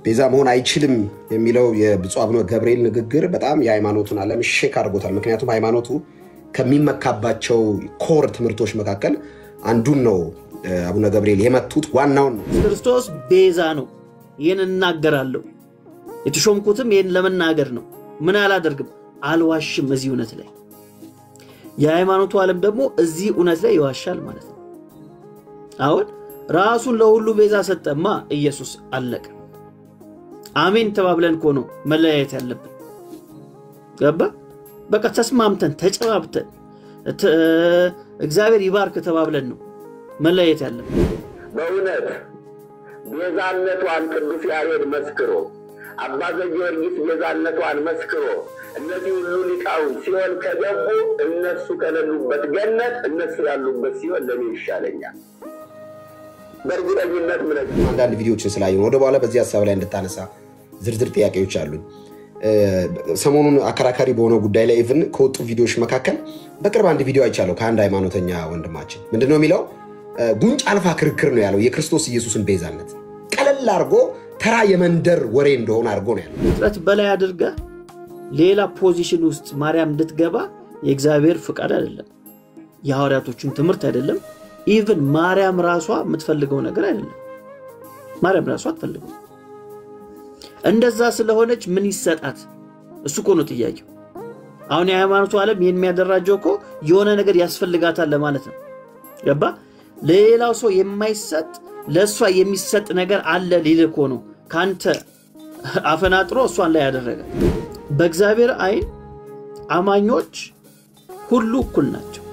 ቤዛ መሆን አይችልም የሚለው የብፁዕ አቡነ ገብርኤል ንግግር በጣም የሃይማኖቱን ዓለም ሼክ አድርጎታል። ምክንያቱም ሃይማኖቱ ከሚመካባቸው ኮር ትምህርቶች መካከል አንዱን ነው አቡነ ገብርኤል የመቱት ዋናውን ነው። ክርስቶስ ቤዛ ነው። ይሄን እናገራለሁ። የተሾምኩትም ይሄን ለመናገር ነው። ምን አላደርግም አልዋሽም። እዚህ እውነት ላይ የሃይማኖቱ ዓለም ደግሞ እዚህ እውነት ላይ ይዋሻል ማለት ነው። አሁን ራሱን ለሁሉ ቤዛ ሰጠማ ኢየሱስ አለቀ። አሜን ተባብለን እኮ ነው መለያየት ያለብን። ገባ? በቃ ተስማምተን ተጨባብተን እግዚአብሔር ይባርክ ተባብለን ነው መለያየት ያለብን። በእውነት ቤዛነቷን ቅዱስ ያሬድ መስክሮ አባ ዘጊዮርጊስ ቤዛነቷን መስክሮ እነዚህ ሁሉ ሊቃውንት ሲኦል ከገቡ እነሱ ከሌሉበት ገነት እነሱ ያሉበት ሲኦል ለኔ ይሻለኛል። በእርግጠኝነት ምን አንዳንድ ቪዲዮዎችን ስላየሁ ወደ በኋላ በዚህ ሐሳብ ላይ እንድታነሳ ዝርዝር ጥያቄዎች አሉኝ። ሰሞኑን አከራካሪ በሆነ ጉዳይ ላይ ኢቭን ከወጡ ቪዲዮዎች መካከል በቅርብ አንድ ቪዲዮ አይቻለሁ ከአንድ ሃይማኖተኛ ወንድማችን። ምንድነው የሚለው? ጉንጭ አልፋ ክርክር ነው ያለው የክርስቶስ ኢየሱስን ቤዛነት ቀለል አድርጎ ተራ የመንደር ወሬ እንደሆነ አድርጎ ነው ያለው። ፍጥረት በላይ አድርጋ ሌላ ፖዚሽን ውስጥ ማርያም እንድትገባ የእግዚአብሔር ፍቃድ አይደለም። የሐዋርያቶቹን ትምህርት አይደለም። ኢቭን ማርያም ራሷ የምትፈልገው ነገር አይደለም። ማርያም ራሷ አትፈልገው። እንደዛ ስለሆነች ምን ይሰጣት? እሱ እኮ ነው ጥያቄው። አሁን የሃይማኖቱ ዓለም የሚያደራጀው እኮ የሆነ ነገር ያስፈልጋታል ለማለት ነው። ገባ? ሌላው ሰው የማይሰጥ ለሷ የሚሰጥ ነገር አለ ሊል እኮ ነው ካንተ አፈናጥሮ እሷን ላይ ያደረገ። በእግዚአብሔር አይን አማኞች ሁሉ እኩል ናቸው።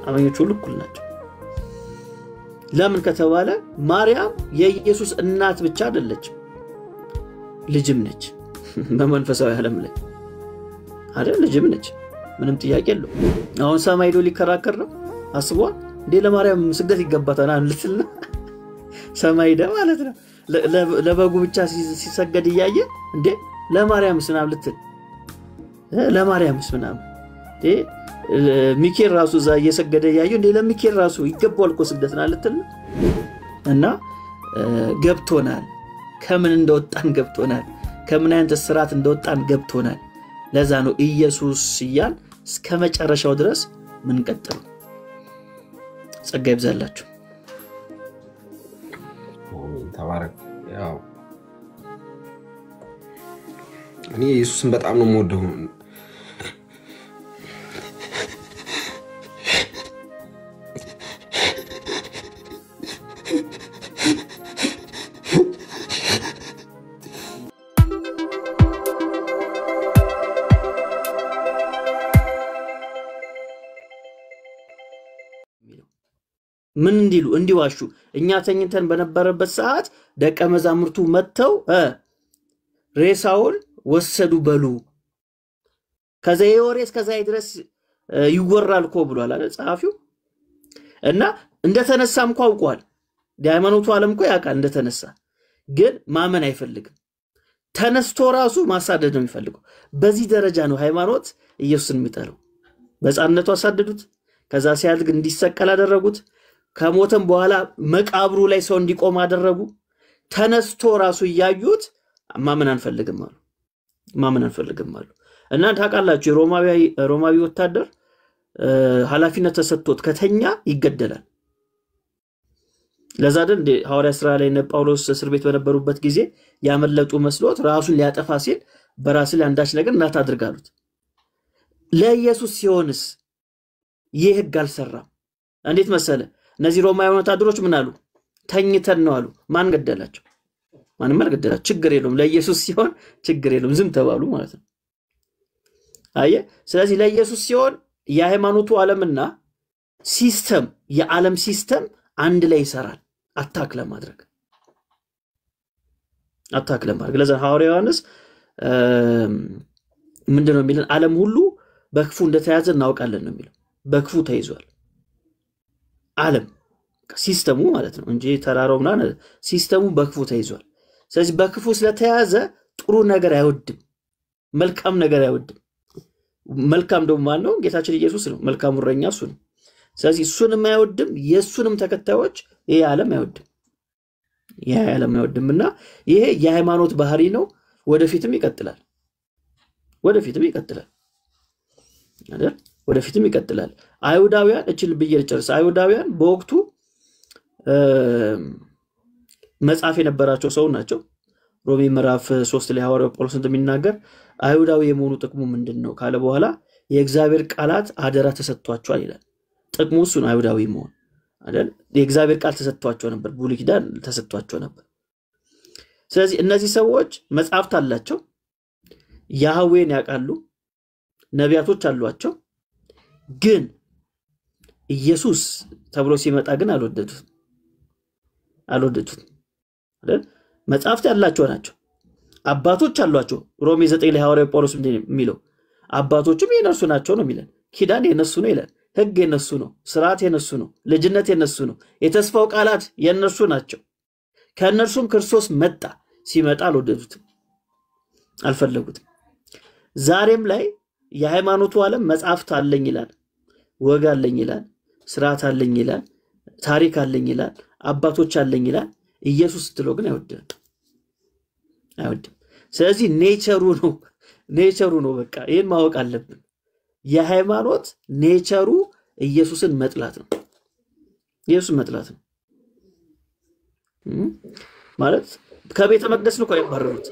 አማኞች ሁሉ እኩል ናቸው። ለምን ከተባለ ማርያም የኢየሱስ እናት ብቻ አይደለችም፣ ልጅም ነች። በመንፈሳዊ ዓለም ላይ አይደል? ልጅም ነች። ምንም ጥያቄ የለው። አሁን ሰማይ ሄዶ ሊከራከር ነው አስቧል እንዴ? ለማርያም ስግደት ይገባታል ልትልና ሰማይ ሄደ ማለት ነው። ለበጉ ብቻ ሲሰገድ እያየ እንዴ ለማርያምስ ምናምን ልትል ለማርያምስ ምናምን እንዴ ሚካኤል ራሱ እዛ እየሰገደ እያየ እንዴ ለሚካኤል ራሱ ይገባዋል እኮ ስግደትና ልትል እና ገብቶናል። ከምን እንደወጣን ገብቶናል። ከምን አይነት ስርዓት እንደወጣን ገብቶናል። ለዛ ነው ኢየሱስ ይያል እስከ መጨረሻው ድረስ ምን ቀጥለው። ጸጋ ይብዛላችሁ። ተባረክ። ያው እኔ ኢየሱስን በጣም ነው የምወደው። ምን እንዲሉ እንዲዋሹ እኛ ተኝተን በነበረበት ሰዓት ደቀ መዛሙርቱ መተው ሬሳውን ወሰዱ በሉ። ከዛ የወሬ እስከዛ ድረስ ይወራል እኮ ብሏል አይደል ጻፊው። እና እንደተነሳም እኮ አውቋል። የሃይማኖቱ ዓለም እኮ ያውቃል እንደተነሳ፣ ግን ማመን አይፈልግም። ተነስቶ ራሱ ማሳደድ ነው የሚፈልገው። በዚህ ደረጃ ነው ሃይማኖት ኢየሱስን የሚጠራው። በጻነቱ አሳደዱት። ከዛ ሲያድግ እንዲሰቀል አደረጉት። ከሞተም በኋላ መቃብሩ ላይ ሰው እንዲቆም አደረጉ። ተነስቶ ራሱ ያዩት ማመን አንፈልግም አሉ። ማመን አንፈልግም አሉ። እና ታውቃላችሁ ሮማዊ ወታደር ኃላፊነት ተሰጥቶት ከተኛ ይገደላል። ለዛ አይደል ሐዋርያ ሥራ ላይ ጳውሎስ እስር ቤት በነበሩበት ጊዜ ያመለጡ መስሎት ራሱን ሊያጠፋ ሲል በራስ ላይ አንዳች ነገር እናታድርጋሉት። ለኢየሱስ ሲሆንስ ይህ ሕግ አልሰራም። እንዴት መሰለ? እነዚህ ሮማዊ ወታደሮች ምን አሉ? ተኝተን ነው አሉ። ማን ገደላቸው? ማንም አልገደላቸው። ችግር የለውም ለኢየሱስ ሲሆን ችግር የለውም ዝም ተባሉ ማለት ነው። አየ። ስለዚህ ለኢየሱስ ሲሆን የሃይማኖቱ ዓለምና ሲስተም የዓለም ሲስተም አንድ ላይ ይሰራል አታክ ለማድረግ። ለዛ ሐዋርያው ዮሐንስ ምንድነው የሚለን? ዓለም ሁሉ በክፉ እንደተያዘ እናውቃለን ነው የሚለው። በክፉ ተይዟል ዓለም ሲስተሙ ማለት ነው እንጂ ተራራውና ሲስተሙ በክፉ ተይዟል። ስለዚህ በክፉ ስለተያዘ ጥሩ ነገር አይወድም፣ መልካም ነገር አይወድም። መልካም ደግሞ ማን ነው? ጌታችን ኢየሱስ ነው። መልካሙ እረኛ እሱ ነው። ስለዚህ እሱንም አይወድም፣ የሱንም ተከታዮች ይሄ ዓለም አይወድም። ይህ ዓለም አይወድምና ይሄ የሃይማኖት ባህሪ ነው። ወደፊትም ይቀጥላል አይደል? ወደፊትም ይቀጥላል። አይሁዳውያን እችል በየጨርስ አይሁዳውያን በወቅቱ መጽሐፍ የነበራቸው ሰው ናቸው። ሮሜ ምዕራፍ 3 ላይ ሐዋርያው ጳውሎስ እንደሚናገር አይሁዳዊ የመሆኑ ጥቅሙ ምንድነው ካለ በኋላ የእግዚአብሔር ቃላት አደራ ተሰጥቷቸዋል ይላል። ጥቅሙ እሱ ነው አይሁዳዊ መሆን አይደል? የእግዚአብሔር ቃል ተሰጥቷቸው ነበር፣ ብሉይ ኪዳን ተሰጥቷቸው ነበር። ስለዚህ እነዚህ ሰዎች መጽሐፍት አላቸው፣ ያህዌን ያውቃሉ፣ ነቢያቶች አሏቸው። ግን ኢየሱስ ተብሎ ሲመጣ ግን አልወደዱትም አይደል? መጽሐፍት ያላቸው ናቸው፣ አባቶች አሏቸው። ሮሜ 9 ላይ ሐዋርያው ጳውሎስ እንደሚለው አባቶችም የነሱ ናቸው ነው የሚለን። ኪዳን የነሱ ነው ይላል። ሕግ የነሱ ነው፣ ስርዓት የነሱ ነው፣ ልጅነት የነሱ ነው፣ የተስፋው ቃላት የነሱ ናቸው። ከእነርሱም ክርስቶስ መጣ። ሲመጣ አልወደዱትም፣ አልፈለጉትም። ዛሬም ላይ የሃይማኖቱ ዓለም መጽሐፍት አለኝ ይላል፣ ወግ አለኝ ይላል፣ ስርዓት አለኝ ይላል፣ ታሪክ አለኝ ይላል፣ አባቶች አለኝ ይላል። ኢየሱስ ስትለው ግን አይወድም። ስለዚህ ኔቸሩ ነው። በቃ ይሄን ማወቅ አለብን። የሃይማኖት ኔቸሩ ኢየሱስን መጥላት ነው። ኢየሱስን መጥላት ነው ማለት ከቤተ መቅደስ ነው ያባረሩት።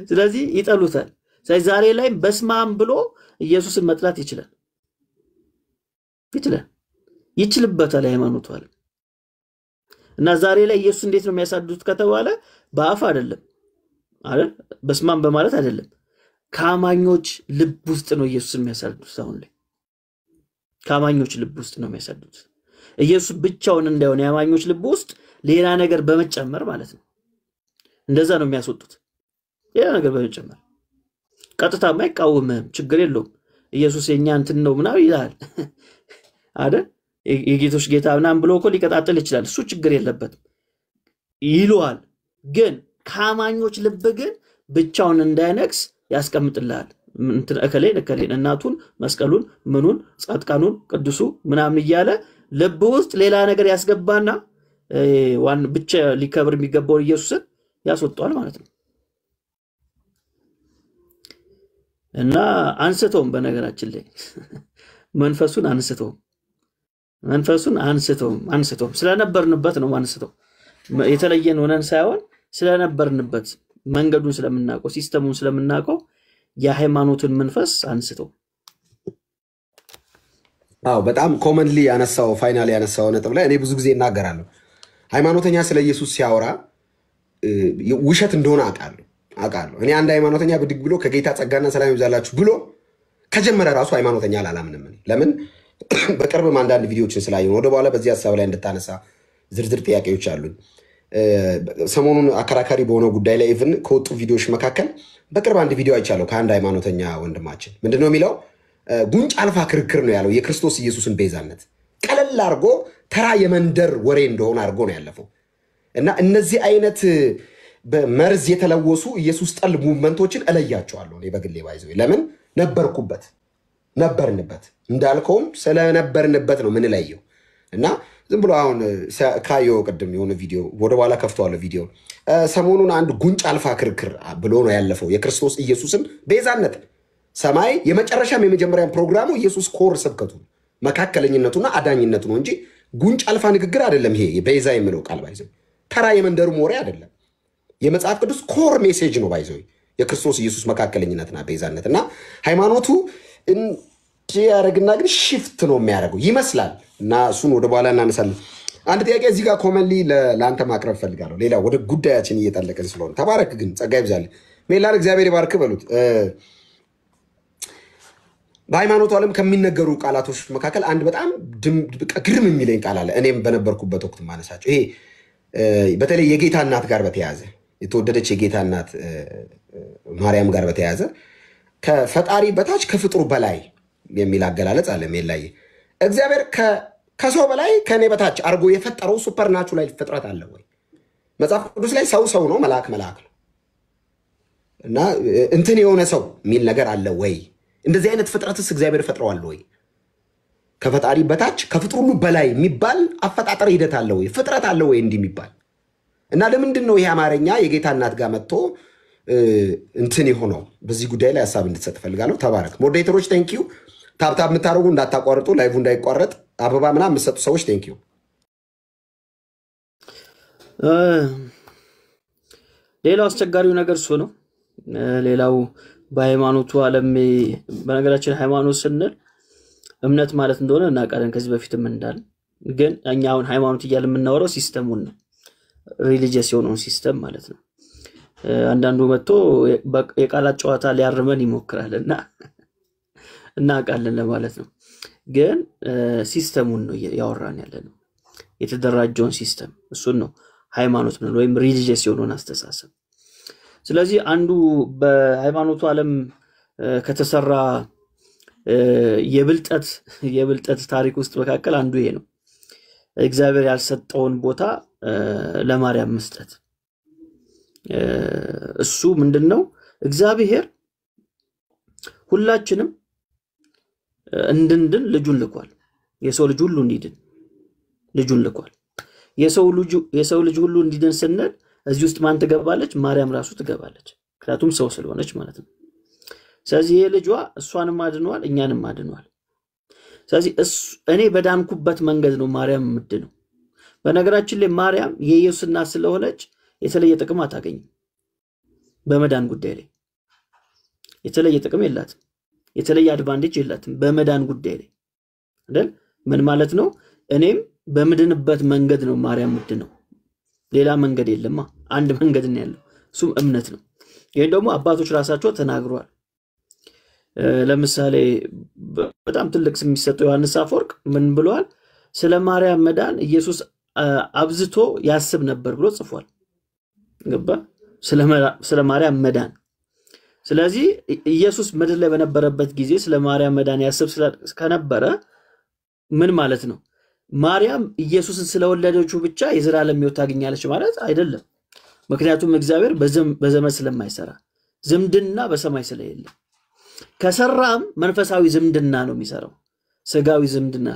ስለዚህ ይጠሉታል። ስለዚህ ዛሬ ላይ በስማም ብሎ ኢየሱስን መጥላት ይችልበታል ሃይማኖቱ አለ እና ዛሬ ላይ ኢየሱስ እንዴት ነው የሚያሳድዱት ከተባለ በአፍ አይደለም አይደል? በስማም በማለት አይደለም። ከአማኞች ልብ ውስጥ ነው ኢየሱስን የሚያሳድዱት። አሁን ላይ ከአማኞች ልብ ውስጥ ነው የሚያሳድዱት። ኢየሱስ ብቻውን እንዳይሆን የአማኞች ልብ ውስጥ ሌላ ነገር በመጨመር ማለት ነው። እንደዛ ነው የሚያስወጡት። ሌላ ነገር በመጨመር ቀጥታማ አይቃወምም፣ ችግር የለውም ኢየሱስ የኛ እንትን ነው ምናምን ይላል አይደል? የጌቶች ጌታ ምናምን ብሎ እኮ ሊቀጣጥል ይችላል። እሱ ችግር የለበትም ይሏል። ግን ከአማኞች ልብ ግን ብቻውን እንዳይነግስ ያስቀምጥልሃል። እከሌን እናቱን መስቀሉን ምኑን ጻድቃኑን ቅዱሱ ምናምን እያለ ልብ ውስጥ ሌላ ነገር ያስገባና ዋን ብቻ ሊከብር የሚገባው ኢየሱስን ያስወጣዋል ማለት ነው። እና አንስተውም በነገራችን ላይ መንፈሱን አንስተውም ስለነበርንበት ነው አንስተው የተለየን ሆነን ሳይሆን ስለነበርንበት መንገዱን ስለምናውቀው ሲስተሙን ስለምናውቀው የሃይማኖትን መንፈስ አንስተው። በጣም ኮመንሊ ያነሳው ፋይናሊ ያነሳው ነጥብ ላይ እኔ ብዙ ጊዜ እናገራለሁ። ሃይማኖተኛ ስለ ኢየሱስ ሲያወራ ውሸት እንደሆነ አውቃለሁ። እኔ አንድ ሃይማኖተኛ ብድግ ብሎ ከጌታ ጸጋና ሰላም ይብዛላችሁ ብሎ ከጀመረ ራሱ ሃይማኖተኛ አላምንም። ለምን? በቅርብም አንዳንድ ቪዲዮዎችን ስላየሁ ወደ በኋላ በዚህ ሐሳብ ላይ እንድታነሳ ዝርዝር ጥያቄዎች አሉኝ። ሰሞኑን አከራካሪ በሆነው ጉዳይ ላይ ኢቭን ከወጡ ቪዲዮዎች መካከል በቅርብ አንድ ቪዲዮ አይቻለሁ ከአንድ ሃይማኖተኛ ወንድማችን። ምንድነው የሚለው? ጉንጭ አልፋ ክርክር ነው ያለው። የክርስቶስ ኢየሱስን ቤዛነት ቀለል አድርጎ ተራ የመንደር ወሬ እንደሆነ አድርጎ ነው ያለፈው። እና እነዚህ አይነት በመርዝ የተለወሱ ኢየሱስ ጠል ሙቭመንቶችን እለያቸዋለሁ እኔ በግሌ ባይዘው። ለምን? ነበርንበት እንዳልከውም ስለነበርንበት ነው ምንለየው። እና ዝም ብሎ አሁን ካዮ ቅድም የሆነ ቪዲዮ ወደ በኋላ ከፍተዋለሁ ቪዲዮ ሰሞኑን አንድ ጉንጭ አልፋ ክርክር ብሎ ነው ያለፈው የክርስቶስ ኢየሱስን ቤዛነት። ሰማይ የመጨረሻም የመጀመሪያም ፕሮግራሙ ኢየሱስ ኮር ስብከቱ መካከለኝነቱና አዳኝነቱ ነው እንጂ ጉንጭ አልፋ ንግግር አይደለም። ይሄ ቤዛ የሚለው ቃል ባይዘው ተራ የመንደሩ ሞሬ አይደለም። የመጽሐፍ ቅዱስ ኮር ሜሴጅ ነው ባይዘው የክርስቶስ ኢየሱስ መካከለኝነትና ቤዛነት። እና ሃይማኖቱ ያረግና ግን ሽፍት ነው የሚያደርገው ይመስላል። እና እሱን ወደ በኋላ እናነሳለን። አንድ ጥያቄ እዚህ ጋር ኮመንሊ ለአንተ ማቅረብ ፈልጋለሁ። ሌላ ወደ ጉዳያችን እየጠለቀን ስለሆነ ተባረክ። ግን ጸጋ ይብዛልህ። ሜላን እግዚአብሔር ይባርክ በሉት። በሃይማኖቱ ዓለም ከሚነገሩ ቃላቶች መካከል አንድ በጣም ግርም የሚለኝ ቃል አለ። እኔም በነበርኩበት ወቅት ማነሳቸው ይሄ በተለይ የጌታ እናት ጋር በተያያዘ የተወደደች የጌታ እናት ማርያም ጋር በተያያዘ ከፈጣሪ በታች ከፍጥሩ በላይ የሚል አገላለጽ አለ። ሜላይ እግዚአብሔር ከሰው በላይ ከኔ በታች አርጎ የፈጠረው ሱፐርናቹራል ፍጥረት አለ ወይ? መጽሐፍ ቅዱስ ላይ ሰው ነው፣ መልአክ ነው እና እንትን የሆነ ሰው የሚል ነገር አለ ወይ? እንደዚህ አይነት ፍጥረትስ እግዚአብሔር ፈጥረዋል ወይ? ከፈጣሪ በታች ከፍጥሩ ሁሉ በላይ የሚባል አፈጣጠር ሂደት አለ ወይ? ፍጥረት አለ ወይ እንዲህ የሚባል? እና ለምንድን ነው ይሄ አማርኛ የጌታ እናት ጋር መጥቶ እንትን የሆነው? በዚህ ጉዳይ ላይ ሐሳብ እንድትሰጥ ፈልጋለሁ። ተባረክ። ሞዴሬተሮች ቴንኪዩ። ታብታብ የምታደርጉ እንዳታቋርጡ፣ ላይቭ እንዳይቋረጥ፣ አበባ ምናምን የምትሰጡ ሰዎች ቴንኪዩ። ሌላው አስቸጋሪው ነገር እሱ ነው። ሌላው በሃይማኖቱ ዓለም በነገራችን ሃይማኖት ስንል እምነት ማለት እንደሆነ እናውቃለን ከዚህ በፊትም እንዳል ግን እኛ አሁን ሃይማኖት እያለ የምናወራው ሲስተሙን ነው። ሪሊጂየስ የሆነውን ሲስተም ማለት ነው። አንዳንዱ መጥቶ የቃላት ጨዋታ ሊያርመን ይሞክራልና እናውቃለን ለማለት ነው። ግን ሲስተሙን ነው ያወራን ያለነው። የተደራጀውን ሲስተም እሱን ነው ሃይማኖት ነው ወይም ሪሊጂየስ የሆነውን አስተሳሰብ። ስለዚህ አንዱ በሃይማኖቱ ዓለም ከተሰራ የብልጠት ታሪክ ውስጥ መካከል አንዱ ይሄ ነው። እግዚአብሔር ያልሰጠውን ቦታ ለማርያም መስጠት። እሱ ምንድነው? እግዚአብሔር ሁላችንም እንድንድን ልጁን ልኳል። የሰው ልጅ ሁሉ እንዲድን ልጁን ልኳል። የሰው ልጅ ሁሉ እንዲድን ስንል እዚህ ውስጥ ማን ትገባለች? ማርያም ራሱ ትገባለች። ምክንያቱም ሰው ስለሆነች ማለት ነው። ስለዚህ የልጇ እሷንም አድኗል፣ እኛንም አድኗል። ስለዚህ እኔ በዳንኩበት መንገድ ነው ማርያም ምድነው። በነገራችን ላይ ማርያም የኢየሱስ እናት ስለሆነች የተለየ ጥቅም አታገኝም። በመዳን ጉዳይ ላይ የተለየ ጥቅም የላትም። የተለየ አድቫንቴጅ የላትም በመዳን ጉዳይ ላይ አይደል? ምን ማለት ነው? እኔም በምድንበት መንገድ ነው ማርያም ምድነው። ሌላ መንገድ የለማ። አንድ መንገድ ነው ያለው፣ እሱም እምነት ነው። ይሄን ደግሞ አባቶች ራሳቸው ተናግረዋል። ለምሳሌ በጣም ትልቅ ስም የሚሰጠው ዮሐንስ አፈወርቅ ምን ብለዋል? ስለ ማርያም መዳን ኢየሱስ አብዝቶ ያስብ ነበር ብሎ ጽፏል። ገባ? ስለ ማርያም መዳን። ስለዚህ ኢየሱስ ምድር ላይ በነበረበት ጊዜ ስለ ማርያም መዳን ያስብ ከነበረ ምን ማለት ነው? ማርያም ኢየሱስን ስለወለደችው ብቻ የዘላለም ሕይወት ታገኛለች ማለት አይደለም። ምክንያቱም እግዚአብሔር በዘመን ስለማይሰራ ዝምድና በሰማይ ስለሌለ ከሰራም መንፈሳዊ ዝምድና ነው የሚሰራው፣ ስጋዊ ዝምድና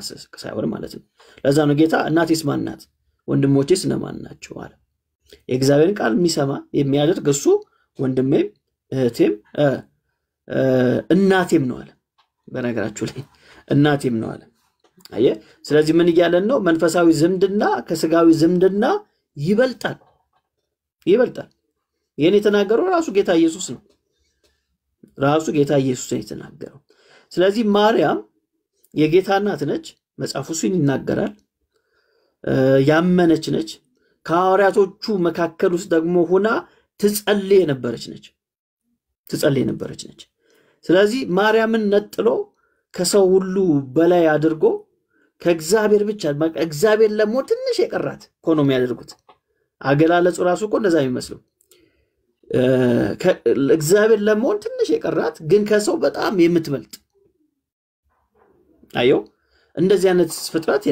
ሳይሆን ማለት ነው። ለዛ ነው ጌታ እናቴስ ማን ናት ወንድሞቼስ እነማን ናቸው አለ። የእግዚአብሔርን ቃል የሚሰማ የሚያደርግ እሱ ወንድሜም እህቴም እናቴም ነው አለ። በነገራችሁ ላይ እናቴም ነው አለ። አየ። ስለዚህ ምን እያለን ነው? መንፈሳዊ ዝምድና ከስጋዊ ዝምድና ይበልጣል። ይሄን የተናገረው ራሱ ጌታ ኢየሱስ ነው። ራሱ ጌታ ኢየሱስ ነው የተናገረው። ስለዚህ ማርያም የጌታ እናት ነች። መጽሐፉ እሱን ይናገራል። ያመነች ነች። ከሐዋርያቶቹ መካከል ውስጥ ደግሞ ሆና ትጸልይ የነበረች ነች። ስለዚህ ማርያምን ነጥሎ ከሰው ሁሉ በላይ አድርጎ ከእግዚአብሔር ብቻ እግዚአብሔር ለሞት ትንሽ የቀራት ኢኮኖሚ ያደርጉት አገላለጹ ራሱ እኮ እንደዛ የሚመስለው እግዚአብሔር ለሞት ትንሽ የቀራት ግን ከሰው በጣም የምትበልጥ አዮ እንደዚህ አይነት ፍጥረት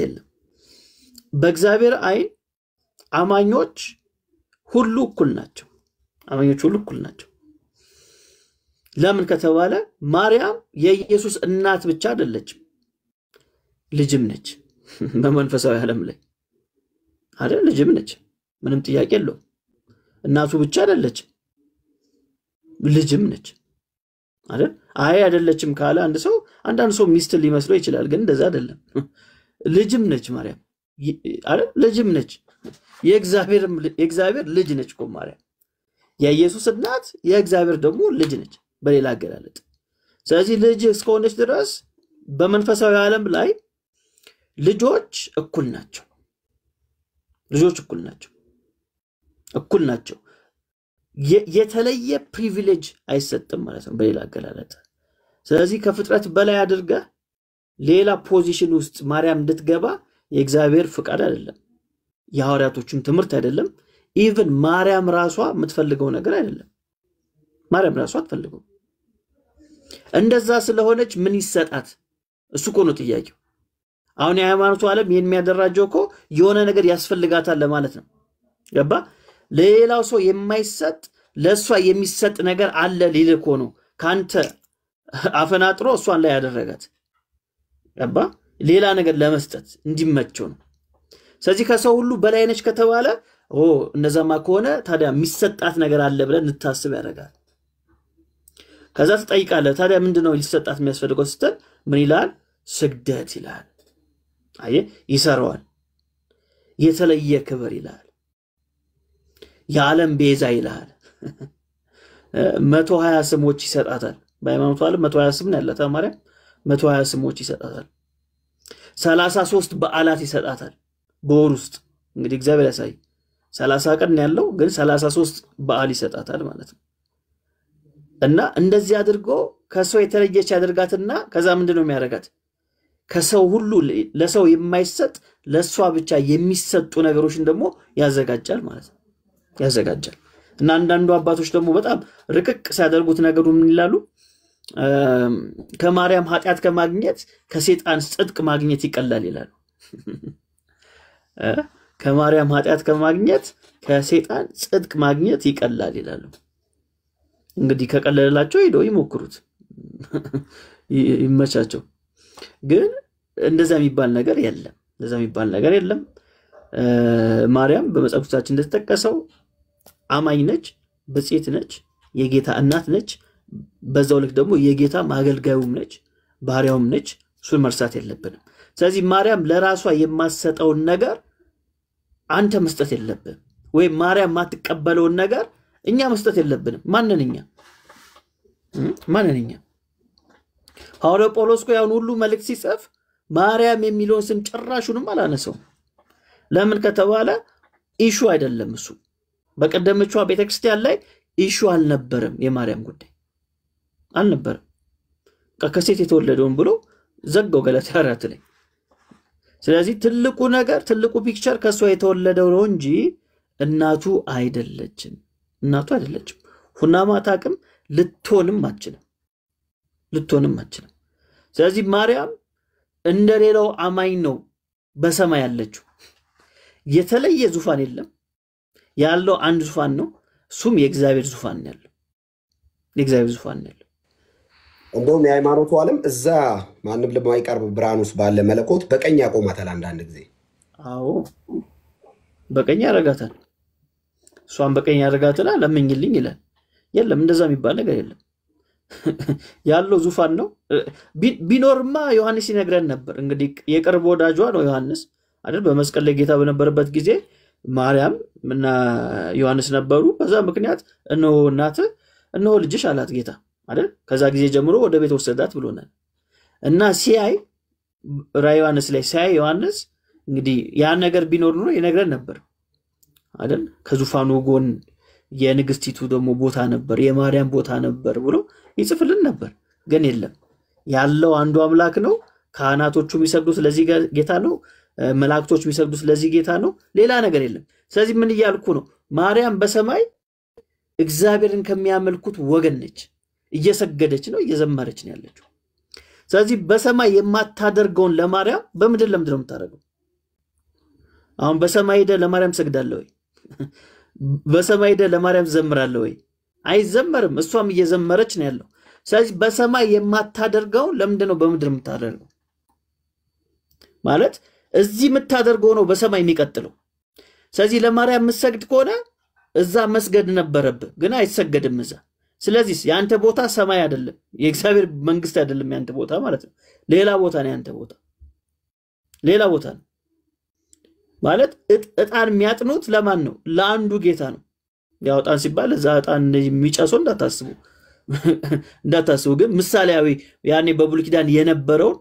የለም። በእግዚአብሔር አይን አማኞች ሁሉ እኩል ናቸው። ለምን ከተባለ ማርያም የኢየሱስ እናት ብቻ አይደለችም፣ ልጅም ነች። በመንፈሳዊ ዓለም ላይ አይደል? ልጅም ነች። ምንም ጥያቄ የለውም። እናቱ ብቻ አይደለችም፣ ልጅም ነች አይደል? አይ አይደለችም ካለ አንዳንድ ሰው ሚስት ሊመስለው ይችላል፣ ግን እንደዛ አይደለም። ልጅም ነች ማርያም አይደል? ልጅም ነች። የእግዚአብሔር ልጅ ነች እኮ ማርያም። የኢየሱስ እናት የእግዚአብሔር ደግሞ ልጅ ነች በሌላ አገላለጥ። ስለዚህ ልጅ እስከሆነች ድረስ በመንፈሳዊ ዓለም ላይ ልጆች እኩል ናቸው። የተለየ ፕሪቪሌጅ አይሰጥም ማለት ነው በሌላ አገላለጥ። ስለዚህ ከፍጥረት በላይ አድርገ ሌላ ፖዚሽን ውስጥ ማርያም እንድትገባ የእግዚአብሔር ፍቃድ አይደለም፣ የሐዋርያቶችም ትምህርት አይደለም። ኢቭን ማርያም ራሷ የምትፈልገው ነገር አይደለም። ማርያም ራሷ አትፈልገው። እንደዛ ስለሆነች ምን ይሰጣት? እሱ እኮ ነው ጥያቄው። አሁን የሃይማኖቱ ዓለም ይሄን የሚያደራጀው እኮ የሆነ ነገር ያስፈልጋታል ለማለት ነው። ገባ? ለሌላው ሰው የማይሰጥ ለሷ የሚሰጥ ነገር አለ ሊል እኮ ነው። ካንተ አፈናጥሮ እሷን ላይ ያደረጋት። ገባ? ሌላ ነገር ለመስጠት እንዲመቸው ነው። ስለዚህ ከሰው ሁሉ በላይ ነች ከተባለ እነዛማ ከሆነ ታዲያ የሚሰጣት ነገር አለ ብለን እንታስብ ያደርጋል። ከዛ ትጠይቃለህ ታዲያ ምንድነው ሊሰጣት የሚያስፈልገው ስትል ምን ይላል? ስግደት ይላል። አየ ይሰራዋል። የተለየ ክብር ይላል። የዓለም ቤዛ ይላል። 120 ስሞች ይሰጣታል። በሃይማኖቱ ዓለም 120 ስም ነው ያላት ማርያም 120 ስሞች ይሰጣታል። 33 በዓላት ይሰጣታል በወር ውስጥ እንግዲህ እግዚአብሔር ያሳይ 30 ቀን ያለው ግን 33 በዓል ይሰጣታል ማለት ነው። እና እንደዚህ አድርጎ ከሰው የተለየች ያደርጋትና ከዛ ምንድነው የሚያደርጋት? ከሰው ሁሉ ለሰው የማይሰጥ ለሷ ብቻ የሚሰጡ ነገሮችን ደግሞ ያዘጋጃል ማለት ነው። ያዘጋጃል። እና አንዳንዱ አባቶች ደግሞ በጣም ርቅቅ ሲያደርጉት ነገሩ ምን ይላሉ? ከማርያም ኃጢያት ከማግኘት ከሰይጣን ጽድቅ ማግኘት ይቀላል ይላሉ። ከማርያም ኃጢያት ከማግኘት ከሰይጣን ጽድቅ ማግኘት ይቀላል ይላሉ። እንግዲህ ከቀለላቸው ሄደው ይሞክሩት ይመቻቸው። ግን እንደዛ የሚባል ነገር የለም። እንደዛ የሚባል ነገር የለም። ማርያም በመጽሐፍታችን እንደተጠቀሰው አማኝ ነች፣ ብጽዕት ነች፣ የጌታ እናት ነች። በዛው ልክ ደግሞ የጌታ ማገልጋዩም ነች፣ ባሪያውም ነች። እሱን መርሳት የለብንም። ስለዚህ ማርያም ለራሷ የማትሰጠውን ነገር አንተ መስጠት የለብንም፣ ወይ ማርያም ማትቀበለውን ነገር እኛ መስጠት የለብንም። ማንነኛ ሐዋርያው ጳውሎስ ያን ሁሉ መልእክት ሲጽፍ ማርያም የሚለውን ስም ጭራሹንም አላነሰው። ለምን ከተባለ ኢሹ አይደለም እሱ። በቀደመችዋ ቤተክርስቲያን ላይ ኢሹ አልነበረም። የማርያም ጉዳይ አልነበረም። ከሴት የተወለደውን ብሎ ዘጋው ገላትያ 4 ላይ። ስለዚህ ትልቁ ነገር ትልቁ ፒክቸር ከሷ የተወለደው ነው እንጂ እናቱ አይደለችም። እናቱ አይደለችም። ሁናማ ታቅም ልትሆንም አትችልም። ስለዚህ ማርያም እንደሌላው አማኝ ነው በሰማይ ያለችው። የተለየ ዙፋን የለም። ያለው አንድ ዙፋን ነው። እሱም የእግዚአብሔር ዙፋን ነው ያለው። የእግዚአብሔር ዙፋን ነው ያለው። እንደውም የሃይማኖቱ ዓለም እዛ ማንም ለማይቀርብ ብርሃን ውስጥ ባለ መለኮት በቀኝ ያቆማታል አንዳንድ ጊዜ። አዎ በቀኝ ያረጋታል። እሷን በቀኝ ያረጋታል ለምኝልኝ ይላል። የለም እንደዛ የሚባል ነገር የለም። ያለው ዙፋን ነው። ቢኖርማ ዮሐንስ ይነግረን ነበር። እንግዲህ የቅርብ ወዳጇ ነው ዮሐንስ አይደል? በመስቀል ላይ ጌታ በነበረበት ጊዜ ማርያም እና ዮሐንስ ነበሩ። በዛ ምክንያት እነሆ እናትህ እነሆ ልጅሽ አላት ጌታ አይደል? ከዛ ጊዜ ጀምሮ ወደ ቤት ወሰዳት ብሎናል። እና ሲያይ ራዕየ ዮሐንስ ላይ ሲያይ ዮሐንስ እንግዲህ ያ ነገር ቢኖር ነው ይነግረን ነበር አይደል? ከዙፋኑ ጎን የንግስቲቱ ደግሞ ቦታ ነበር፣ የማርያም ቦታ ነበር ብሎ ይጽፍልን ነበር። ግን የለም ያለው አንዱ አምላክ ነው። ካህናቶቹ የሚሰግዱት ለዚህ ጌታ ነው። መላእክቶች የሚሰግዱት ለዚህ ጌታ ነው። ሌላ ነገር የለም። ስለዚህ ምን እያልኩ ነው? ማርያም በሰማይ እግዚአብሔርን ከሚያመልኩት ወገን ነች። እየሰገደች ነው፣ እየዘመረች ነው ያለችው። ስለዚህ በሰማይ የማታደርገውን ለማርያም በምድር ለምንድን ነው የምታደርገው? አሁን በሰማይ ሄደ ለማርያም ሰግዳለህ ወይ? በሰማይ ሄደ ለማርያም ዘምራለህ ወይ? አይዘመርም። እሷም እየዘመረች ነው ያለው። ስለዚህ በሰማይ የማታደርገው ለምንድን ነው በምድር የምታደርገው? ማለት እዚህ የምታደርገው ነው በሰማይ የሚቀጥለው። ስለዚህ ለማርያም የምትሰግድ ከሆነ እዛ መስገድ ነበረብህ፣ ግን አይሰገድም እዛ። ስለዚህ ያንተ ቦታ ሰማይ አይደለም፣ የእግዚአብሔር መንግስት አይደለም ያንተ ቦታ ማለት ነው። ሌላ ቦታ ነው ያንተ ቦታ፣ ሌላ ቦታ ነው ማለት። እጣን የሚያጥኑት ለማን ነው? ለአንዱ ጌታ ነው። ያው እጣን ሲባል እዛ እጣን የሚጨሰው እንዳታስቡ። ግን ምሳሌያዊ ያኔ በብሉይ ኪዳን የነበረውን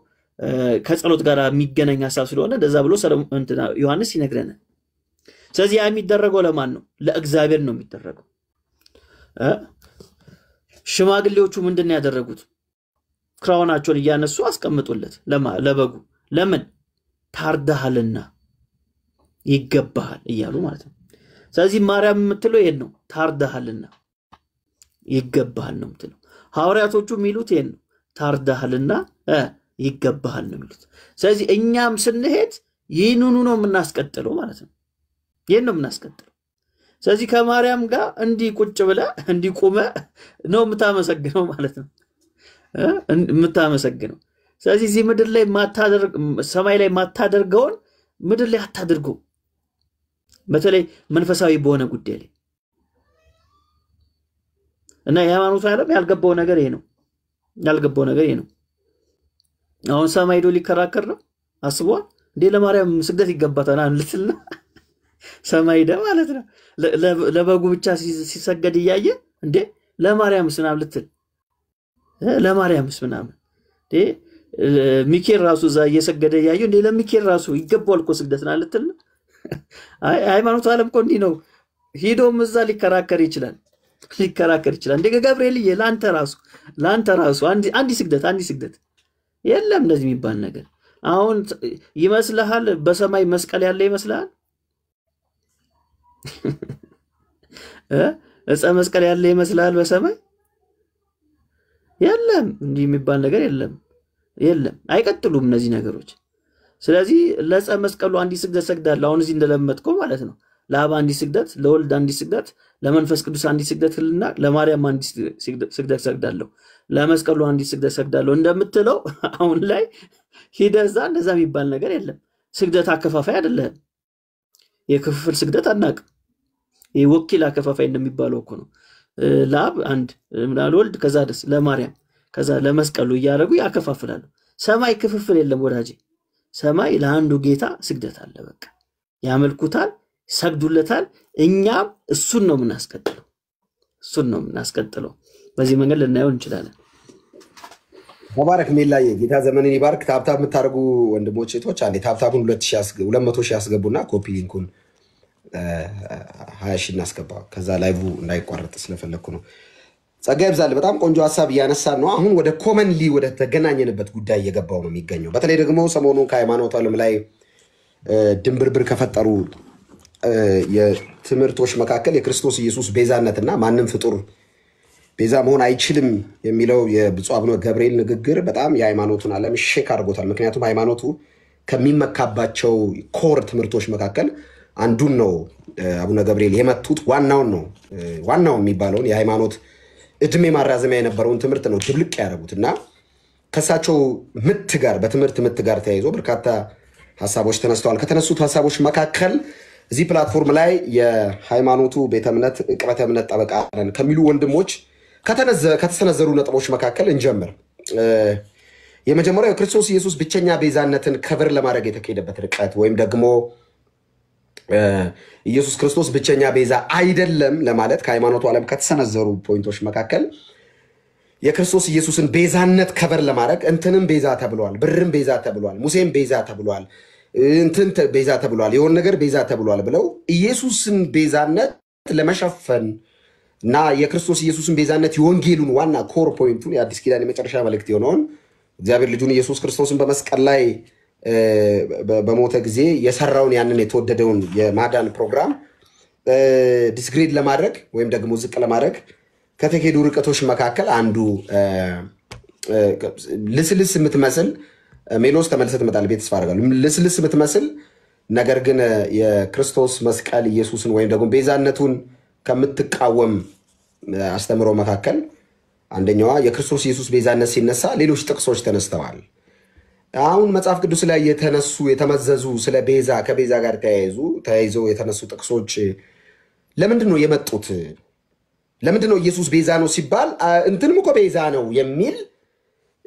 ከጸሎት ጋር የሚገናኝ ሐሳብ ስለሆነ እንደዛ ብሎ ዮሐንስ ይነግረናል። ስለዚህ ያ የሚደረገው ለማን ነው? ለእግዚአብሔር ነው የሚደረገው። ሽማግሌዎቹ ምንድን ነው ያደረጉት? ክራውናቸውን እያነሱ አስቀምጡለት ለበጉ። ለምን? ታርዳሃልና ይገባሃል እያሉ ማለት ነው። ስለዚህ ማርያም የምትለው ይሄን ነው፣ ታርዳሃልና ይገባሃል ነው የምትለው። ሐዋርያቶቹ የሚሉት ይሄን ነው፣ ታርዳሃልና ይገባሃል ነው የሚሉት። ስለዚህ እኛም ስንሄድ ይህንኑ ነው የምናስቀጥለው ማለት ነው። ይህን ነው የምናስቀጥለው። ስለዚህ ከማርያም ጋር እንዲህ ቁጭ ብለህ እንዲህ ቆመህ ነው የምታመሰግነው ማለት ነው፣ የምታመሰግነው። ስለዚህ እዚህ ምድር ላይ ሰማይ ላይ ማታደርገውን ምድር ላይ አታድርገው። በተለይ መንፈሳዊ በሆነ ጉዳይ ላይ እና የሃይማኖቱ ዓለም ያልገባው ነገር ይሄ ነው። አሁን ሰማይ ሄዶ ሊከራከር ነው አስቧል እንዴ ለማርያም ስግደት ይገባታል አንልትና ሰማይ ሄደ ማለት ነው። ለበጉ ብቻ ሲሰገድ እያየ እንዴ ለማርያምስ ምናምን ልትል ለማርያምስ ምናምን እንዴ ሚካኤል ራሱ እዛ እየሰገደ እያየው እንዴ ለሚካኤል ራሱ ይገባዋል እኮ ስግደት ነው ልትል ነው። ሃይማኖቱ ዓለም እኮ እንዲህ ነው። ሄዶም እዛ ሊከራከር ይችላል እንደ ገብርኤል ለአንተ ራሱ አንዲ ስግደት የለም እንደዚህ የሚባል ነገር። አሁን ይመስልሃል በሰማይ መስቀል ያለ ይመስልሃል? እፀ መስቀል ያለ ይመስልሃል በሰማይ? የለም እንዲህ የሚባል ነገር የለም። አይቀጥሉም እነዚህ ነገሮች። ስለዚህ ለፀ መስቀሉ አንዲ ስግደት ሰግዳለሁ አሁን እዚህ እንደለመጥከው ማለት ነው። ለአብ አንዲ ስግደት፣ ለወልድ አንዲ ስግደት፣ ለመንፈስ ቅዱስ አንዲ ስግደትና ለማርያም አንዲ ስግደት ሰግዳለሁ፣ ለመስቀሉ አንዲ ስግደት ሰግዳለሁ እንደምትለው አሁን ላይ ሂደዛ እንደዛ የሚባል ነገር የለም። ስግደት አከፋፋይ አይደለም። የክፍፍል ስግደት አናውቅም። የወኪል አከፋፋይ እንደሚባለው እኮ ነው። ለአብ አንድ፣ ለወልድ ከዛ ደስ ለማርያም ከዛ ለመስቀሉ እያደረጉ ያከፋፍላሉ። ሰማይ ክፍፍል የለም ወዳጄ። ሰማይ ለአንዱ ጌታ ስግደት አለ። በቃ ያመልኩታል፣ ሰግዱለታል። እኛም እሱን ነው የምናስቀጥለው። በዚህ መንገድ ልናየው እንችላለን። ሙባረክ ሜላዬ ጌታ ዘመንን ይባርክ። ታብታብ የምታደርጉ ወንድሞች ሴቶች አንዴ ታብታቡን 200 ሺህ ያስገቡና ኮፒ ሊንኩን 20 ሺህ እናስገባ። ከዛ ላይቭ እንዳይቋረጥ ስለፈለኩ ነው። ጸጋ ይብዛል። በጣም ቆንጆ ሀሳብ እያነሳን ነው። አሁን ወደ ኮመንሊ ወደ ተገናኘንበት ጉዳይ እየገባው ነው የሚገኘው። በተለይ ደግሞ ሰሞኑን ከሃይማኖት ዓለም ላይ ድንብርብር ከፈጠሩ የትምህርቶች መካከል የክርስቶስ ኢየሱስ ቤዛነትና ማንም ፍጡር ቤዛ መሆን አይችልም የሚለው የብፁዕ አቡነ ገብርኤል ንግግር በጣም የሃይማኖቱን ዓለም ሼክ አድርጎታል። ምክንያቱም ሃይማኖቱ ከሚመካባቸው ኮር ትምህርቶች መካከል አንዱን ነው አቡነ ገብርኤል የመቱት። ዋናውን የሚባለውን የሃይማኖት እድሜ ማራዘሚያ የነበረውን ትምህርት ነው ድብልቅ ያደረጉት እና ከሳቸው በትምህርት ምት ጋር ተያይዞ በርካታ ሀሳቦች ተነስተዋል። ከተነሱት ሀሳቦች መካከል እዚህ ፕላትፎርም ላይ የሃይማኖቱ ቤተ እምነት ቅበተ እምነት ጠበቃ ነን ከሚሉ ወንድሞች ከተሰነዘሩ ነጥቦች መካከል እንጀምር። የመጀመሪያው የክርስቶስ ኢየሱስ ብቸኛ ቤዛነትን ከብር ለማድረግ የተካሄደበት ርቀት ወይም ደግሞ ኢየሱስ ክርስቶስ ብቸኛ ቤዛ አይደለም ለማለት ከሃይማኖቱ ዓለም ከተሰነዘሩ ፖይንቶች መካከል የክርስቶስ ኢየሱስን ቤዛነት ከበር ለማድረግ እንትንም ቤዛ ተብሏል፣ ብርም ቤዛ ተብሏል፣ ሙሴም ቤዛ ተብሏል፣ እንትን ቤዛ ተብሏል፣ የሆነ ነገር ቤዛ ተብሏል ብለው ኢየሱስን ቤዛነት ለመሸፈን እና የክርስቶስ ኢየሱስን ቤዛነት የወንጌሉን ዋና ኮር ፖይንቱን የአዲስ ኪዳን የመጨረሻ መልእክት የሆነውን እግዚአብሔር ልጁን ኢየሱስ ክርስቶስን በመስቀል ላይ በሞተ ጊዜ የሰራውን ያንን የተወደደውን የማዳን ፕሮግራም ዲስግሬድ ለማድረግ ወይም ደግሞ ዝቅ ለማድረግ ከተሄዱ ርቀቶች መካከል አንዱ ልስልስ የምትመስል ሜሎስ ተመልሰህ ትመጣለህ ቤት ተስፋ አደርጋለሁ። ልስልስ የምትመስል ነገር ግን የክርስቶስ መስቀል ኢየሱስን ወይም ደግሞ ቤዛነቱን ከምትቃወም አስተምሮ መካከል አንደኛዋ የክርስቶስ ኢየሱስ ቤዛነት ሲነሳ ሌሎች ጥቅሶች ተነስተዋል። አሁን መጽሐፍ ቅዱስ ላይ የተመዘዙ ስለ ቤዛ ከቤዛ ጋር ተያይዘው የተነሱ ጥቅሶች ለምንድን ነው የመጡት? ለምንድን ነው ኢየሱስ ቤዛ ነው ሲባል እንትንም እኮ ቤዛ ነው የሚል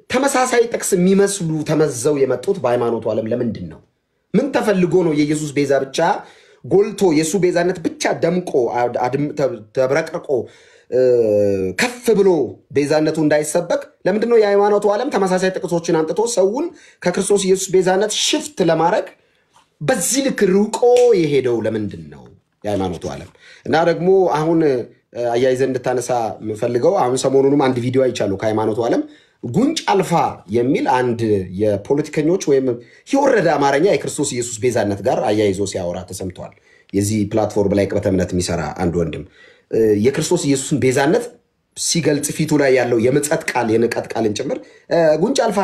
ተመሳሳይ ጥቅስ የሚመስሉ ተመዘው የመጡት በሃይማኖቱ ዓለም ለምንድን ነው? ምን ተፈልጎ ነው የኢየሱስ ቤዛ ብቻ ጎልቶ የሱ ቤዛነት ብቻ ደምቆ ተብረቅርቆ ከፍ ብሎ ቤዛነቱ እንዳይሰበክ ለምንድን ነው የሃይማኖቱ ዓለም ተመሳሳይ ጥቅሶችን አምጥቶ ሰውን ከክርስቶስ ኢየሱስ ቤዛነት ሽፍት ለማድረግ በዚህ ልክ ርቆ የሄደው ለምንድን ነው የሃይማኖቱ ዓለም? እና ደግሞ አሁን አያይዘን እንድታነሳ የምፈልገው አሁን ሰሞኑንም አንድ ቪዲዮ አይቻለሁ ከሃይማኖቱ ዓለም ጉንጭ አልፋ የሚል አንድ የፖለቲከኞች ወይም የወረደ አማርኛ የክርስቶስ ኢየሱስ ቤዛነት ጋር አያይዞ ሲያወራ ተሰምቷል። የዚህ ፕላትፎርም ላይ ቅበተ እምነት የሚሰራ አንድ ወንድም የክርስቶስ ኢየሱስን ቤዛነት ሲገልጽ ፊቱ ላይ ያለው የምጸት ቃል የንቀት ቃልን ጭምር ጉንጭ አልፋ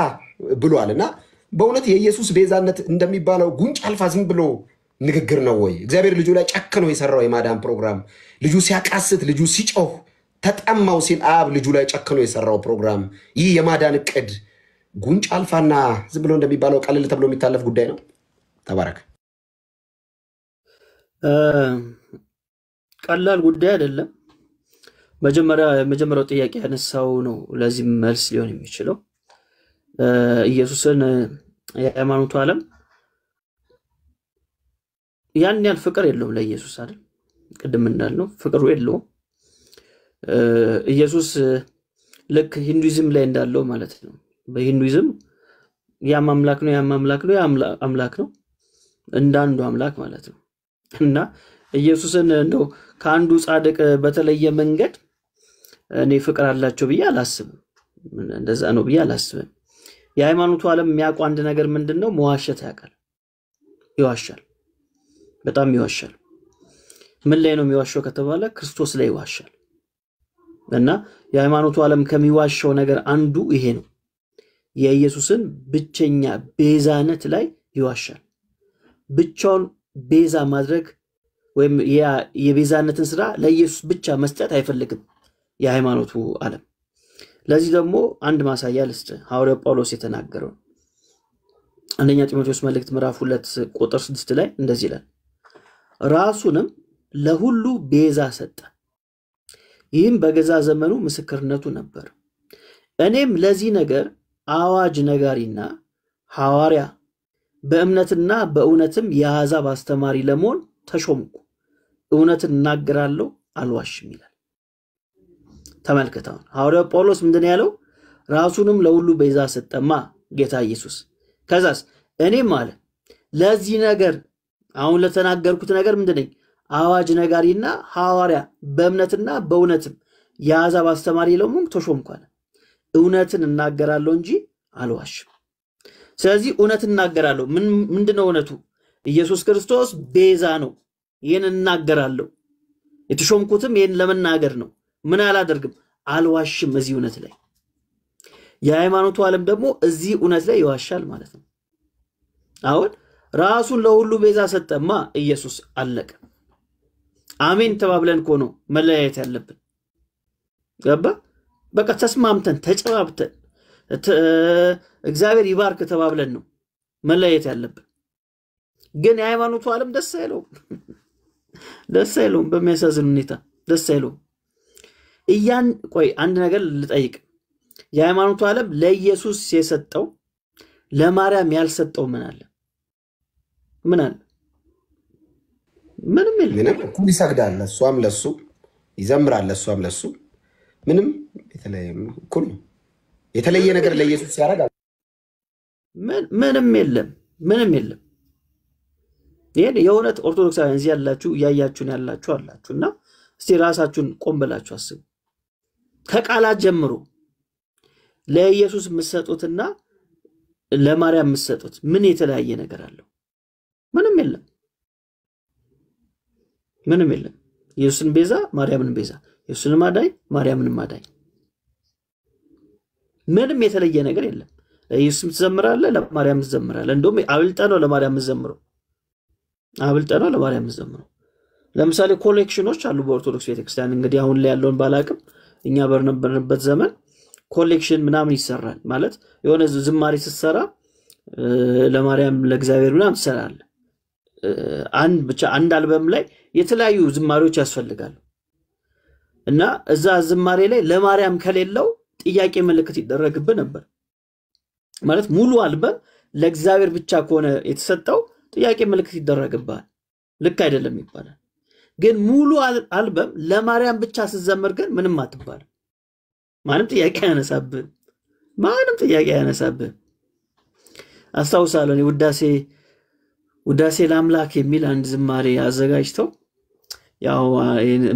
ብሏል። እና በእውነት የኢየሱስ ቤዛነት እንደሚባለው ጉንጭ አልፋ ዝም ብሎ ንግግር ነው ወይ? እግዚአብሔር ልጁ ላይ ጨክኖ የሰራው የማዳን ፕሮግራም ልጁ ሲያቃስት ልጁ ሲጮህ ተጠማው ሲል አብ ልጁ ላይ ጨክኖ የሰራው ፕሮግራም ይህ የማዳን እቅድ ጉንጭ አልፋና ዝም ብሎ እንደሚባለው ቀልል ተብሎ የሚታለፍ ጉዳይ ነው። ተባረክ። ቀላል ጉዳይ አይደለም። መጀመሪያው ጥያቄ ያነሳው ነው ለዚህ መልስ ሊሆን የሚችለው ኢየሱስን የሃይማኖቱ ዓለም ያን ያህል ፍቅር የለውም ለኢየሱስ አይደል? ቅድም እንዳልነው ፍቅሩ የለውም። ኢየሱስ ልክ ሂንዱይዝም ላይ እንዳለው ማለት ነው። በሂንዱይዝም ያም አምላክ ነው ያም አምላክ ነው እንዳንዱ አምላክ ማለት ነው። እና ኢየሱስን እንደው ከአንዱ ጻድቅ በተለየ መንገድ እኔ ፍቅር አላቸው ብዬ አላስብም። እንደዛ ነው ብዬ አላስብም። የሃይማኖቱ ዓለም የሚያውቀው አንድ ነገር ምንድነው? መዋሸት ያውቃል። ይዋሻል፣ በጣም ይዋሻል። ምን ላይ ነው የሚዋሸው ከተባለ ክርስቶስ ላይ ይዋሻል። እና የሃይማኖቱ ዓለም ከሚዋሸው ነገር አንዱ ይሄ ነው። የኢየሱስን ብቸኛ ቤዛነት ላይ ይዋሻል። ብቻውን ቤዛ ማድረግ ወይም የቤዛነትን ስራ ለኢየሱስ ብቻ መስጠት አይፈልግም የሃይማኖቱ ዓለም። ለዚህ ደግሞ አንድ ማሳያ ልስጥ። ሐዋርያው ጳውሎስ የተናገረው አንደኛ ጢሞቴዎስ መልእክት ምዕራፍ 2 ቁጥር 6 ላይ እንደዚህ ይላል፣ ራሱንም ለሁሉ ቤዛ ሰጠ፣ ይህም በገዛ ዘመኑ ምስክርነቱ ነበር። እኔም ለዚህ ነገር አዋጅ ነጋሪና ሐዋርያ በእምነትና በእውነትም የአሕዛብ አስተማሪ ለመሆን ተሾምኩ። እውነትን እናገራለሁ አልዋሽም ይላል። ተመልከታው ሐዋርያው ጳውሎስ ምንድነው ያለው? ራሱንም ለሁሉ ቤዛ ሰጠማ ጌታ ኢየሱስ። ከዛስ እኔም አለ ለዚህ ነገር አሁን ለተናገርኩት ነገር ምንድነኝ? አዋጅ ነጋሪና ሐዋርያ በእምነትና በእውነትም የአሕዛብ አስተማሪ ለመሆን ተሾምኩ አለ። እውነትን እናገራለሁ እንጂ አልዋሽም። ስለዚህ እውነትን እናገራለሁ። ምንድነው እውነቱ? ኢየሱስ ክርስቶስ ቤዛ ነው። ይሄን እናገራለሁ። የተሾምኩትም ይሄን ለመናገር ነው። ምን አላደርግም? አልዋሽም። እዚህ እውነት ላይ የሃይማኖቱ ዓለም ደግሞ እዚህ እውነት ላይ ይዋሻል ማለት ነው። አሁን ራሱን ለሁሉ ቤዛ ሰጠማ ኢየሱስ አለቀ። አሜን ተባብለን እኮ ነው መለያየት ያለብን። ገባ? በቃ ተስማምተን ተጨባብተን እግዚአብሔር ይባርክ ተባብለን ነው መለያየት ያለብን። ግን የሃይማኖቱ ዓለም ደስ አይለውም። በሚያሳዝን ሁኔታ ደስ አይለውም። ቆይ አንድ ነገር ልጠይቅ። የሃይማኖቱ ዓለም ለኢየሱስ የሰጠው ለማርያም ያልሰጠው ምን አለ? ምን አለ? ምንም የለም። እኩል ይሰግዳል፣ እሷም ለሱ ይዘምራል፣ እሷም ለሱ ምንም የተለየ እኩል ነው። የተለየ ነገር ለኢየሱስ ያደርጋል ምንም የለም። ይሄን የእውነት ኦርቶዶክሳውያን እዚህ ያላችሁ ያያችሁን ያላችሁ አላችሁና እስቲ ራሳችሁን ቆም ብላችሁ አስቡ። ከቃላት ጀምሮ ለኢየሱስ የምትሰጡትና ለማርያም የምትሰጡት ምን የተለያየ ነገር አለው? ምንም የለም። ኢየሱስን ቤዛ ማርያምን ቤዛ፣ ኢየሱስን ማዳይ ማርያምን ማዳይ፣ ምንም የተለየ ነገር የለም። ለኢየሱስም ትዘምራለህ፣ ለማርያም ትዘምራለህ። እንደውም አብልጠነው ለማርያም ትዘምረው፣ ለምሳሌ ኮሌክሽኖች አሉ በኦርቶዶክስ ቤተክርስቲያን። እንግዲህ አሁን ላይ ያለውን ባላቅም እኛ በነበርንበት ዘመን ኮሌክሽን ምናምን ይሰራል። ማለት የሆነ ዝማሬ ስትሰራ ለማርያም ለእግዚአብሔር ምናምን ትሰራለህ። አንድ አልበም ላይ የተለያዩ ዝማሬዎች ያስፈልጋሉ እና እዛ ዝማሬ ላይ ለማርያም ከሌለው ጥያቄ ምልክት ይደረግብህ ነበር። ማለት ሙሉ አልበም ለእግዚአብሔር ብቻ ከሆነ የተሰጠው ጥያቄ ምልክት ይደረግብሃል፣ ልክ አይደለም ይባላል። ግን ሙሉ አልበም ለማርያም ብቻ ስትዘምር ግን ምንም አትባል። ማንም ጥያቄ ያነሳብህ። አስታውሳለሁ ውዳሴ ለአምላክ የሚል አንድ ዝማሬ አዘጋጅተው ያው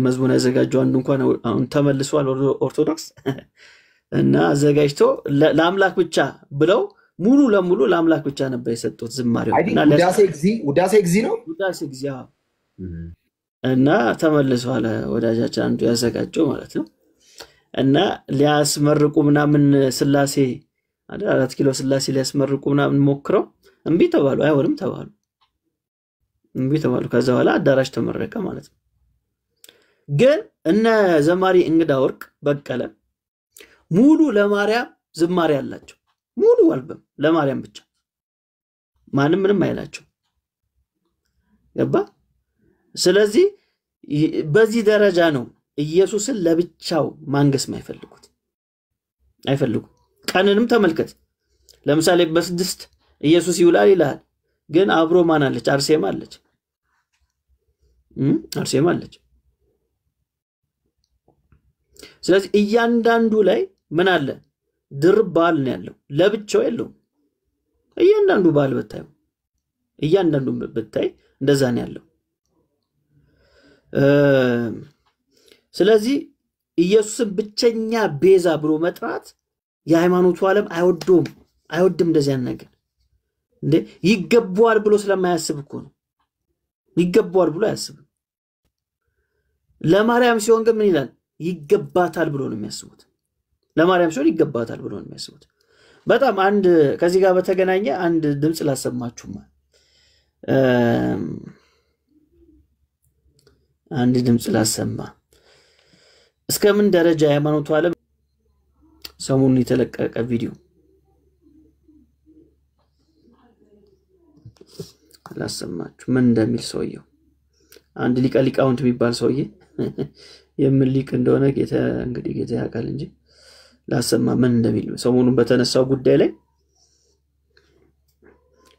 መዝሙር ያዘጋጀው አንዱ እንኳን አሁን ተመልሷል ኦርቶዶክስ እና አዘጋጅተው ለአምላክ ብቻ ብለው ሙሉ ለሙሉ ለአምላክ ብቻ ነበር የሰጡት ዝማሬው። እና ውዳሴ እግዚእ ነው ውዳሴ እግዚእ እና ተመልሷል ወዳጃችን አንዱ ያዘጋጀው ማለት ነው። እና ሊያስመርቁ ምናምን ስላሴ 4 ኪሎ ስላሴ ሊያስመርቁ ምናምን ሞክረው እምቢ ተባሉ። አይሆንም ተባሉ። ከዛ በኋላ አዳራሽ ተመረቀ ማለት ነው። ግን እነ ዘማሪ እንግዳ ወርቅ በቀለ ሙሉ ለማርያም ዝማሬ አላቸው። ሙሉ አልበም ለማርያም ብቻ፣ ማንም ምንም አይላቸው። ገባ? ስለዚህ በዚህ ደረጃ ነው ኢየሱስን ለብቻው ማንገስ አይፈልጉም። ቀንንም ተመልከት። ለምሳሌ በስድስት ኢየሱስ ይውላል ይላል፣ ግን አብሮ ማን አለች? አርሴማ አለች። ስለዚህ እያንዳንዱ ላይ ምን አለ? ድርብ በዓል ነው ያለው፣ ለብቻው የለውም። እያንዳንዱ በዓል ብታይ እንደዛ ነው ያለው። ስለዚህ ኢየሱስን ብቸኛ ቤዛ ብሎ መጥራት የሃይማኖቱ ዓለም አይወድም እንደዚህ ነገር እንዴ። ይገባዋል ብሎ ስለማያስብ እኮ ነው። ይገባዋል ብሎ አያስብም። ለማርያም ሲሆን ግን ምን ይላል? ይገባታል ብሎ ነው የሚያስቡት። ለማርያም ሲሆን ይገባታል ብሎ ነው የሚያስቡት። በጣም አንድ ከዚህ ጋር በተገናኘ አንድ ድምጽ ላሰማችሁማ። አንድ ድምጽ ላሰማ። እስከምን ደረጃ የሃይማኖቱ ዓለም ሰሞኑን የተለቀቀ ቪዲዮ ላሰማችሁ ምን እንደሚል ሰውየው። አንድ ሊቃውንት የሚባል ሰውዬ የምን ሊቅ እንደሆነ ጌታ ያውቃል እንጂ ላሰማ ምን እንደሚል ሰሞኑን በተነሳው ጉዳይ ላይ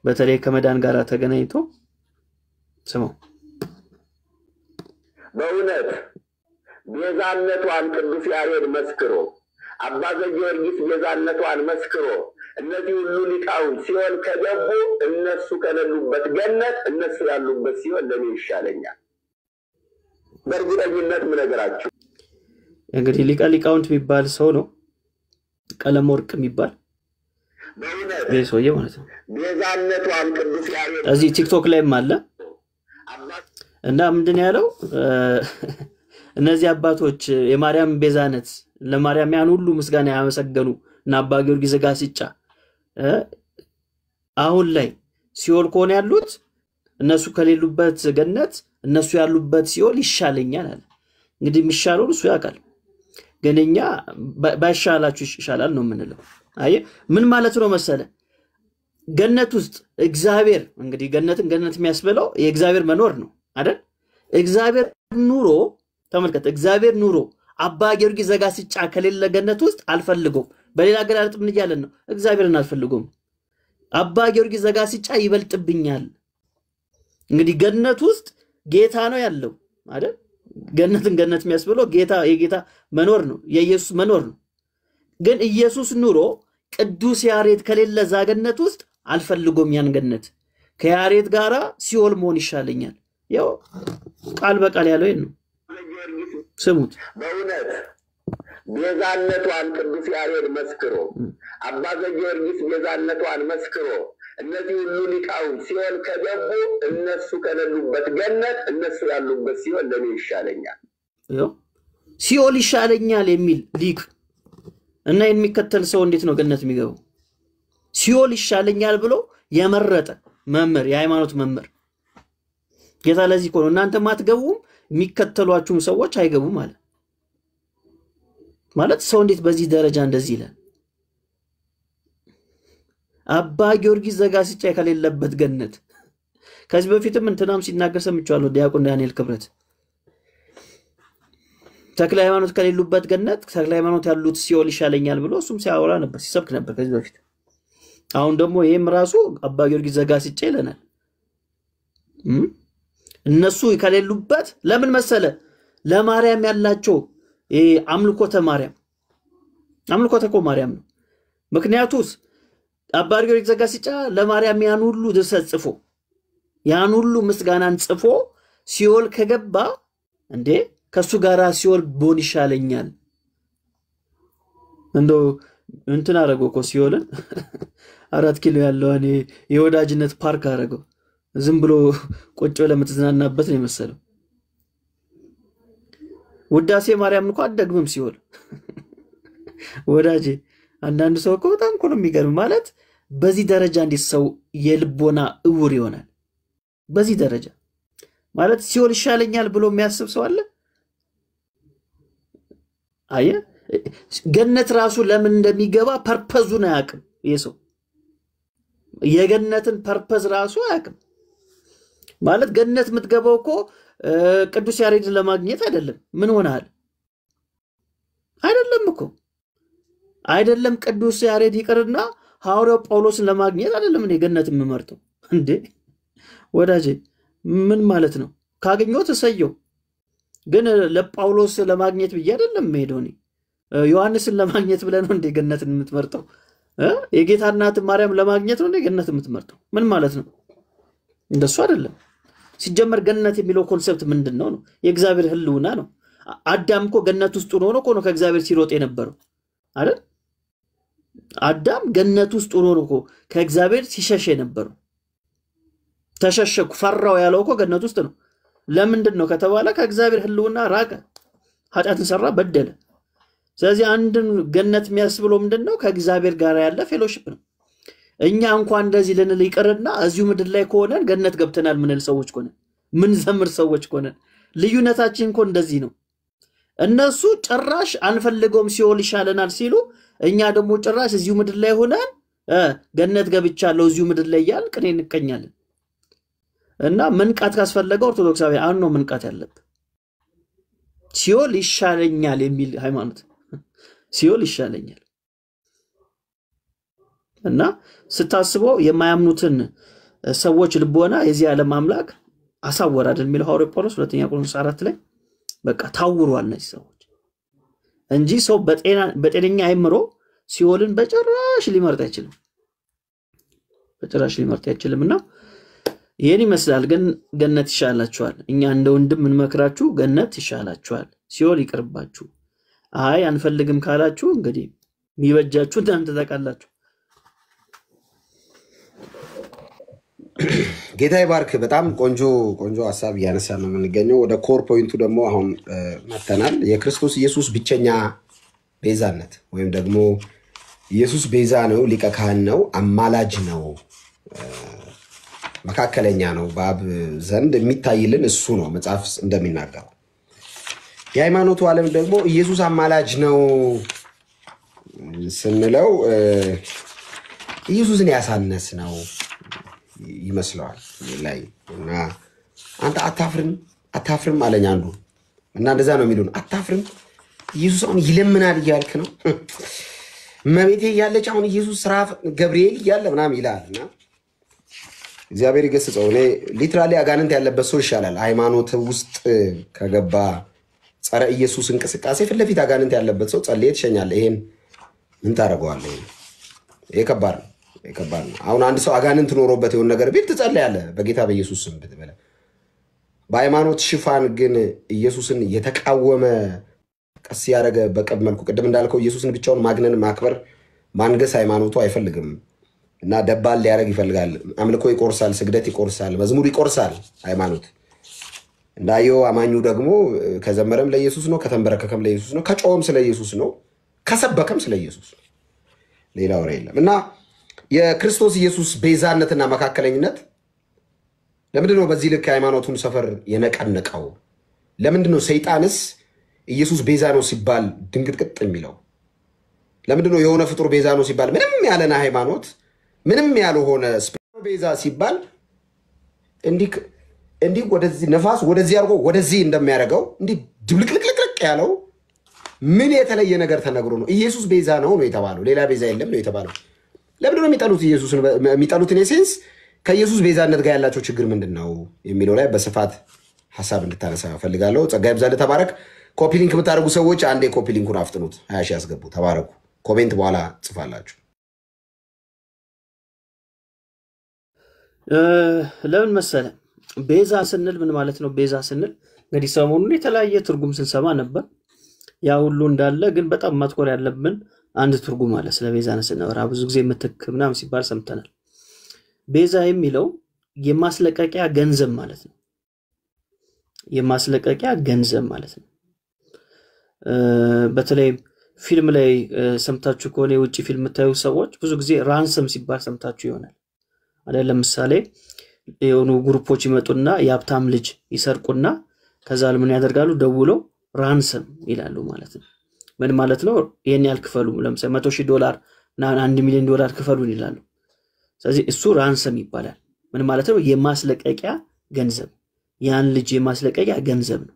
በተለይ ከመዳን ጋር ተገናኝቶ ስማው። በእውነት ቤዛነቷን ቅዱስ ያሬድ መስክሮ፣ አባ ዘጊዮርጊስ ቤዛነቷን መስክሮ፣ እነዚህ ሁሉ ሊቃውንት ሲኦል ከገቡ እነሱ ከሌሉበት ገነት እነሱ ያሉበት ሲኦል ለኔ ይሻለኛል። በእርግጠኝነት ምነግራችሁ እንግዲህ ሊቃውንት የሚባል ሰው ነው፣ ቀለም ወርቅ የሚባል ሰውዬ ማለት ነው። ቤዛነቷን ቅዱስ ያሬድ እዚህ ቲክቶክ ላይም አለ እና ምንድን ያለው እነዚህ አባቶች የማርያም ቤዛነት ለማርያም ያን ሁሉ ምስጋና ያመሰገኑ እና አባ ጊዮርጊስ ዘጋስጫ አሁን ላይ ሲኦል ከሆነ ያሉት እነሱ ከሌሉበት ገነት እነሱ ያሉበት ሲኦል ይሻለኛል አለ። እንግዲህ የሚሻለው እሱ ያውቃል፣ ግን እኛ ባይሻላችሁ ይሻላል ነው የምንለው። አየ ምን ማለት ነው መሰለ? ገነት ውስጥ እግዚአብሔር እንግዲህ ገነት የሚያስበለው የእግዚአብሔር መኖር ነው አይደል? እግዚአብሔር ኑሮ ተመልከተ፣ እግዚአብሔር ኑሮ አባ ጊዮርጊስ ዘጋስጫ ከሌለ ገነት ውስጥ አልፈልገውም። በሌላ አገላለጥ ምን ይያለን ነው? እግዚአብሔርን አልፈልገውም፣ አባ ጊዮርጊስ ዘጋስጫ ይበልጥብኛል። እንግዲህ ገነት ውስጥ ጌታ ነው ያለው አይደል? ገነት የሚያስበለው የጌታ መኖር ነው፣ የኢየሱስ መኖር ነው። ግን ኢየሱስ ኑሮ ቅዱስ ያሬድ ከሌለ ዛገነት ውስጥ አልፈልገውም። ያን ገነት ከያሬድ ጋራ ሲኦል መሆን ይሻለኛል። ያው ቃል በቃል ያለው ነው። ስሙት። በእውነት ቤዛነቷን ቅዱስ ያሬድ መስክሮ፣ አባ ዘጊዮርጊስ ቤዛነቷን መስክሮ፣ እነዚህ ሁሉ ሊቃውንት ሲኦል ከገቡ እነሱ ከሌሉበት ገነት እነሱ ያሉበት ሲኦል ለኔ ይሻለኛል። ሲኦል ይሻለኛል የሚል ሊቅ እና የሚከተል ሰው እንዴት ነው ገነት የሚገባው? ሲኦል ይሻለኛል ብሎ የመረጠ መምህር፣ የሃይማኖት መምህር ጌታ ለዚህ ነው እናንተ ማትገቡም የሚከተሏችሁም ሰዎች አይገቡም ማለት ሰው እንዴት በዚህ ደረጃ እንደዚህ ይላል? አባ ጊዮርጊስ ዘጋስጫ ከሌለበት ገነት። ከዚህ በፊትም እንትናም ሲናገር ሰምቻለሁ። ዲያቆን ዳንኤል ክብረት ተክለ ሃይማኖት ከሌሉበት ገነት ተክለ ሃይማኖት ያሉት ሲኦል ይሻለኛል ብሎ እሱም ሲያወራ ነበር፣ ሲሰብክ ነበር ከዚህ በፊት። አሁን ደግሞ ይሄም ራሱ አባ ጊዮርጊስ ዘጋስጫ ይለናል። እነሱ ከሌሉበት ለምን መሰለ? ለማርያም ያላቸው አምልኮተ ማርያም አምልኮተ ማርያም ነው። ምክንያቱስ አባ ጊዮርጊስ ዘጋስጫ ለማርያም ያን ሁሉ ድርሰት ጽፎ ያን ሁሉ ምስጋናን ጽፎ ሲኦል ከገባ እንዴ ከሱ ጋራ ሲኦል ቦን ይሻለኛል። እንደው እንትን አረገው እኮ ሲኦልን 4 ኪሎ ያለው እኔ የወዳጅነት ፓርክ አረገው። ዝም ብሎ ቁጭ ለምትዝናናበት ነው የመሰለው። ውዳሴ ማርያም እንኳን አደግምም ሲኦል ወዳጄ። አንዳንድ ሰው እኮ በጣም እኮ ነው የሚገርም ማለት በዚህ ደረጃ እንዴት ሰው የልቦና እውር ይሆናል? በዚህ ደረጃ ማለት ሲኦል ይሻለኛል ብሎ የሚያስብ ሰው አለ? አየ ገነት ራሱ ለምን እንደሚገባ ፐርፐዙን አያውቅም። ይሄ የገነትን ፐርፐዝ ራሱ አያውቅም። ማለት ገነት የምትገባው እኮ ቅዱስ ያሬድን ለማግኘት አይደለም። ምን ሆነሃል? አይደለም እኮ አይደለም። ቅዱስ ያሬድ ይቅርና ሐዋርያው ጳውሎስን ለማግኘት አይደለም እኔ ገነት የምመርጠው እንዴ ወዳጄ። ምን ማለት ነው? ካገኘሁት እሰየው። ግን ለጳውሎስ ለማግኘት ብዬ አይደለም የምሄደው። እኔ ዮሐንስን ለማግኘት ብለህ ነው እንዴ ገነትን የምትመርጠው? የጌታ እናት ማርያም ለማግኘት ነው እንዴ ገነት የምትመርጠው? ምን ማለት ነው? እንደሱ አይደለም። ሲጀመር ገነት የሚለው ኮንሰፕት ምንድነው ነው? የእግዚአብሔር ህልውና ነው። አዳም እኮ ገነት ውስጥ ሆኖ ነው ከእግዚአብሔር ሲሮጥ የነበረው አይደል? አዳም ገነት ውስጥ ሆኖ ነው ከእግዚአብሔር ሲሸሽ የነበረው። ተሸሸኩ ፈራው ያለው እኮ ገነት ውስጥ ነው። ለምንድን ነው ከተባለ ከእግዚአብሔር ህልውና ራቀ፣ ኃጢአትን ሰራ፣ በደለ። ስለዚህ አንድን ገነት የሚያስብለው ምንድነው? ከእግዚአብሔር ጋር ያለ ፌሎሺፕ ነው። እኛ እንኳን እንደዚህ ልንል ይቅርና እዚሁ ምድር ላይ ከሆነን ገነት ገብተናል ምንል ሰዎች ከሆነን ምን ዘምር ሰዎች ከሆነን ልዩነታችን እኮ እንደዚህ ነው። እነሱ ጭራሽ አንፈልገውም ሲኦል ይሻለናል ሲሉ፣ እኛ ደግሞ ጭራሽ እዚሁ ምድር ላይ ሆነን ገነት ገብቻለሁ እዚሁ ምድር ላይ እያልን ቅኔ እንቀኛለን። እና መንቃት ካስፈለገ ኦርቶዶክሳዊ አንድ ነው መንቃት ያለብን። ሲኦል ይሻለኛል የሚል ሃይማኖት ሲኦል ይሻለኛል እና ስታስበው የማያምኑትን ሰዎች ልቦና የዚህ ዓለም አምላክ አሳወረ አይደል የሚለው ሐዋርያው ጳውሎስ ሁለተኛ ቆሮንቶስ 4 ላይ በቃ ታውሯል እነዚህ ሰዎች እንጂ ሰው በጤነኛ አይምሮ ሲኦልን በጭራሽ ሊመርጥ አይችልም። በጭራሽ ሊመርጥ አይችልምና ይሄን ይመስላል። ግን ገነት ይሻላችኋል። እኛ እንደ ወንድም እንመክራችሁ ገነት ይሻላችኋል፣ ሲኦል ይቅርባችሁ። አይ አንፈልግም ካላችሁ እንግዲህ የሚበጃችሁ እናንተ ታውቃላችሁ። ጌታ ይባርክ። በጣም ቆንጆ ሐሳብ እያነሳን ነው የምንገኘው። ወደ ኮር ፖይንቱ ደግሞ አሁን መተናል። የክርስቶስ ኢየሱስ ብቸኛ ቤዛነት ወይም ደግሞ ኢየሱስ ቤዛ ነው፣ ሊቀ ካህን ነው፣ አማላጅ ነው፣ መካከለኛ ነው። በአብ ዘንድ የሚታይልን እሱ ነው መጽሐፍ እንደሚናገረው። የሃይማኖቱ ዓለም ደግሞ ኢየሱስ አማላጅ ነው ስንለው ኢየሱስን ያሳነስ ነው ይመስለዋል ላይ እና አንተ አታፍርም አለኝ አንዱ እና እንደዛ ነው የሚሉን። አታፍርም ኢየሱስ አሁን ይለምናል እያልክ ነው? እመቤቴ እያለች አሁን ኢየሱስ ስራ ገብርኤል እያለ ምናምን ይላልና እግዚአብሔር ይገስጸው። እኔ ሊትራሊ አጋንንት ያለበት ሰው ይሻላል። ሃይማኖት ውስጥ ከገባ ጸረ ኢየሱስ እንቅስቃሴ ፊት ለፊት አጋንንት ያለበት ሰው ጸልዬ ትሸኛለህ። ይሄን ምን ታደርገዋለህ? ይሄ ከባድ ነው። አሁን አንድ ሰው አጋንንት ኖሮበት የሆነ ነገር ቢል ትጸልያለህ በጌታ በኢየሱስ ስም ብትበለ። በሃይማኖት ሽፋን ግን ኢየሱስን የተቃወመ ቀስ ያደረገ በቀብ መልኩ ቅድም እንዳልከው ኢየሱስን ብቻውን ማግነን ማክበር ማንገስ ሃይማኖቱ አይፈልግም እና ደባል ሊያደርግ ይፈልጋል። አምልኮ ይቆርሳል፣ ስግደት ይቆርሳል፣ መዝሙር ይቆርሳል ሃይማኖት። እንዳየው አማኙ ደግሞ ከዘመረም ለኢየሱስ ነው፣ ከተንበረከከም ለኢየሱስ ነው፣ ከጮኸም ስለ ኢየሱስ ነው፣ ከሰበከም ስለ ኢየሱስ ነው። ሌላ ወሬ የለም። እና የክርስቶስ ኢየሱስ ቤዛነትና መካከለኝነት ለምንድነው በዚህ ልክ ሃይማኖቱን ሰፈር የነቀነቀው? ለምንድነው ሰይጣንስ ኢየሱስ ቤዛ ነው ሲባል ድንግጥቅጥ የሚለው? ለምንድነው የሆነ ፍጡር ቤዛ ነው ሲባል ምንም ያለና ሃይማኖት ምንም ያልሆነ ቤዛ ሲባል እንዲህ ወደዚህ ነፋስ ወደዚህ አድርጎ ወደዚህ እንደሚያደርገው እንዲህ ድብልቅልቅልቅ ያለው ምን የተለየ ነገር ተነግሮ ነው? ኢየሱስ ቤዛ ነው የተባለው፣ ሌላ ቤዛ የለም ነው የተባለው። ለምንድነው የሚጠሉት ኢየሱስን? የሚጠሉትን ሴንስ ከኢየሱስ ቤዛነት ጋር ያላቸው ችግር ምንድን ነው የሚለው ላይ በስፋት ሀሳብ እንድታነሳ ፈልጋለሁ። ጸጋ ይብዛልህ። ተባረክ። ኮፒ ሊንክ የምታደርጉ ሰዎች አንዴ ኮፒ ሊንኩን አፍጥኑት፣ 20 ሺህ ያስገቡ። ተባረኩ። ኮሜንት በኋላ ጽፋላችሁ። ለምን መሰለ ቤዛ ስንል ምን ማለት ነው? ቤዛ ስንል እንግዲህ ሰሞኑን የተለያየ ትርጉም ስንሰማ ነበር። ያ ሁሉ እንዳለ ግን በጣም ማትኮር ያለብን አንድ ትርጉም አለ። ስለ ቤዛነት ስናወራ ብዙ ጊዜ ምትክ ምናምን ሲባል ሰምተናል። ቤዛ የሚለው የማስለቀቂያ ገንዘብ ማለት ነው። የማስለቀቂያ ገንዘብ ማለት ነው። በተለይ ፊልም ላይ ሰምታችሁ ከሆነ የውጭ ፊልም ታዩ ሰዎች ብዙ ጊዜ ራንሰም ሲባል ሰምታችሁ ይሆናል አይደል? ለምሳሌ የሆኑ ግሩፖች ይመጡና የሀብታም ልጅ ይሰርቁና ከዛ ምን ያደርጋሉ? ደውለው ራንሰም ይላሉ ማለት ነው። ምን ማለት ነው? ይሄን ያህል ክፈሉ፣ ለምሳሌ $100,000 እና $1 ሚሊዮን ክፈሉን ይላሉ። ስለዚህ እሱ ራንሰም ይባላል። ምን ማለት ነው? የማስለቀቂያ ገንዘብ። ያን ልጅ የማስለቀቂያ ገንዘብ ነው።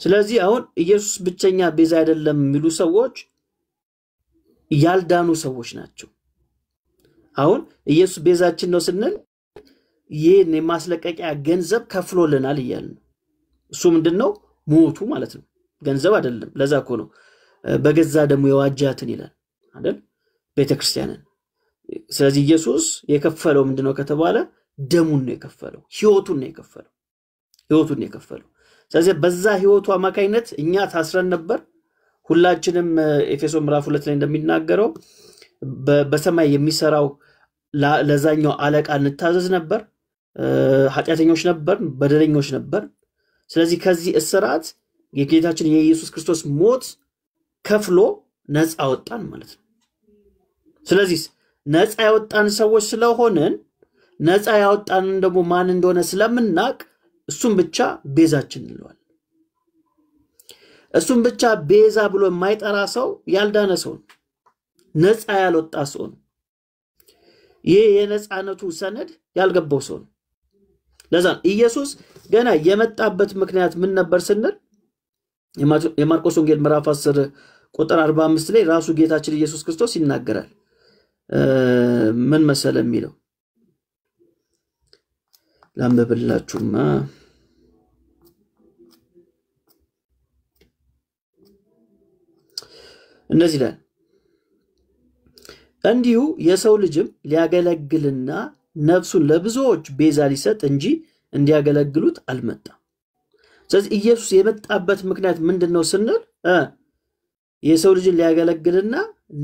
ስለዚህ አሁን ኢየሱስ ብቸኛ ቤዛ አይደለም የሚሉ ሰዎች ያልዳኑ ሰዎች ናቸው። አሁን ኢየሱስ ቤዛችን ነው ስንል ይህን የማስለቀቂያ ገንዘብ ከፍሎልናል እያልን ነው። እሱ ምንድነው? ሞቱ ማለት ነው፣ ገንዘብ አይደለም። ለዛ እኮ ነው በገዛ ደሙ የዋጃትን ይላል አይደል ቤተክርስቲያንን። ስለዚህ ኢየሱስ የከፈለው ምንድነው ከተባለ ደሙን ነው የከፈለው፣ ህይወቱን ነው የከፈለው። ስለዚህ በዛ ህይወቱ አማካይነት እኛ ታስረን ነበር። ሁላችንም ኤፌሶን ምዕራፍ 2 ላይ እንደሚናገረው በሰማይ የሚሰራው ለዛኛው አለቃ እንታዘዝ ነበር። ኃጢያተኞች ነበር፣ በደለኞች ነበር። ስለዚህ ከዚህ እስራት የጌታችን የኢየሱስ ክርስቶስ ሞት ከፍሎ ነፃ አወጣን ማለት ነው። ስለዚህ ነፃ ያወጣን ሰዎች ስለሆነን ነፃ ያወጣን ደግሞ ማን እንደሆነ ስለምናቅ እሱም ብቻ ቤዛችን እንለዋለን። እሱም ብቻ ቤዛ ብሎ የማይጠራ ሰው ያልዳነ ሰው ነው፣ ነፃ ያልወጣ ሰው ነው። ይህ የነፃነቱ ሰነድ ያልገባው ሰው ነው። ለዛ ኢየሱስ ገና የመጣበት ምክንያት ምን ነበር ስንል የማርቆስ ወንጌል ምዕራፍ 10 ቁጥር 45 ላይ ራሱ ጌታችን ኢየሱስ ክርስቶስ ይናገራል። ምን መሰለ የሚለው ላንብብላችሁማ። እንደዚህ ላይ እንዲሁ የሰው ልጅም ሊያገለግልና ነፍሱን ለብዙዎች ቤዛ ሊሰጥ እንጂ እንዲያገለግሉት አልመጣም። ስለዚህ ኢየሱስ የመጣበት ምክንያት ምንድነው ስንል የሰው ልጅን ሊያገለግልና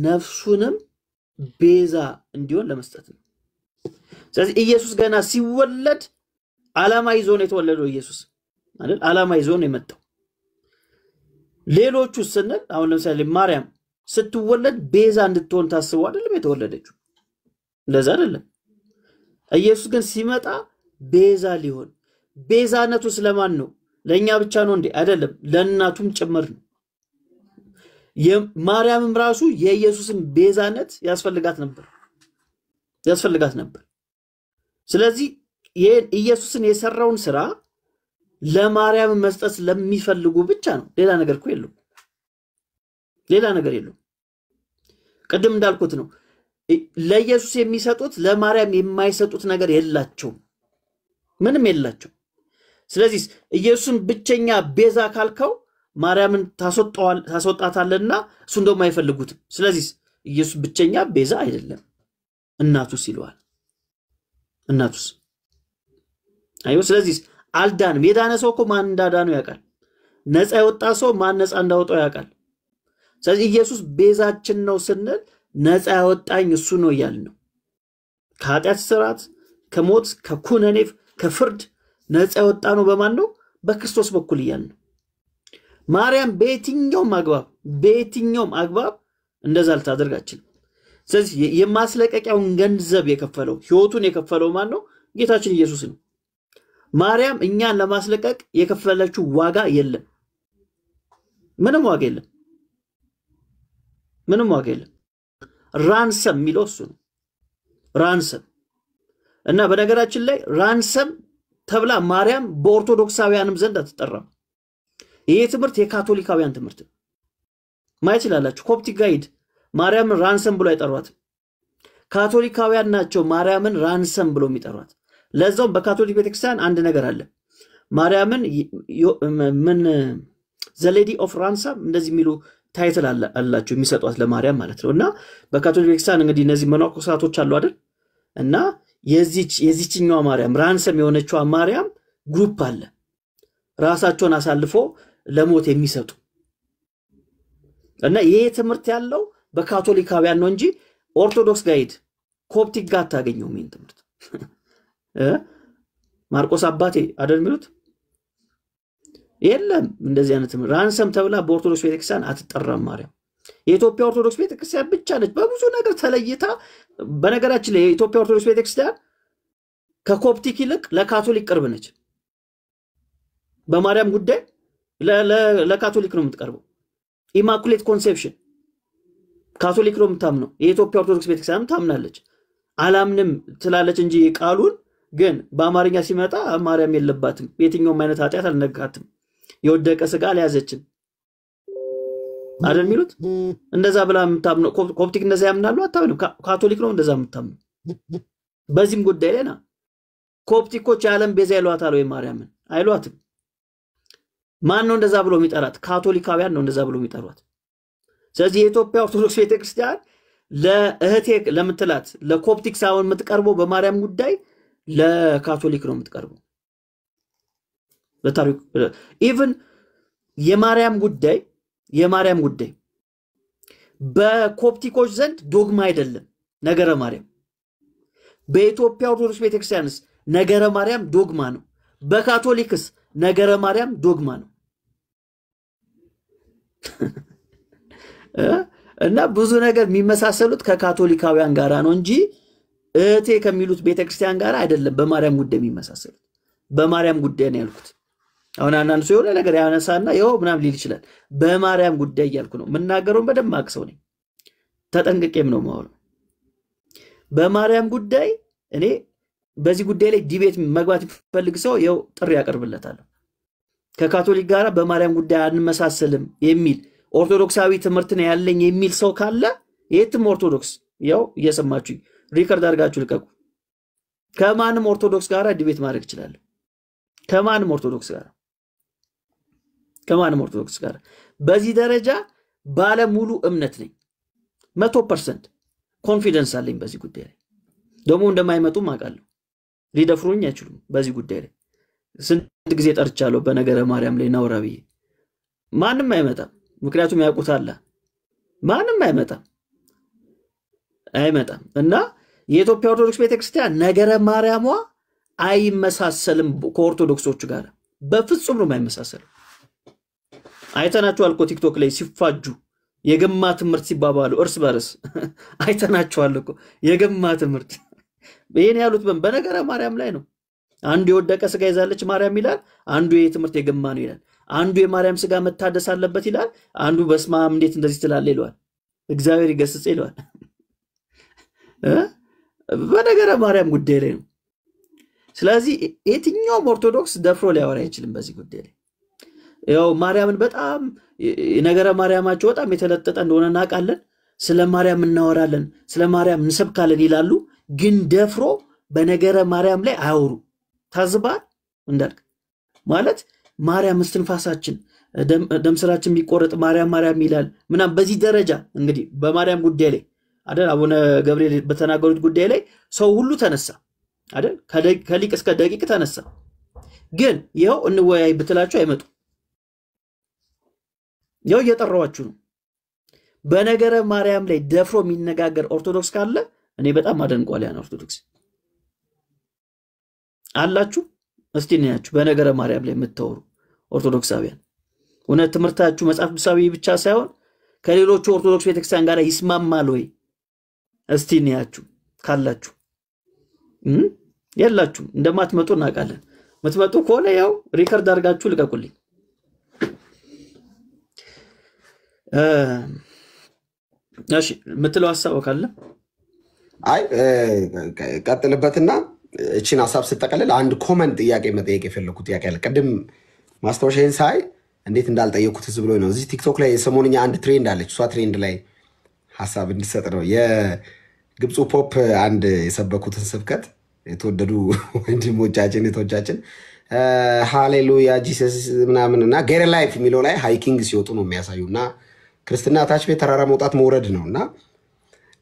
ነፍሱንም ቤዛ እንዲሆን ለመስጠት ነው። ስለዚህ ኢየሱስ ገና ሲወለድ ዓላማ ይዞ ነው የተወለደው። ኢየሱስ አይደል ዓላማ ይዞ ነው የመጣው። ሌሎቹ ስንል አሁን ለምሳሌ ማርያም ስትወለድ ቤዛ እንድትሆን ታስበው አይደለም የተወለደችው፣ እንደዛ አይደለም። ኢየሱስ ግን ሲመጣ ቤዛ ሊሆን። ቤዛነቱ ስለማን ነው? ለኛ ብቻ ነው እንዴ? አይደለም፣ ለእናቱም ጭምር ነው። የማርያምም ራሱ የኢየሱስን ቤዛነት ያስፈልጋት ነበር። ስለዚህ ኢየሱስን የሰራውን ስራ ለማርያም መስጠት ለሚፈልጉ ብቻ ነው። ሌላ ነገር እኮ የለም። ሌላ ነገር የለም። ቅድም እንዳልኩት ነው ለኢየሱስ የሚሰጡት ለማርያም የማይሰጡት ነገር የላቸው፣ ምንም የላቸው። ስለዚህ ኢየሱስን ብቸኛ ቤዛ ካልከው ማርያምን ታስወጣታለና እሱ እንደውም አይፈልጉትም። ስለዚህ ኢየሱስ ብቸኛ ቤዛ አይደለም፣ እናቱስ ይለዋል። እናቱስ አይው። ስለዚህ አልዳንም። የዳነ ሰው እኮ ማን እንዳዳነው ያውቃል። ነፃ የወጣ ሰው ማን ነፃ እንዳወጣው ያውቃል። ስለዚህ ኢየሱስ ቤዛችን ነው ስንል ነፃ ያወጣኝ እሱ ነው እያልን ነው። ከኃጢአት ስራት፣ ከሞት፣ ከኩነኔ፣ ከፍርድ ነፃ ያወጣ ነው በማን ነው? በክርስቶስ በኩል እያልን ነው። ማርያም በየትኛውም አግባብ እንደዛ ልታደርጋችን። ስለዚህ የማስለቀቂያውን ገንዘብ የከፈለው ህይወቱን የከፈለው ማን ነው? ጌታችን ኢየሱስ ነው። ማርያም እኛን ለማስለቀቅ የከፈለችው ዋጋ የለም፣ ምንም ዋጋ የለም። ራንሰም የሚለው እሱ ነው። ራንሰም እና በነገራችን ላይ ራንሰም ተብላ ማርያም በኦርቶዶክሳውያንም ዘንድ አትጠራም። ይሄ ትምህርት የካቶሊካውያን ትምህርት ነው። ማየት ይችላልላችሁ። ኮፕቲክ ጋይድ ማርያምን ራንሰም ብሎ አይጠሯትም። ካቶሊካውያን ናቸው ማርያምን ራንሰም ብሎ የሚጠሯት። ለዛውም በካቶሊክ ቤተክርስቲያን አንድ ነገር አለ። ማርያምን ምን ዘ ሌዲ ኦፍ ራንሰም እንደዚህ የሚሉ ታይትል አላቸው የሚሰጧት ለማርያም ማለት ነው። እና በካቶሊክ ቤተክርስቲያን እንግዲህ እነዚህ መነኮሳቶች አሉ አይደል? እና የዚህኛው ማርያም ራንሰም የሆነችው ማርያም ግሩፕ አለ፣ ራሳቸውን አሳልፎ ለሞት የሚሰጡ። እና ይሄ ትምህርት ያለው በካቶሊካውያን ነው እንጂ ኦርቶዶክስ ጋይድ ኮፕቲክ ጋር ታገኘው ምን ትምህርት ማርቆስ አባቴ አይደል የሚሉት የለም። እንደዚህ አይነት ትምህርት ራንሰም ተብላ በኦርቶዶክስ ቤተክርስቲያን አትጠራም ማርያም። የኢትዮጵያ ኦርቶዶክስ ቤተክርስቲያን ብቻ ነች በብዙ ነገር ተለይታ። በነገራችን ላይ የኢትዮጵያ ኦርቶዶክስ ቤተክርስቲያን ከኮፕቲክ ይልቅ ለካቶሊክ ቅርብ ነች። በማርያም ጉዳይ ለካቶሊክ ነው የምትቀርበው። ኢማኩሌት ኮንሴፕሽን ካቶሊክ ነው የምታምነው። የኢትዮጵያ ኦርቶዶክስ ቤተክርስቲያን ታምናለች። አላምንም ትላለች እንጂ ቃሉን ግን በአማርኛ ሲመጣ ማርያም የለባትም የትኛውም አይነት ኃጢአት አልነካትም የወደቀ ስጋ አልያዘችም አይደል የሚሉት እንደዛ ብላ የምታምነው ኮፕቲክ እንደዛ ያምናሉ አታምንም ካቶሊክ ነው እንደዛ የምታምነው በዚህም ጉዳይ ላይ ነው ኮፕቲኮች የዓለም ቤዛ ይሏታል ወይ ማርያምን አይሏትም ማን ነው እንደዛ ብሎ የሚጠራት ካቶሊካውያን ነው እንደዛ ብሎ የሚጠሯት ስለዚህ የኢትዮጵያ ኦርቶዶክስ ቤተክርስቲያን ለእህቴ ለምትላት ለኮፕቲክ ሳይሆን የምትቀርበው በማርያም ጉዳይ ለካቶሊክ ነው የምትቀርበው በታሪክ ኢቭን የማርያም ጉዳይ በኮፕቲኮች ዘንድ ዶግማ አይደለም ነገረ ማርያም በኢትዮጵያ ኦርቶዶክስ ቤተክርስቲያንስ ነገረ ማርያም ዶግማ ነው በካቶሊክስ ነገረ ማርያም ዶግማ ነው እና ብዙ ነገር የሚመሳሰሉት ከካቶሊካውያን ጋራ ነው እንጂ እህቴ ከሚሉት ቤተክርስቲያን ጋራ አይደለም በማርያም ጉዳይ የሚመሳሰሉት በማርያም ጉዳይ ነው ያልኩት አሁን አንዳንድ ሰው የሆነ ነገር ያነሳና ይኸው ምናምን ሊል ይችላል በማርያም ጉዳይ ያልኩ ነው መናገሩን በደንብ አቅሰው ነኝ ተጠንቅቄም ነው ማለት በማርያም ጉዳይ እኔ በዚህ ጉዳይ ላይ ዲቤት መግባት ይፈልግ ሰው ይኸው ጥሪ ያቀርብለታል ከካቶሊክ ጋራ በማርያም ጉዳይ አንመሳሰልም የሚል ኦርቶዶክሳዊ ትምህርት ነው ያለኝ የሚል ሰው ካለ የትም ኦርቶዶክስ ያው እየሰማችሁ ሪከርድ አድርጋችሁ ልቀቁ ከማንም ኦርቶዶክስ ጋራ ዲቤት ማድረግ ይችላል ከማንም ኦርቶዶክስ ጋራ በዚህ ደረጃ ባለ ሙሉ እምነት ነኝ 100% ኮንፊደንስ አለኝ በዚህ ጉዳይ ላይ ደሞ እንደማይመጡ ማቃለሁ ሊደፍሩኝ አይችሉም በዚህ ጉዳይ ላይ ስንት ጊዜ ጠርቻለሁ በነገረ ማርያም ላይ ናውራቢ ማንም አይመጣም ምክንያቱም ያውቁታል ማንም አይመጣም እና የኢትዮጵያ ኦርቶዶክስ ቤተክርስቲያን ነገረ ማርያሟ አይመሳሰልም ከኦርቶዶክሶቹ ጋር በፍጹም ነው የማይመሳሰለው አይተናቸዋል እኮ ቲክቶክ ላይ ሲፋጁ የገማ ትምህርት ሲባባሉ እርስ በርስ አይተናቸዋል እኮ የገማ ትምህርት በእኔ ያሉት በነገረ ማርያም ላይ ነው አንዱ የወደቀ ስጋ ይዛለች ማርያም ይላል አንዱ የትምህርት የገማ ነው ይላል አንዱ የማርያም ስጋ መታደስ አለበት ይላል አንዱ በስማም እንዴት እንደዚህ ትላል ይላል እግዚአብሔር ይገስጽ ይላል በነገረ ማርያም ጉዳይ ላይ ነው ስለዚህ የትኛው ኦርቶዶክስ ደፍሮ ሊያወራ አይችልም በዚህ ጉዳይ ላይ ያው ማርያምን በጣም ነገረ ማርያማቸው በጣም የተለጠጠ እንደሆነ እናውቃለን ስለ ማርያም እናወራለን ስለ ማርያም እንሰብካለን ይላሉ ግን ደፍሮ በነገረ ማርያም ላይ አያወሩ ታዝባል እንዳልክ ማለት ማርያም እስትንፋሳችን ደምስራችን የሚቆረጥ ማርያም ይላል ምናም በዚህ ደረጃ እንግዲህ በማርያም ጉዳይ ላይ አይደል አቡነ ገብርኤል በተናገሩት ጉዳይ ላይ ሰው ሁሉ ተነሳ አይደል ከሊቅ እስከ ደቂቅ ተነሳ ግን ይሄው እንወያይ ብትላችሁ አይመጡ ይሄው እየጠራዋችሁ ነው በነገረ ማርያም ላይ ደፍሮ የሚነጋገር ኦርቶዶክስ ካለ እኔ በጣም አደንቀዋለሁ ያን ኦርቶዶክስ አላችሁ እስቲ ነያችሁ በነገረ ማርያም ላይ የምትተወሩ ኦርቶዶክሳውያን እውነት ትምህርታችሁ መጽሐፍ ቅዱሳዊ ብቻ ሳይሆን ከሌሎች ኦርቶዶክስ ቤተክርስቲያን ጋር ይስማማል ወይ እስቲ ነያችሁ ካላችሁ የላችሁ እንደማትመጡ እናውቃለን መትመጡ ከሆነ ያው ሪከርድ አድርጋችሁ ልቀቁልኝ እሺ ምትለው ሐሳብ ካለ አይ ቀጥልበትና እቺን ሐሳብ ስትጠቀልል አንድ ኮመንት ጥያቄ መጠየቅ የፈለኩት ጥያቄ አለ ቀድም ማስታወሻዬን ሳይ እንዴት እንዳልጠየኩት ህዝብ ብሎ ነው እዚህ ቲክቶክ ላይ የሰሞንኛ አንድ ትሬንድ አለች እሷ ትሬንድ ላይ ሐሳብ እንድሰጥ ነው የግብፁ ፖፕ አንድ የሰበኩትን ስብከት የተወደዱ ወንድሞቻችን እህቶቻችን ሃሌሉያ ጂሰስ ምናምንና ጌር ላይፍ የሚለው ላይ ሃይኪንግ ሲወጡ ነው የሚያሳዩና ክርስትና ታች ቤት ተራራ መውጣት መውረድ ነውና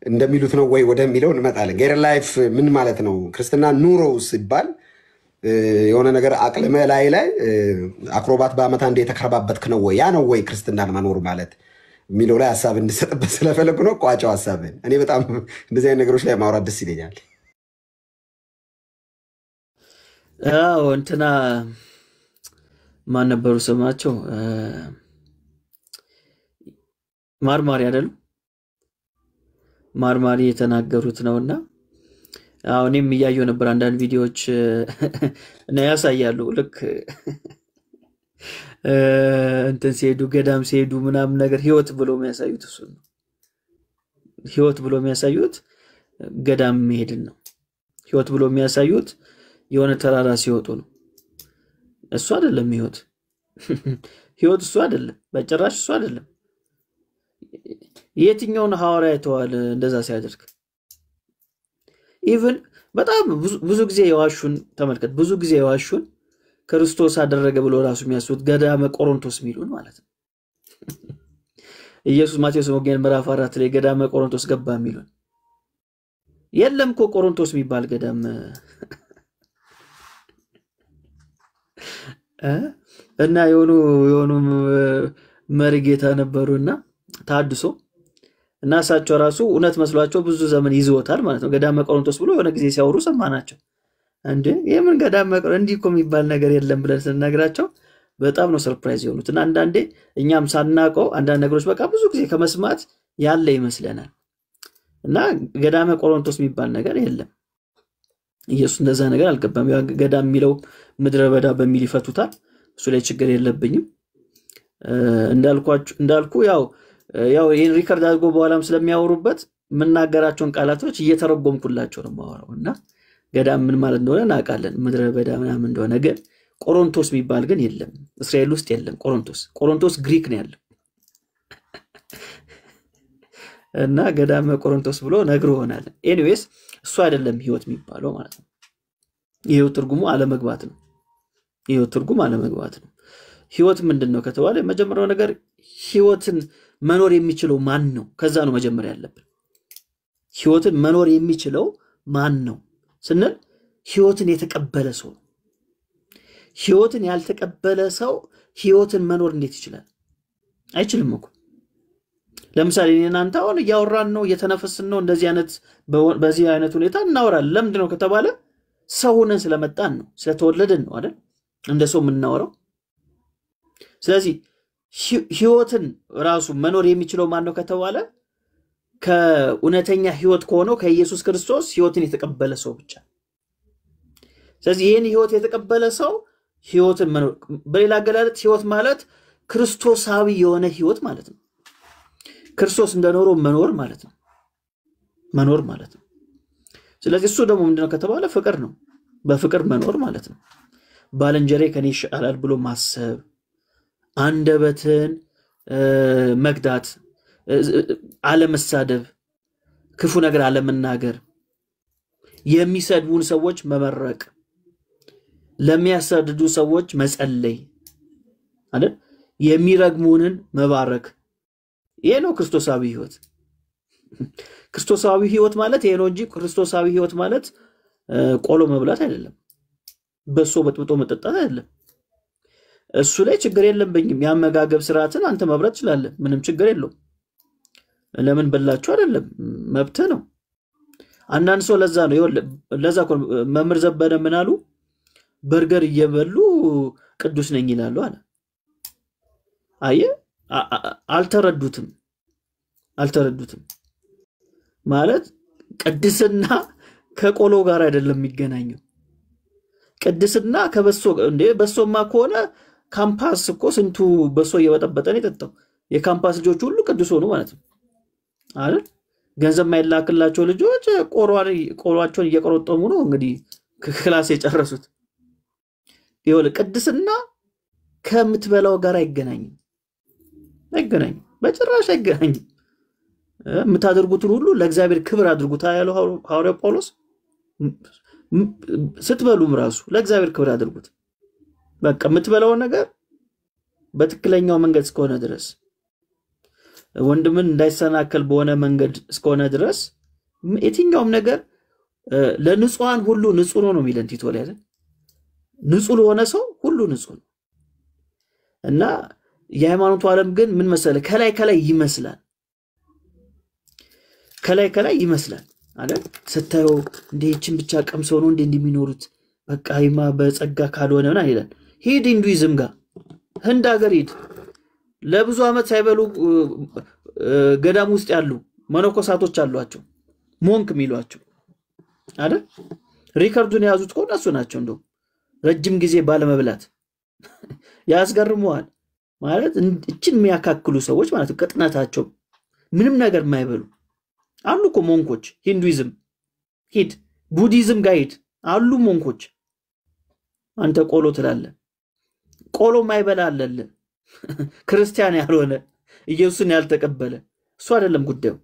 እንደሚሉት ነው ወይ ወደሚለው እንመጣለን ጌር ላይፍ ምን ማለት ነው ክርስትና ኑሮ ሲባል የሆነ ነገር አቅልመ ላይ አክሮባት በአመት አንዴ የተከረባበትክ ነው ወይ ያ ነው ወይ ክርስትናን መኖር ማለት የሚለው ላይ ሐሳብ እንድሰጥበት ስለፈለኩ ነው ቋጫው ሐሳብን እኔ በጣም እንደዚህ አይነት ነገሮች ላይ ማውራት ደስ ይለኛል እንትና ማን ነበሩ ስማቸው ማርማሪ አይደል ማርማሪ የተናገሩት ነውና አሁንም ያያዩ ነበር አንዳንድ ቪዲዮዎች እና ያሳያሉ ልክ እንትን ሲሄዱ ገዳም ሲሄዱ ምናምን ነገር ህይወት ብሎ የሚያሳዩት እሱ ነው ህይወት ብሎ የሚያሳዩት ገዳም መሄድን ነው ህይወት ብሎ የሚያሳዩት የሆነ ተራራ ሲወጡ ነው። እሱ አይደለም ህይወት። ህይወት እሱ አይደለም፣ በጭራሽ እሱ አይደለም። የትኛውን ሐዋርያ አይተዋል እንደዛ ሲያደርግ? ኢቭን በጣም ብዙ ጊዜ የዋሹን ተመልከት። ብዙ ጊዜ የዋሹን ክርስቶስ አደረገ ብሎ ራሱ የሚያስቡት ገዳመ ቆሮንቶስ የሚሉን ማለት ነው። ኢየሱስ ማቴዎስ ወንጌል ምዕራፍ 4 ላይ ገዳመ ቆሮንቶስ ገባ የሚሉን የለም እኮ ቆሮንቶስ የሚባል ገዳም እና የሆኑ መሪጌታ ነበሩና ታድሶ እና እሳቸው ራሱ እውነት መስሏቸው ብዙ ዘመን ይዘውታል ማለት ነው። ገዳመ ቆሮንቶስ ብሎ የሆነ ጊዜ ሲያወሩ ሰማናቸው። እንዴ የምን ገዳመ ቆሮንቶስ እንዲህ እኮ የሚባል ነገር የለም ብለን ስንነግራቸው በጣም ነው ሰርፕራይዝ የሆኑት። እና አንዳንዴ እኛም ሳናቀው አንዳንድ ነገሮች በቃ ብዙ ጊዜ ከመስማት ያለ ይመስለናል። እና ገዳመ ቆሮንቶስ የሚባል ነገር የለም። ኢየሱስ እንደዛ ነገር አልገባም። ያ ገዳም የሚለው ምድረ በዳ በሚል ይፈቱታል። እሱ ላይ ችግር የለብኝም። እንዳልኩ ያው ይሄን ሪከርድ አድርጎ በኋላም ስለሚያወሩበት መናገራቸውን ቃላቶች እየተረጎምኩላቸው ነው ማወራውና ገዳም ምን ማለት እንደሆነ እናውቃለን። ምድረ በዳ ምናምን እንደሆነ ግን ቆሮንቶስ የሚባል ግን የለም። እስራኤል ውስጥ የለም ቆሮንቶስ ግሪክ ነው ያለው። እና ገዳመ ቆሮንቶስ ብሎ ነግሮናል። ኤኒዌይስ እሱ አይደለም ህይወት የሚባለው ማለት ነው። ይሄው ትርጉሙ አለመግባት ነው። ህይወት ምንድነው ከተባለ መጀመሪያው ነገር ህይወትን መኖር የሚችለው ማን ነው? ከዛ ነው መጀመሪያ ያለብን። ህይወትን መኖር የሚችለው ማን ነው ስንል ህይወትን የተቀበለ ሰው። ህይወትን ያልተቀበለ ሰው ህይወትን መኖር እንዴት ይችላል? አይችልም እኮ። ለምሳሌ እናንተ አሁን ያወራን ነው እየተነፈስን ነው እንደዚህ አይነት በዚህ አይነት ሁኔታ እናወራለን። ለምንድን ነው ከተባለ ሰው ሆነን ስለመጣን ነው፣ ስለተወለድን ነው አይደል እንደ ሰው የምናወራው። ስለዚህ ህይወትን ራሱ መኖር የሚችለው ማን ነው ከተባለ ከእውነተኛ ህይወት ከሆነው ከኢየሱስ ክርስቶስ ህይወትን የተቀበለ ሰው ብቻ። ስለዚህ ይሄን ህይወት የተቀበለ ሰው ህይወትን መኖር፣ በሌላ አገላለጽ ህይወት ማለት ክርስቶሳዊ የሆነ ህይወት ማለት ነው። ክርስቶስ እንደኖረው መኖር ማለት ነው። ስለዚህ እሱ ደግሞ ምንድነው ከተባለ ፍቅር ነው። በፍቅር መኖር ማለት ነው። ባልንጀሬ ከኔ ይሻላል ብሎ ማሰብ፣ አንደበትን መግዳት፣ አለመሳደብ፣ ክፉ ነገር አለመናገር፣ የሚሰድቡን ሰዎች መመረቅ፣ ለሚያሳድዱ ሰዎች መጸለይ አይደል፣ የሚረግሙንን መባረክ። ይሄ ነው ክርስቶሳዊ ህይወት። ክርስቶሳዊ ህይወት ማለት ይሄ ነው እንጂ ክርስቶሳዊ ህይወት ማለት ቆሎ መብላት አይደለም፣ በሶ በጥብጦ መጠጣት አይደለም። እሱ ላይ ችግር የለብኝም። ያመጋገብ ስርዓትን አንተ መብራት ይችላል፣ ምንም ችግር የለው። ለምን በላችሁ አይደለም፣ መብት ነው። አንዳንድ ሰው ለዛ መምህር ዘበነ ምን አሉ? በርገር እየበሉ ቅዱስ ነኝ ይላሉ አለ። አየ አልተረዱትም ማለት ቅድስና ከቆሎ ጋር አይደለም የሚገናኘው። ቅድስና ከበሶ እንዴ? በሶማ ከሆነ ካምፓስ እኮ ስንቱ በሶ እየበጠበጠ ነው የጠጣው። የካምፓስ ልጆች ሁሉ ቅዱስ ሆኑ ማለት ነው አይደል? ገንዘብ ማይላክላቸው ልጆች ቆሯቸውን እየቆረጠሙ ነው እንግዲህ ክላስ የጨረሱት። ይኸውልህ ቅድስና ከምትበላው ጋር አይገናኝም፣ በጭራሽ አይገናኝም። የምታደርጉትን ሁሉ ለእግዚአብሔር ክብር አድርጉት ያለው ሐዋርያው ጳውሎስ። ስትበሉም ራሱ ለእግዚአብሔር ክብር አድርጉት። በቃ የምትበላው ነገር በትክክለኛው መንገድ እስከሆነ ድረስ፣ ወንድምን እንዳይሰናከል በሆነ መንገድ እስከሆነ ድረስ የትኛውም ነገር ለንጹሃን ሁሉ ንጹህ ነው የሚለን ቲቶ ላይ አይደል? ንጹህ ለሆነ ሰው ሁሉ ንጹህ ነው። እና የሃይማኖቱ ዓለም ግን ምን መሰለ ከላይ ይመስላል አይደል? ስታየው እንደችን ብቻ ቀምሰው ነው እንደሚኖሩት። በቃ ይማ በጸጋ ካልሆነ ምን አይላል? ሂድ ሂንዱይዝም ጋር ህንድ ሀገር ሂድ። ለብዙ ዓመት ሳይበሉ ገዳም ውስጥ ያሉ መነኮሳቶች አሏቸው፣ ሞንክ የሚሏቸው አይደል? ሪከርዱን የያዙት እኮ እነሱ ናቸው። እንደው ረጅም ጊዜ ባለመብላት ያስገርመዋል ማለት እችን የሚያካክሉ ሰዎች ማለት ቅጥነታቸው ምንም ነገር የማይበሉ አሉ እኮ ሞንኮች። ሂንዱይዝም ሂድ፣ ቡዲዝም ጋር ሂድ አሉ ሞንኮች አንተ ቆሎ ትላለህ። ቆሎ ማይበላ አለለ ክርስቲያን ያልሆነ ኢየሱስን ያልተቀበለ እሱ አይደለም ጉዳዩ።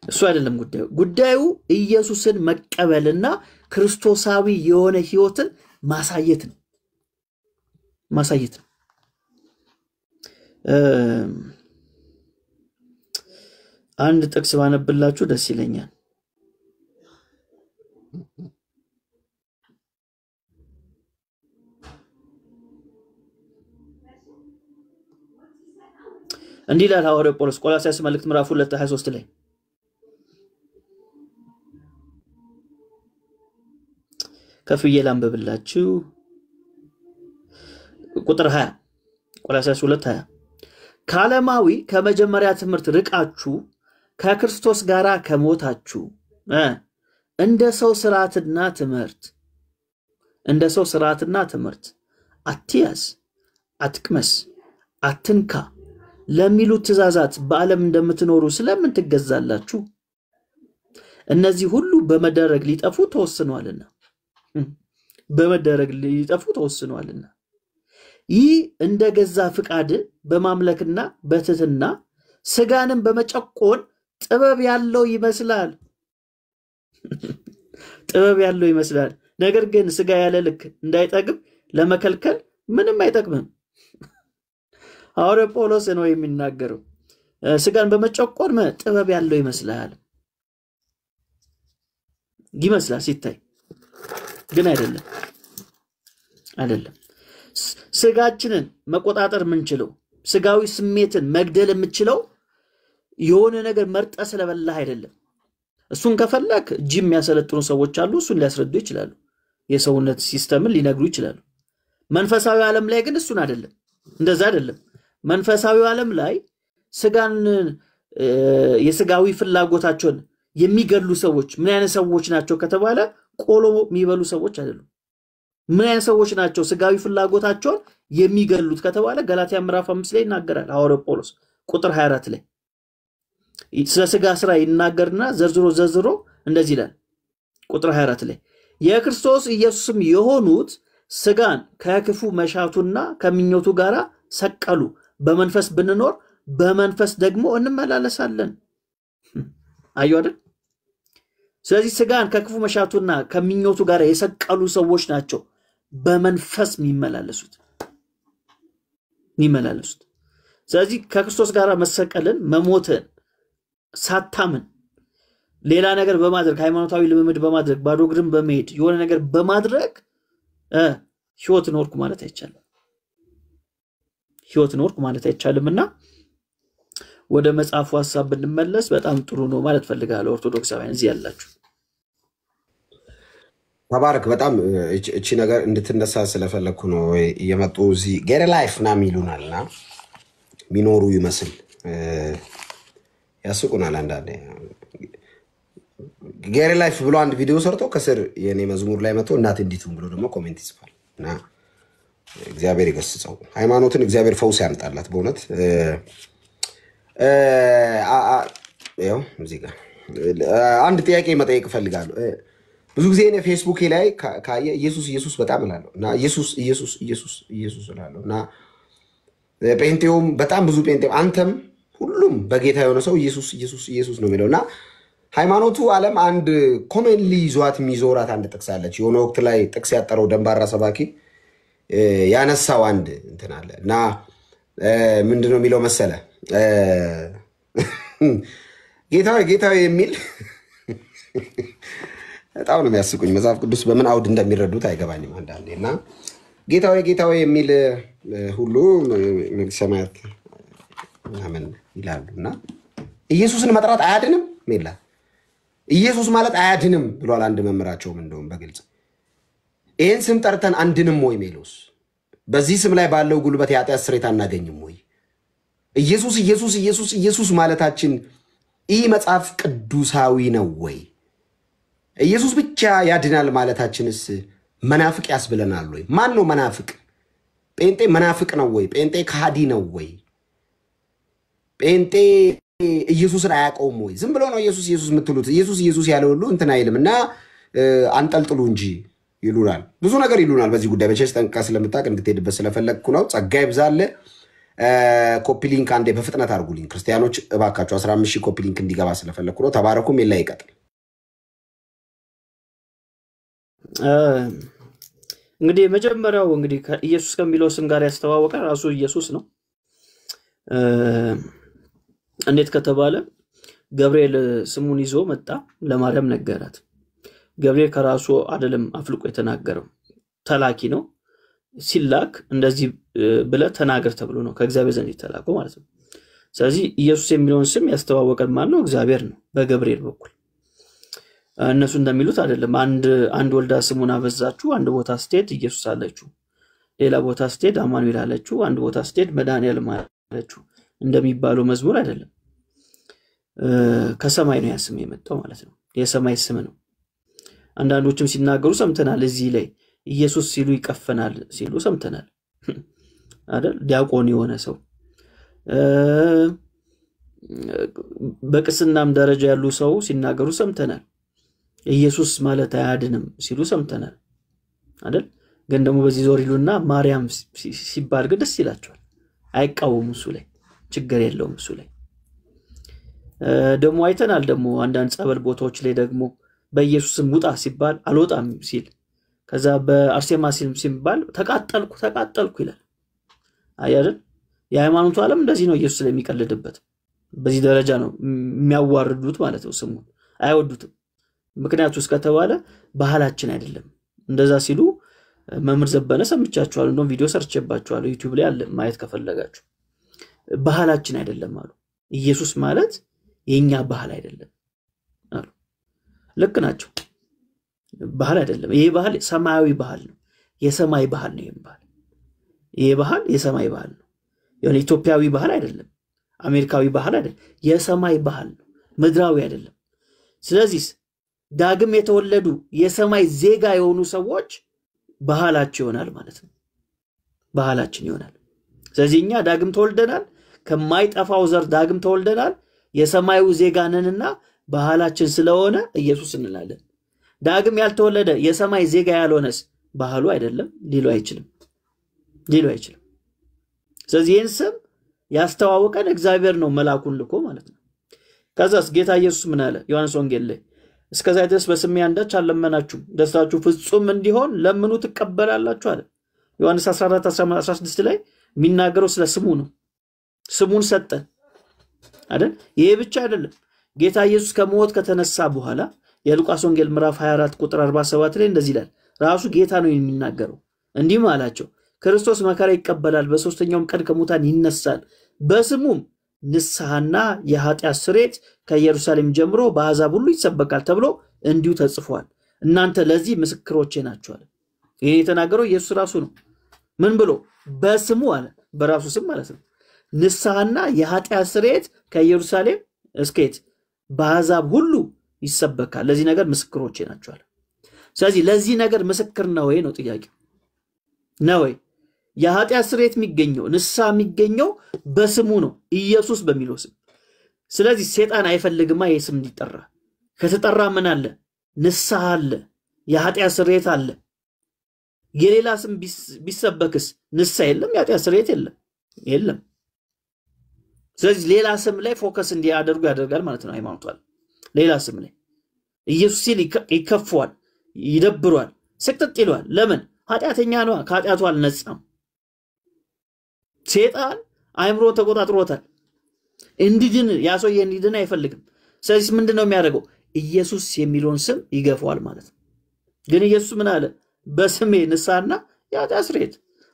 እሱ አይደለም ጉዳዩ። ጉዳዩ ኢየሱስን መቀበልና ክርስቶሳዊ የሆነ ህይወትን ማሳየት ነው። ማሳየት ነው። አንድ ጥቅስ ባነብላችሁ ደስ ይለኛል። እንዲህ ይላል ሐዋርያው ጳውሎስ ቆላስይስ መልእክት ምዕራፍ 2:23 ላይ ከፍዬ ላንብብላችሁ። ቁጥር 20 ቆላስይስ 2:20 ከዓለማዊ ከመጀመሪያ ትምህርት ርቃችሁ ከክርስቶስ ጋር ከሞታችሁ እንደ ሰው ሥርዓትና ትምህርት አትያዝ፣ አትቅመስ፣ አትንካ ለሚሉት ትእዛዛት በዓለም እንደምትኖሩ ስለምን ትገዛላችሁ? እነዚህ ሁሉ በመደረግ ሊጠፉ ተወስኗልና። ይህ እንደ ገዛ ፍቃድ በማምለክና በትህትና ስጋንም በመጨቆን ጥበብ ያለው ይመስላል። ነገር ግን ስጋ ያለ ልክ እንዳይጠግብ ለመከልከል ምንም አይጠቅምም። ሐዋርያው ጳውሎስ ነው የሚናገረው። ስጋን በመጨቆን ጥበብ ያለው ይመስላል ሲታይ፣ ግን አይደለም። ስጋችንን መቆጣጠር የምንችለው ስጋዊ ስሜትን መግደል የምንችለው የሆነ ነገር መርጠ ስለበላህ አይደለም። እሱን ከፈለክ ጂም የሚያሰለጥኑ ሰዎች አሉ፣ እሱን ሊያስረዱ ይችላሉ። የሰውነት ሲስተምን ሊነግሩ ይችላሉ። መንፈሳዊ ዓለም ላይ ግን እሱን አይደለም፣ እንደዛ አይደለም። መንፈሳዊ ዓለም ላይ ስጋን የስጋዊ ፍላጎታቸውን የሚገሉ ሰዎች ምን አይነት ሰዎች ናቸው ከተባለ ቆሎ የሚበሉ ሰዎች አይደሉም። ምን አይነት ሰዎች ናቸው ስጋዊ ፍላጎታቸውን የሚገሉት ከተባለ ገላትያ ምዕራፍ 5 ላይ ይናገራል ሐዋርያው ጳውሎስ ቁጥር 24 ላይ ስለ ስጋ ስራ ይናገርና ዘርዝሮ እንደዚህ ይላል። ቁጥር 24 ላይ የክርስቶስ ኢየሱስም የሆኑት ስጋን ከክፉ መሻቱና ከምኞቱ ጋር ሰቀሉ። በመንፈስ ብንኖር በመንፈስ ደግሞ እንመላለሳለን። አዩ አይደል? ስለዚህ ስጋን ከክፉ መሻቱና ከምኞቱ ጋር የሰቀሉ ሰዎች ናቸው በመንፈስ የሚመላለሱት። ስለዚህ ከክርስቶስ ጋር መሰቀልን መሞትን ሳታምን ሌላ ነገር በማድረግ ሃይማኖታዊ ልምምድ በማድረግ ባዶ እግርን በመሄድ የሆነ ነገር በማድረግ ህይወት ኖርኩ ማለት አይቻልምና ወደ መጽሐፉ ሐሳብ ብንመለስ በጣም ጥሩ ነው ማለት ፈልጋለሁ። ኦርቶዶክሳውያን እዚህ ያላችሁ ተባረክ። በጣም እቺ ነገር እንድትነሳ ስለፈለኩ ነው እየመጡ እዚህ ጌር ላይፍ ና ሚሉናልና ሚኖሩ ይመስል ያስቁናል። አንዳንዴ ጌር ላይፍ ብሎ አንድ ቪዲዮ ሰርቶ ከስር የኔ መዝሙር ላይ መጥቶ እናት እንዲቱም ብሎ ደግሞ ኮሜንት ይጽፋል እና እግዚአብሔር ይገስጸው። ሃይማኖትን እግዚአብሔር ፈውስ ያምጣላት በእውነት። ያው እዚህ ጋር አንድ ጥያቄ መጠየቅ ፈልጋለሁ። ብዙ ጊዜ እኔ ፌስቡክ ላይ ካየ ኢየሱስ በጣም እላለሁ እና ኢየሱስ እላለሁ እና ጴንጤውም በጣም ብዙ ጴንጤው አንተም ሁሉም በጌታ የሆነ ሰው ኢየሱስ ነው የሚለው እና ሃይማኖቱ ዓለም አንድ ኮሜንሊ ይዟት የሚዞራት አንድ ጥቅስ አለች። የሆነ ወቅት ላይ ጥቅስ ያጠረው ደንባራ ሰባኪ ያነሳው አንድ እንትን አለ እና ምንድነው የሚለው መሰለ ጌታዊ የሚል በጣም ነው የሚያስቁኝ። መጽሐፍ ቅዱስ በምን አውድ እንደሚረዱት አይገባኝም አንዳንዴ እና ጌታዊ የሚል ሁሉ ሰማያት ምናምን ይላሉና ኢየሱስን መጥራት አያድንም ሜላ ኢየሱስ ማለት አያድንም ብሏል አንድ መምህራቸውም እንደውም በግልጽ ይህን ስም ጠርተን አንድንም ወይ ሜሎስ በዚህ ስም ላይ ባለው ጉልበት የኃጢአት ስርየት አናገኝም ወይ? ኢየሱስ ማለታችን ይህ መጽሐፍ ቅዱሳዊ ነው ወይ? ኢየሱስ ብቻ ያድናል ማለታችንስ መናፍቅ ያስብለናል ወይ? ማን ነው መናፍቅ? ጴንጤ መናፍቅ ነው ወይ? ጴንጤ ከሃዲ ነው ወይ? ጴንጤ ኢየሱስን አያውቀውም ወይ? ዝም ብሎ ነው ኢየሱስ የምትሉት። ኢየሱስ ያለው ሁሉ እንትን አይልምና አንጠልጥሉ እንጂ ይሉናል። ብዙ ነገር ይሉናል በዚህ ጉዳይ። በቸርች ጠንቅቀህ ስለምታውቅ እንድትሄድበት ስለፈለግኩ ነው። ጸጋ ይብዛልህ። ኮፒ ሊንክ አንዴ በፍጥነት አድርጉልኝ ክርስቲያኖች እባካችሁ። 15,000 ኮፒ ሊንክ እንዲገባ ስለፈለግኩ ነው። ተባረኩም። የላ ይቀጥል። እንግዲህ መጀመሪያው እንግዲህ ኢየሱስ ከሚለው ስም ጋር ያስተዋወቀ ራሱ ኢየሱስ ነው። እንዴት ከተባለ ገብርኤል ስሙን ይዞ መጣ፣ ለማርያም ነገራት። ገብርኤል ከራሱ አይደለም አፍልቆ የተናገረው፣ ተላኪ ነው። ሲላክ እንደዚህ ብለ ተናገር ተብሎ ነው ከእግዚአብሔር ዘንድ የተላከው ማለት ነው። ስለዚህ ኢየሱስ የሚለውን ስም ያስተዋወቀን ማን ነው? እግዚአብሔር ነው በገብርኤል በኩል። እነሱ እንደሚሉት አይደለም። አንድ ወልዳ ስሙን አበዛችሁ፣ አንድ ቦታ ስትሄድ ኢየሱስ አለችው፣ ሌላ ቦታ ስትሄድ አማኑኤል አለችው፣ አንድ ቦታ ስትሄድ መድኃኒዓለም አለችው እንደሚባለው መዝሙር አይደለም። ከሰማይ ነው ያ ስም የመጣው ማለት ነው። የሰማይ ስም ነው። አንዳንዶችም ሲናገሩ ሰምተናል። እዚህ ላይ ኢየሱስ ሲሉ ይቀፈናል ሲሉ ሰምተናል አይደል? ዲያቆን የሆነ ሰው በቅስናም ደረጃ ያሉ ሰው ሲናገሩ ሰምተናል። ኢየሱስ ማለት አያድንም ሲሉ ሰምተናል አይደል? ግን ደግሞ በዚህ ዞር ይሉና ማርያም ሲባል ግን ደስ ይላቸዋል። አይቃወሙም። እሱ ላይ ችግር የለውም። እሱ ላይ ደግሞ አይተናል። ደግሞ አንዳንድ ጸበል ቦታዎች ላይ ደግሞ በኢየሱስም ውጣ ሲባል አልወጣም ሲል፣ ከዛ በአርሴማ ሲባል ተቃጠልኩ ይላል። አይደል? የሃይማኖቱ ዓለም እንደዚህ ነው። ኢየሱስ ላይ የሚቀልድበት በዚህ ደረጃ ነው የሚያዋርዱት ማለት ነው። ስሙን አይወዱትም። ምክንያቱም ከተባለ ባህላችን አይደለም እንደዛ ሲሉ መምህር ዘበነ ሰምቻችኋለሁ። እንደውም ቪዲዮ ሰርቼባችኋለሁ ዩቲዩብ ላይ አለ ማየት ከፈለጋችሁ። ባህላችን አይደለም አሉ። ኢየሱስ ማለት የኛ ባህል አይደለም አሉ። ልክ ናቸው። ባህል አይደለም። ይሄ ባህል ሰማያዊ ባህል ነው። የሰማይ ባህል ነው። ይሄ ባህል የሰማይ ባህል ነው። የሆነ ኢትዮጵያዊ ባህል አይደለም። አሜሪካዊ ባህል አይደለም። የሰማይ ባህል ነው። ምድራዊ አይደለም። ስለዚህ ዳግም የተወለዱ የሰማይ ዜጋ የሆኑ ሰዎች ባህላቸው ይሆናል ማለት ነው። ባህላችን ይሆናል። ስለዚህ እኛ ዳግም ተወልደናል። ከማይጠፋው ዘር ዳግም ተወልደናል። የሰማዩ ዜጋ ነንና ባህላችን ስለሆነ ኢየሱስ እንላለን። ዳግም ያልተወለደ የሰማይ ዜጋ ያልሆነስ ባህሉ አይደለም ሊሉ አይችልም። ስለዚህ ይህን ስም ያስተዋወቀን እግዚአብሔር ነው መልአኩን ልኮ ማለት ነው። ከዛስ ጌታ ኢየሱስ ምን አለ? ዮሐንስ ወንጌል ላይ እስከዛ ድረስ በስሜ አንዳች አልለመናችሁም፣ ደስታችሁ ፍጹም እንዲሆን ለምኑ ትቀበላላችሁ አለ። ዮሐንስ 14:16 ላይ የሚናገረው ስለ ስሙ ነው። ስሙን ሰጠን አይደል? ይሄ ብቻ አይደለም። ጌታ ኢየሱስ ከሞት ከተነሳ በኋላ የሉቃስ ወንጌል ምዕራፍ 24 ቁጥር 47 ላይ እንደዚህ ይላል። ራሱ ጌታ ነው የሚናገረው። እንዲህ አላቸው፣ ክርስቶስ መከራ ይቀበላል፣ በሶስተኛውም ቀን ከሙታን ይነሳል፣ በስሙም ንስሐና የኃጢአት ስርየት ከኢየሩሳሌም ጀምሮ በአሕዛብ ሁሉ ይሰበካል ተብሎ እንዲሁ ተጽፏል። እናንተ ለዚህ ምስክሮቼ ናችሁ አለ። ይሄ የተናገረው ኢየሱስ ራሱ ነው። ምን ብሎ? በስሙ አለ። በራሱ ስም ማለት ነው። ንስሐና የኃጢአት ስርየት ከኢየሩሳሌም እስከት በአሕዛብ ሁሉ ይሰበካል። ለዚህ ነገር ምስክሮቼ ናችሁ አለ። ስለዚህ ለዚህ ነገር ምስክር ነው ወይ ነው ጥያቄው? ነው ወይ? የኃጢአት ስርየት የሚገኘው ንስሐ የሚገኘው በስሙ ነው፣ ኢየሱስ በሚለው ስም። ስለዚህ ሰይጣን አይፈልግማ ይሄ ስም እንዲጠራ። ከተጠራ ምን አለ? ንስሐ አለ፣ የኃጢአት ስርየት አለ። የሌላ ስም ቢሰበክስ ንስሐ የለም፣ የኃጢአት ስርየት የለም። ስለዚህ ሌላ ስም ላይ ፎከስ እንዲያደርጉ ያደርጋል ማለት ነው ሃይማኖቷል። ሌላ ስም ላይ ኢየሱስ ሲል ይከፈዋል፣ ይደብሯል፣ ስቅጥጥ ይለዋል። ለምን? ኃጢአተኛ ነው፣ ከኃጢአቱ አልነጻም። ሰይጣን አእምሮ ተቆጣጥሮታል። እንዲድን ያሰው እንዲድን አይፈልግም። ስለዚህ ምንድነው የሚያደርገው? ኢየሱስ የሚለውን ስም ይገፋዋል ማለት ነው። ግን ኢየሱስ ምን አለ? በስሜ ንስሐና የኃጢአት ስርየት።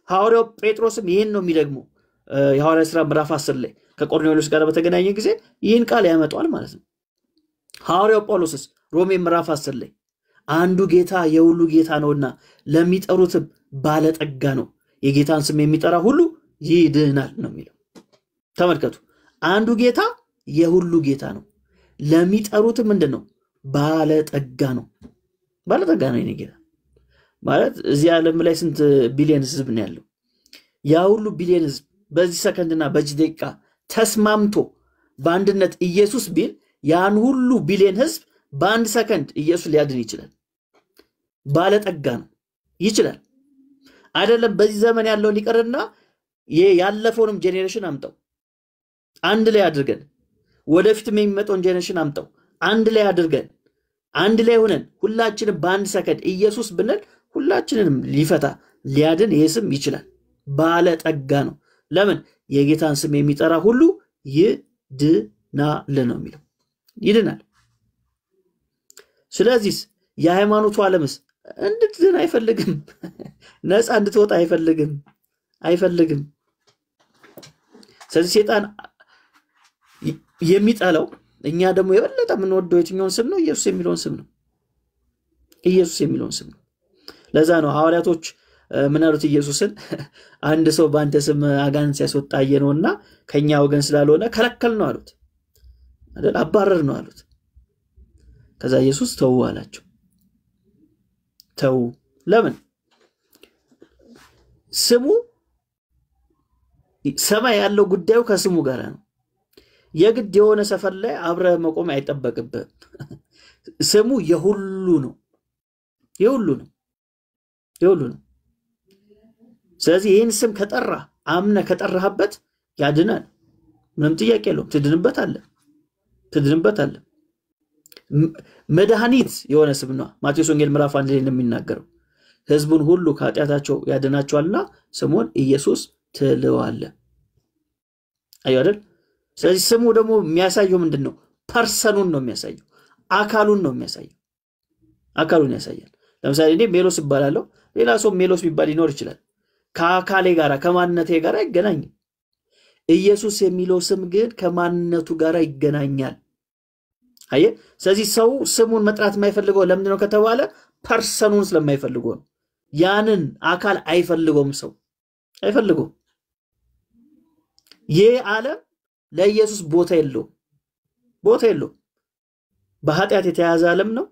ሐዋርያው ጴጥሮስም ይህን ነው የሚደግመው። የሐዋርያት ሥራ ምዕራፍ 10 ላይ ከቆርኔሌዎስ ጋር በተገናኘ ጊዜ ይህን ቃል ያመጣዋል ማለት ነው። ሐዋርያው ጳውሎስስ ሮሜ ምዕራፍ 10 ላይ አንዱ ጌታ የሁሉ ጌታ ነውና ለሚጠሩትም ባለጠጋ ነው፣ የጌታን ስም የሚጠራ ሁሉ ይድናል ነው የሚለው። ተመልከቱ። አንዱ ጌታ የሁሉ ጌታ ነው፣ ለሚጠሩትም ምንድነው? ባለጠጋ ነው። ባለጠጋ ነው የኔ ጌታ ማለት። እዚህ ዓለም ላይ ስንት ቢሊየን ህዝብ ነው ያለው? ያ ሁሉ ቢሊየን ህዝብ በዚህ ሰከንድና በዚህ ደቂቃ ተስማምቶ በአንድነት ኢየሱስ ቢል ያን ሁሉ ቢሊየን ህዝብ በአንድ ሰከንድ ኢየሱስ ሊያድን ይችላል። ባለጠጋ ነው። ይችላል አይደለም በዚህ ዘመን ያለው ሊቀርና ያለፈውንም ጄኔሬሽን አምጣው አንድ ላይ አድርገን ወደፊትም የሚመጣውን ጄኔሬሽን አምጣው አንድ ላይ አድርገን አንድ ላይ ሆነን ሁላችንም በአንድ ሰከንድ ኢየሱስ ብንል ሁላችንንም ሊፈታ ሊያድን ይስም ይችላል ባለ ጠጋ ነው ለምን የጌታን ስም የሚጠራ ሁሉ ይድናል ነው የሚለው ይድናል ስለዚህ የሃይማኖቱ ዓለምስ እንድትድን አይፈልግም ነፃ እንድትወጣ አይፈልግም ስለዚህ ሰይጣን የሚጣለው እኛ ደግሞ የበለጠ የምንወደው የትኛውን ስም ነው ኢየሱስ የሚለውን ስም ነው ለዛ ነው ሐዋርያቶች ምን አሉት ኢየሱስን አንድ ሰው በአንተ ስም አጋንንት ሲያስወጣ አየነውና ከኛ ወገን ስላልሆነ ከለከል ነው አሉት አይደል አባረር ነው አሉት ከዛ ኢየሱስ ተው አላቸው ተው ለምን ስሙ ሰማይ ያለው ጉዳዩ ከስሙ ጋር ነው የግድ የሆነ ሰፈር ላይ አብረ መቆም አይጠበቅብህ ስሙ የሁሉ ነው ስለዚህ ይህን ስም ከጠራ አምነ ከጠራህበት ያድናል ምንም ጥያቄ የለውም ትድንበታለህ መድኃኒት የሆነ ስም ነው ማቴዎስ ወንጌል ምዕራፍ 1 ላይ እንደሚናገረው ህዝቡን ሁሉ ከኃጢአታቸው ያድናቸዋልና ስሙን ኢየሱስ ትለዋለህ አይደል ስለዚህ ስሙ ደግሞ የሚያሳየው ምንድነው ፐርሰኑን ነው የሚያሳየው አካሉን ያሳያል ለምሳሌ እኔ ሜሎስ ይባላለሁ ሌላ ሰው ሜሎስ ቢባል ይኖር ይችላል ከአካሌ ጋራ ከማንነቴ ጋራ አይገናኝም ኢየሱስ የሚለው ስም ግን ከማንነቱ ጋራ ይገናኛል አየ ስለዚህ ሰው ስሙን መጥራት የማይፈልገው ለምን ነው ከተባለ ፐርሰኑን ስለማይፈልገው ነው ያንን አካል አይፈልገውም ሰው አይፈልገውም ዓለም ለኢየሱስ ቦታ የለውም በኃጢአት የተያዘ ዓለም ነው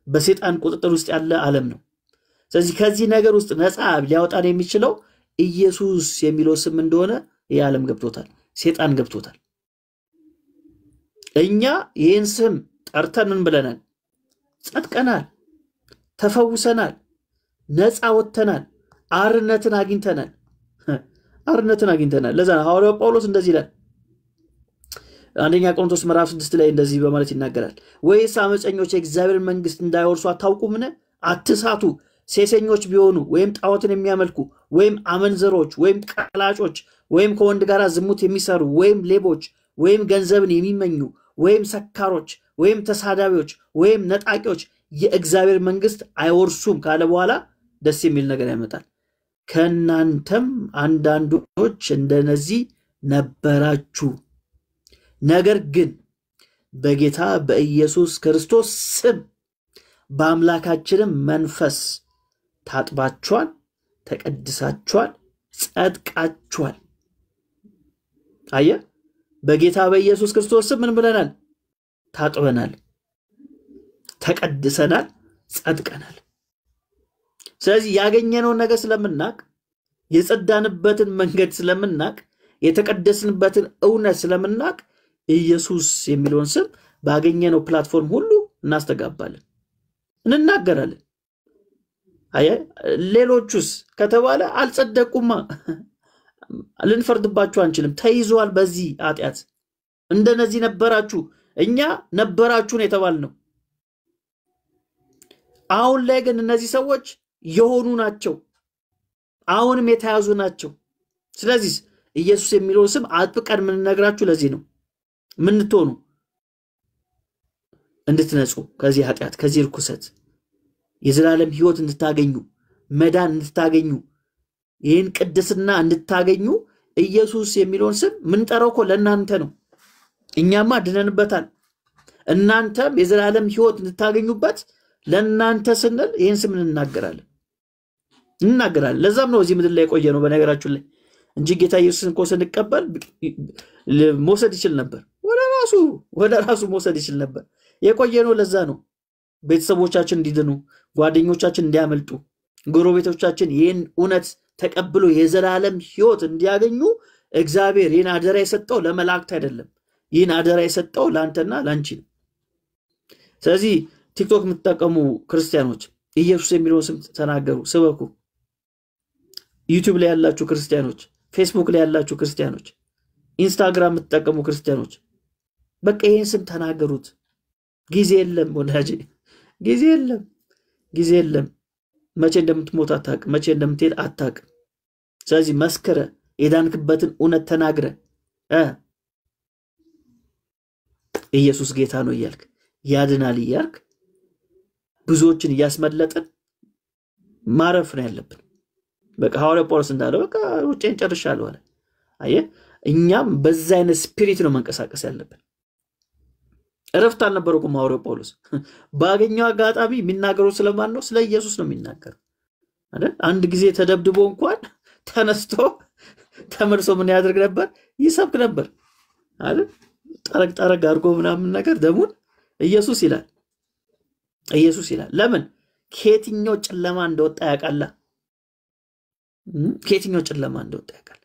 በሰይጣን ቁጥጥር ውስጥ ያለ ዓለም ነው ስለዚህ ከዚህ ነገር ውስጥ ነፃ ሊያወጣን የሚችለው ኢየሱስ የሚለው ስም እንደሆነ የዓለም ገብቶታል ሰይጣን ገብቶታል እኛ ይህን ስም ጠርተን ምን ብለናል ጸድቀናል ተፈውሰናል ነፃ ወጥተናል አርነትን አግኝተናል ለዛ ነው ሐዋርያው ጳውሎስ እንደዚህ ይላል አንደኛ ቆሮንቶስ ምዕራፍ 6 ላይ እንደዚህ በማለት ይናገራል ወይስ አመፀኞች የእግዚአብሔር መንግስት እንዳይወርሱ አታውቁምን አትሳቱ ሴሰኞች ቢሆኑ ወይም ጣዖትን የሚያመልኩ ወይም አመንዘሮች ወይም ቀላጮች ወይም ከወንድ ጋር ዝሙት የሚሰሩ ወይም ሌቦች ወይም ገንዘብን የሚመኙ ወይም ሰካሮች ወይም ተሳዳቢዎች ወይም ነጣቂዎች የእግዚአብሔር መንግስት አይወርሱም ካለ በኋላ ደስ የሚል ነገር ያመጣል ከናንተም አንዳንዶች እንደነዚህ ነበራችሁ ነገር ግን በጌታ በኢየሱስ ክርስቶስ ስም በአምላካችንም መንፈስ ታጥባችኋል ተቀድሳችኋል ጸድቃችኋል አየ በጌታ በኢየሱስ ክርስቶስ ስም ምን ብለናል ታጥበናል ተቀድሰናል ጸድቀናል ስለዚህ ያገኘነው ነገር ስለምናቅ የጸዳንበትን መንገድ ስለምናቅ የተቀደስንበትን እውነት ስለምናቅ ኢየሱስ የሚለውን ስም ባገኘነው ፕላትፎርም ሁሉ እናስተጋባለን እንናገራለን አየ ሌሎቹስ ከተባለ አልጸደቁማ ልንፈርድባችሁ አንችልም ተይዟል በዚህ ኃጢአት እንደነዚህ ነበራችሁ እኛ ነበራችሁ ነው የተባልነው አሁን ላይ ግን እነዚህ ሰዎች የሆኑ ናቸው አሁንም የተያዙ ናቸው ስለዚህ ኢየሱስ የሚለው ስም አጥብቀን ምን ነግራችሁ ለዚህ ነው ምን ትሆኑ እንድትነጹ ከዚህ ኃጢአት ከዚህ ርኩሰት የዘላለም ሕይወት እንድታገኙ መዳን እንድታገኙ ይህን ቅድስና እንድታገኙ ኢየሱስ የሚለውን ስም ምን ጠራውኮ ለእናንተ ነው እኛማ ድነንበታል እናንተም የዘላለም ሕይወት እንድታገኙበት ለእናንተ ስንል ይህን ስም እንናገራለን ለዛም ነው እዚህ ምድር ላይ ቆየ ነው በነገራችሁ ላይ እንጂ ጌታ ኢየሱስን እኮ ስንቀበል መውሰድ ይችል ነበር ወደ ራሱ መውሰድ ይችል ነበር የቆየ ነው ለዛ ነው ቤተሰቦቻችን እንዲድኑ ጓደኞቻችን እንዲያመልጡ ጎረቤቶቻችን ይህን እውነት ተቀብሎ የዘላለም ሕይወት እንዲያገኙ እግዚአብሔር ይህን አደራ የሰጠው ለመላእክት አይደለም ይህን አደራ የሰጠው ለአንተና ለአንቺ ነው ስለዚህ ቲክቶክ የምትጠቀሙ ክርስቲያኖች ኢየሱስ የሚለውን ስም ተናገሩ፣ ስበኩ። ዩቲዩብ ላይ ያላችሁ ክርስቲያኖች፣ ፌስቡክ ላይ ያላችሁ ክርስቲያኖች፣ ኢንስታግራም የምትጠቀሙ ክርስቲያኖች በቃ ይሄን ስም ተናገሩት። ጊዜ የለም ወዳጄ፣ ጊዜ የለም፣ ጊዜ የለም። መቼ እንደምትሞት አታውቅም፣ መቼ እንደምትሄድ አታውቅም። ስለዚህ መስክረ የዳንክበትን እውነት ተናግረ ኢየሱስ ጌታ ነው እያልክ ያድናል እያልክ ብዙዎችን እያስመለጥን ማረፍ ነው ያለብን። በቃ ሐዋርያው ጳውሎስ እንዳለው በቃ ሩጬን ጨርሻለሁ አለ። አየህ፣ እኛም በዛ አይነት ስፒሪት ነው መንቀሳቀስ ያለብን። እረፍት አልነበረውም ሐዋርያው ጳውሎስ። ባገኘው አጋጣሚ የሚናገረው ስለማን ነው? ስለ ኢየሱስ ነው የሚናገረው አይደል? አንድ ጊዜ ተደብድቦ እንኳን ተነስቶ ተመልሶ ምን ያደርግ ነበር? ይሰብክ ነበር አይደል? ጠረቅ አድርጎ ምናምን ነገር ደሙን ኢየሱስ ይላል፣ ኢየሱስ ይላል። ለምን? ከየትኛው ጨለማ እንደወጣ ያውቃል። ከየትኛው ጨለማ እንደወጣ ያውቃል።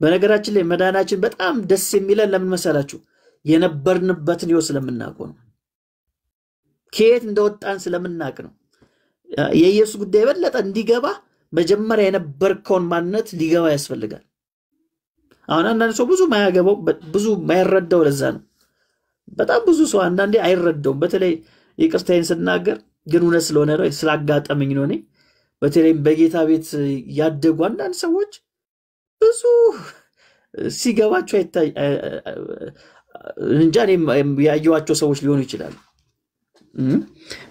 በነገራችን ላይ መዳናችን በጣም ደስ የሚለን ለምን መሰላችሁ? የነበርንበትን ህይወት ስለምናውቀው ነው። ከየት እንደወጣን ስለምናውቅ ነው። የኢየሱስ ጉዳይ የበለጠ እንዲገባ መጀመሪያ የነበርከውን ማንነት ሊገባ ያስፈልጋል። አሁን አንዳንድ ሰው ብዙ ማያገባው ብዙ ማይረዳው ለዛ ነው። በጣም ብዙ ሰው አንዳንዴ አይረዳውም። በተለይ ይቅርታዬን ስናገር ግን እውነት ስለሆነ ነው፣ ስላጋጠመኝ ነው። እኔ በተለይ በጌታ ቤት ያደጉ አንዳንድ ሰዎች ብዙ ሲገባቸው እንጃ ያየዋቸው ሰዎች ሊሆኑ ይችላሉ።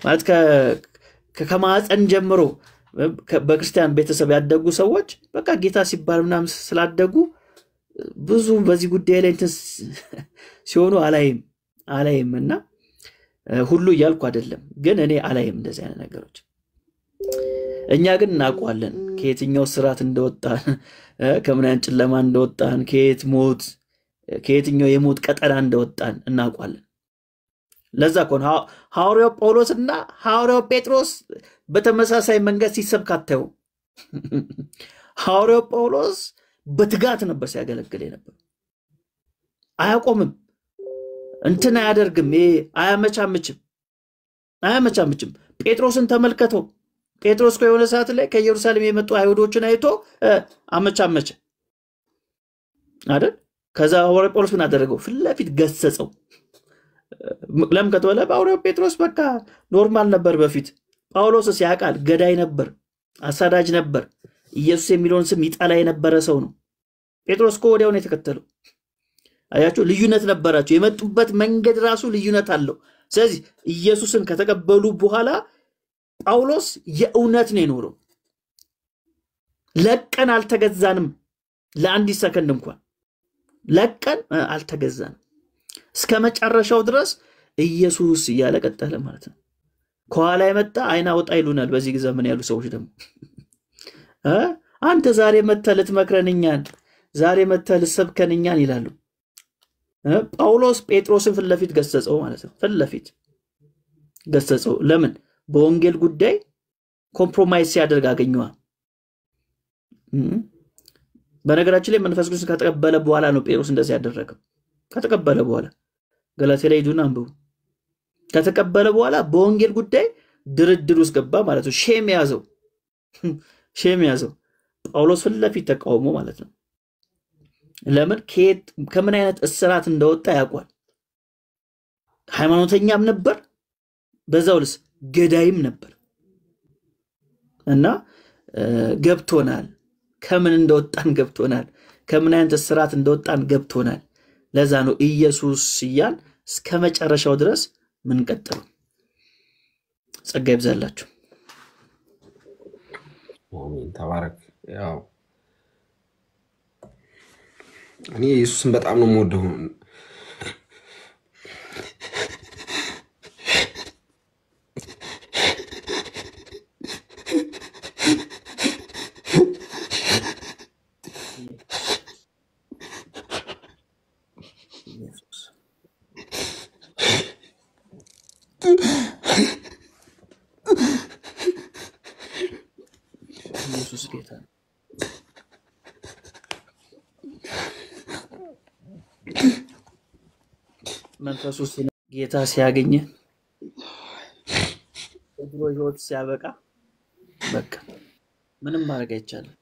ማለት ከማህፀን ጀምሮ በክርስቲያን ቤተሰብ ያደጉ ሰዎች በቃ ጌታ ሲባል ምናምን ስላደጉ ብዙ በዚህ ጉዳይ ላይ ሲሆኑ አላይም እና ሁሉ እያልኩ አይደለም፣ ግን እኔ አላይም እንደዚህ አይነት ነገሮች። እኛ ግን እናውቀዋለን ከየትኛው ስርዓት እንደወጣን፣ ከምን አይነት ጨለማ እንደወጣን፣ ከየትኛው የሞት ቀጠና እንደወጣን እናውቀዋለን። ለዛ እኮ ነው ሐዋርያው ጳውሎስና ሐዋርያው ጴጥሮስ በተመሳሳይ መንገድ ሲሰብክ አታዩ። ሐዋርያው ጳውሎስ በትጋት ነበር ሲያገለግል ነበር። አያቆምም፣ እንትን አያደርግም፣ አያመቻምችም። ጴጥሮስን ተመልከተው። ጴጥሮስ የሆነ ሰዓት ላይ ከኢየሩሳሌም የመጡ አይሁዶችን አይቶ አመቻመቸ አይደል? ከዛ ሐዋርያው ጳውሎስ ምን አደረገው? ፊት ለፊት ገሰጸው። ለምን ከተባለ ሐዋርያው ጴጥሮስ በቃ ኖርማል ነበር በፊት። ጳውሎስስ ያውቃል፣ ገዳይ ነበር፣ አሳዳጅ ነበር፣ ኢየሱስ የሚለውን ስም ይጠላ የነበረ ሰው ነው። ጴጥሮስ ወዲያው ነው የተከተለው። አያችሁ፣ ልዩነት ነበራቸው። የመጡበት መንገድ ራሱ ልዩነት አለው። ስለዚህ ኢየሱስን ከተቀበሉ በኋላ ጳውሎስ የእውነት ነው የኖረው። ለቀን አልተገዛንም፣ ለአንዲት ሰከንድ እንኳን ለቀን አልተገዛንም። እስከ መጨረሻው ድረስ ኢየሱስ እያለ ቀጠለ ማለት ነው። ከኋላ የመጣ አይና ወጣ ይሉናል በዚህ ዘመን ያሉ ሰዎች ደግሞ አንተ ዛሬ መተህ ልትመክረንኛን፣ ዛሬ መተህ ልትሰብከንኛን ይላሉ። ጳውሎስ ጴጥሮስን ፊት ለፊት ገሰጸው ማለት ነው። ፊት ለፊት ገሰጸው። ለምን? በወንጌል ጉዳይ ኮምፕሮማይዝ ሲያደርግ አገኘዋ። በነገራችን ላይ መንፈስ ቅዱስ ከተቀበለ በኋላ ነው ጴጥሮስ እንደዚህ ያደረገው። ከተቀበለ በኋላ ገላትያ ላይ ሄዱና አንብቡ። ከተቀበለ በኋላ በወንጌል ጉዳይ ድርድር ውስጥ ገባ ማለት ነው። ሼም ያዘው። ጳውሎስ ፊት ለፊት ተቃውሞ ማለት ነው። ለምን? ከምን አይነት እስራት እንደወጣ ያውቋል። ሃይማኖተኛም ነበር፣ በዛውልስ ገዳይም ነበር። እና ገብቶናል፣ ከምን እንደወጣን ገብቶናል፣ ከምን አይነት እስራት እንደወጣን ገብቶናል። ለዛ ነው ኢየሱስ እያል እስከ መጨረሻው ድረስ ምን ቀጥለው። ጸጋ ይብዛላችሁ። አሜን። ተባረክ። ያው እኔ ኢየሱስን በጣም ነው የምወደው። ኢየሱስ ጌታ ነው። መንፈስ ውስጥ ጌታ ሲያገኘ አገልግሎ ህይወት ሲያበቃ በቃ ምንም ማድረግ አይቻልም።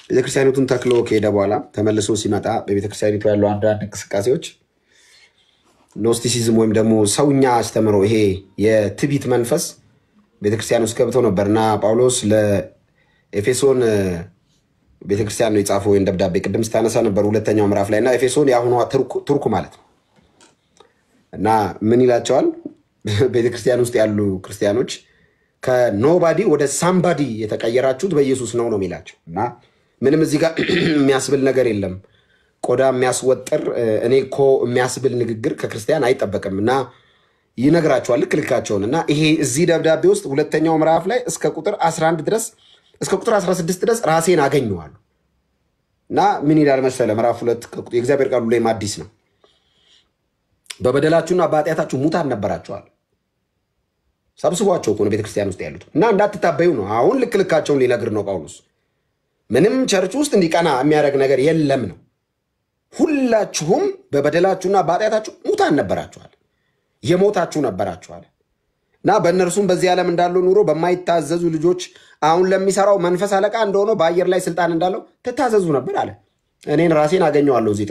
ቤተክርስቲያኒቱን ተክሎ ከሄደ በኋላ ተመልሶ ሲመጣ በቤተክርስቲያኒቱ ያለው አንዳንድ እንቅስቃሴዎች ኖስቲሲዝም ወይም ደግሞ ሰውኛ አስተምሮ ይሄ የትቢት መንፈስ ቤተክርስቲያን ውስጥ ገብቶ ነበርና ጳውሎስ ለኤፌሶን ቤተክርስቲያን ነው የጻፈው ወይም ደብዳቤ ቅድም ስታነሳ ነበር ሁለተኛው ምዕራፍ ላይ እና ኤፌሶን የአሁኗ ቱርክ ማለት ነው እና ምን ይላቸዋል ቤተክርስቲያን ውስጥ ያሉ ክርስቲያኖች ከኖባዲ ወደ ሳምባዲ የተቀየራችሁት በኢየሱስ ነው የሚላቸው እና ምንም እዚህ ጋር የሚያስብል ነገር የለም ቆዳ የሚያስወጥር እኔ እኮ የሚያስብል ንግግር ከክርስቲያን አይጠበቅም እና ይነግራቸዋል ልክልካቸውን እና ይሄ እዚህ ደብዳቤ ውስጥ ሁለተኛው ምዕራፍ ላይ እስከ ቁጥር 11 ድረስ እስከ ቁጥር 16 ድረስ ራሴን አገኘዋለሁ እና ምን ይላል መሰለ ምዕራፍ 2 የእግዚአብሔር ቃል ላይ አዲስ ነው በበደላችሁና በኃጢአታችሁ ሙታን ነበራችኋል ሰብስቧቸው እኮ ነው ቤተክርስቲያን ውስጥ ያሉት እና እንዳትታበዩ ነው አሁን ልክልካቸውን ሊነግር ነው ጳውሎስ ምንም ቸርች ውስጥ እንዲቀና የሚያደርግ ነገር የለም ነው ሁላችሁም በበደላችሁና በኃጢአታችሁ ሙታን ነበራችኋል የሞታችሁ ነበራችኋል እና በእነርሱም በዚህ ዓለም እንዳለው ኑሮ በማይታዘዙ ልጆች አሁን ለሚሰራው መንፈስ አለቃ እንደሆነ በአየር ላይ ስልጣን እንዳለው ተታዘዙ ነበር አለ እኔን ራሴን አገኘዋለሁ እዚህ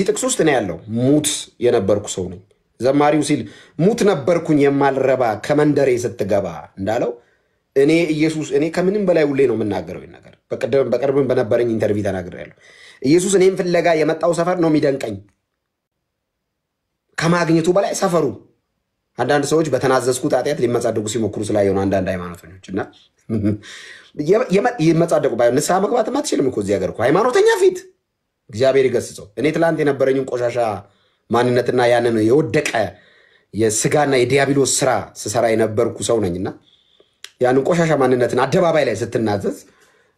ጥቅስ ውስጥ ነው ያለው ሙት የነበርኩ ሰው ነኝ ዘማሪው ሲል ሙት ነበርኩኝ የማልረባ ከመንደሬ ስትገባ እንዳለው እኔ ኢየሱስ እኔ ከምንም በላይ ሁሌ ነው የምናገረው ነገር በቅርብም በነበረኝ ኢንተርቪው ተናግሬያለሁ ኢየሱስ እኔም ፍለጋ የመጣው ሰፈር ነው የሚደንቀኝ ከማግኘቱ በላይ ሰፈሩ አንዳንድ ሰዎች በተናዘዝኩት ኃጢአት ሊመጻደቁ ሲሞክሩ ስላየሆነ አንዳንድ ሃይማኖተኞች እና ይመጻደቁ ባይሆን ንስሐ መግባት አትችልም እኮ እዚህ ሀገር እኮ ሃይማኖተኛ ፊት እግዚአብሔር ይገስጸው እኔ ትላንት የነበረኝን ቆሻሻ ማንነትና ያንን የወደቀ የስጋና የዲያብሎስ ስራ ስሰራ የነበርኩ ሰው ነኝና ያንን ቆሻሻ ማንነትን አደባባይ ላይ ስትናዘዝ